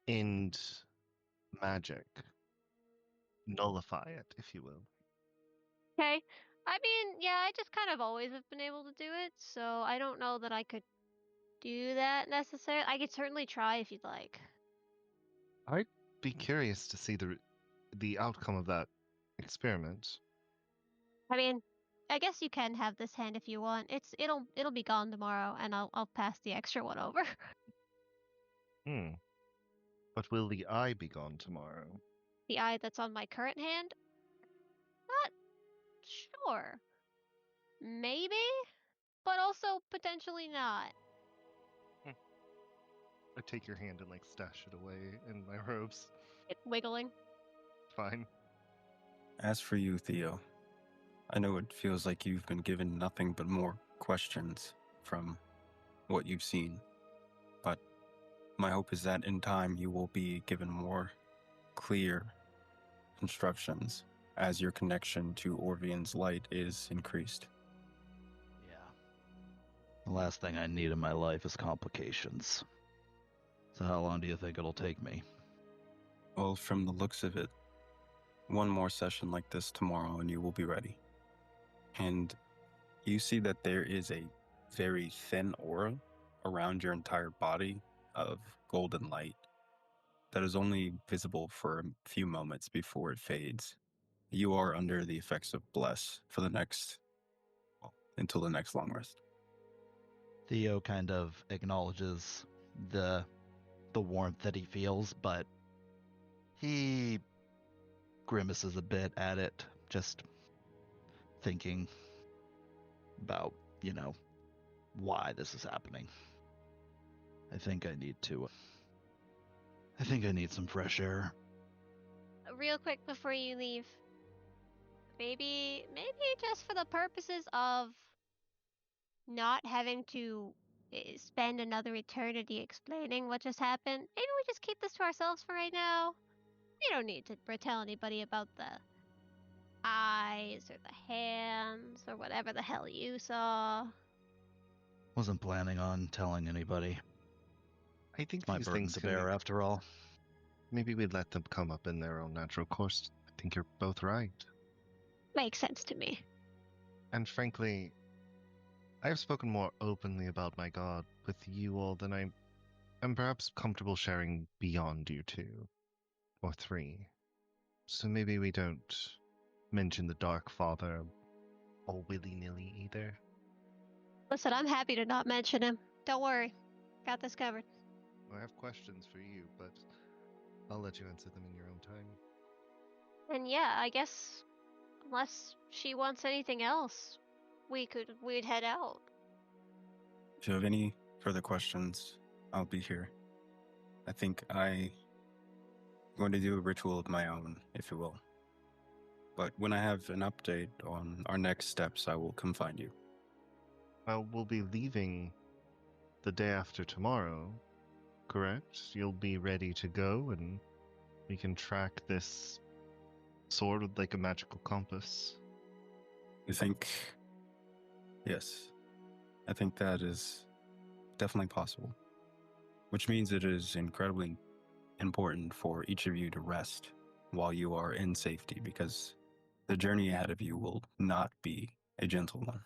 D: end magic. Nullify it, if you will.
B: Okay. I mean, yeah, I just kind of always have been able to do it, so I don't know that I could do that necessarily. I could certainly try if you'd like.
D: I'd be curious to see the outcome of that experiment.
B: I mean, I guess you can have this hand if you want. It'll be gone tomorrow, and I'll pass the extra one over.
D: But will the eye be gone tomorrow?
B: The eye that's on my current hand? Not sure. Maybe, but also potentially not.
D: I take your hand and like stash it away in my robes.
B: It's wiggling.
D: Fine.
A: As for you, Theo, I know it feels like you've been given nothing but more questions from what you've seen, but my hope is that in time you will be given more clear instructions as your connection to Orvian's light is increased.
C: Yeah. The last thing I need in my life is complications. So how long do you think it'll take me?
A: Well, from the looks of it, one more session like this tomorrow and you will be ready. And you see that there is a very thin aura around your entire body of golden light that is only visible for a few moments before it fades. You are under the effects of Bless for until the next long rest.
C: Theo kind of acknowledges the warmth that he feels, but he grimaces a bit at it, just thinking about, why this is happening. I think I need some fresh air.
B: Real quick before you leave, maybe just for the purposes of not having to spend another eternity explaining what just happened, maybe we just keep this to ourselves for right now. You don't need to tell anybody about the eyes or the hands or whatever the hell you saw.
C: Wasn't planning on telling anybody.
D: I think
C: My
D: these
C: burden
D: things
C: to
D: can
C: bear, after all.
D: maybe we'd let them come up in their own natural course. I think you're both right.
B: Makes sense to me.
D: And frankly, I have spoken more openly about my god with you all than I am perhaps comfortable sharing beyond you two or three. So maybe we don't mention the Dark Father all willy-nilly either.
B: Listen, I'm happy to not mention him. Don't worry. Got this covered.
D: I have questions for you, but I'll let you answer them in your own time.
B: And yeah, I guess unless she wants anything else, we'd head out.
A: If you have any further questions, I'll be here. I think I'm going to do a ritual of my own, if you will. But when I have an update on our next steps, I will come find you.
D: Well, we'll be leaving the day after tomorrow, correct? You'll be ready to go, and we can track this sword with like a magical compass.
A: You think? Yes. I think that is definitely possible. Which means it is incredibly important for each of you to rest while you are in safety, because the journey ahead of you will not be a gentle one.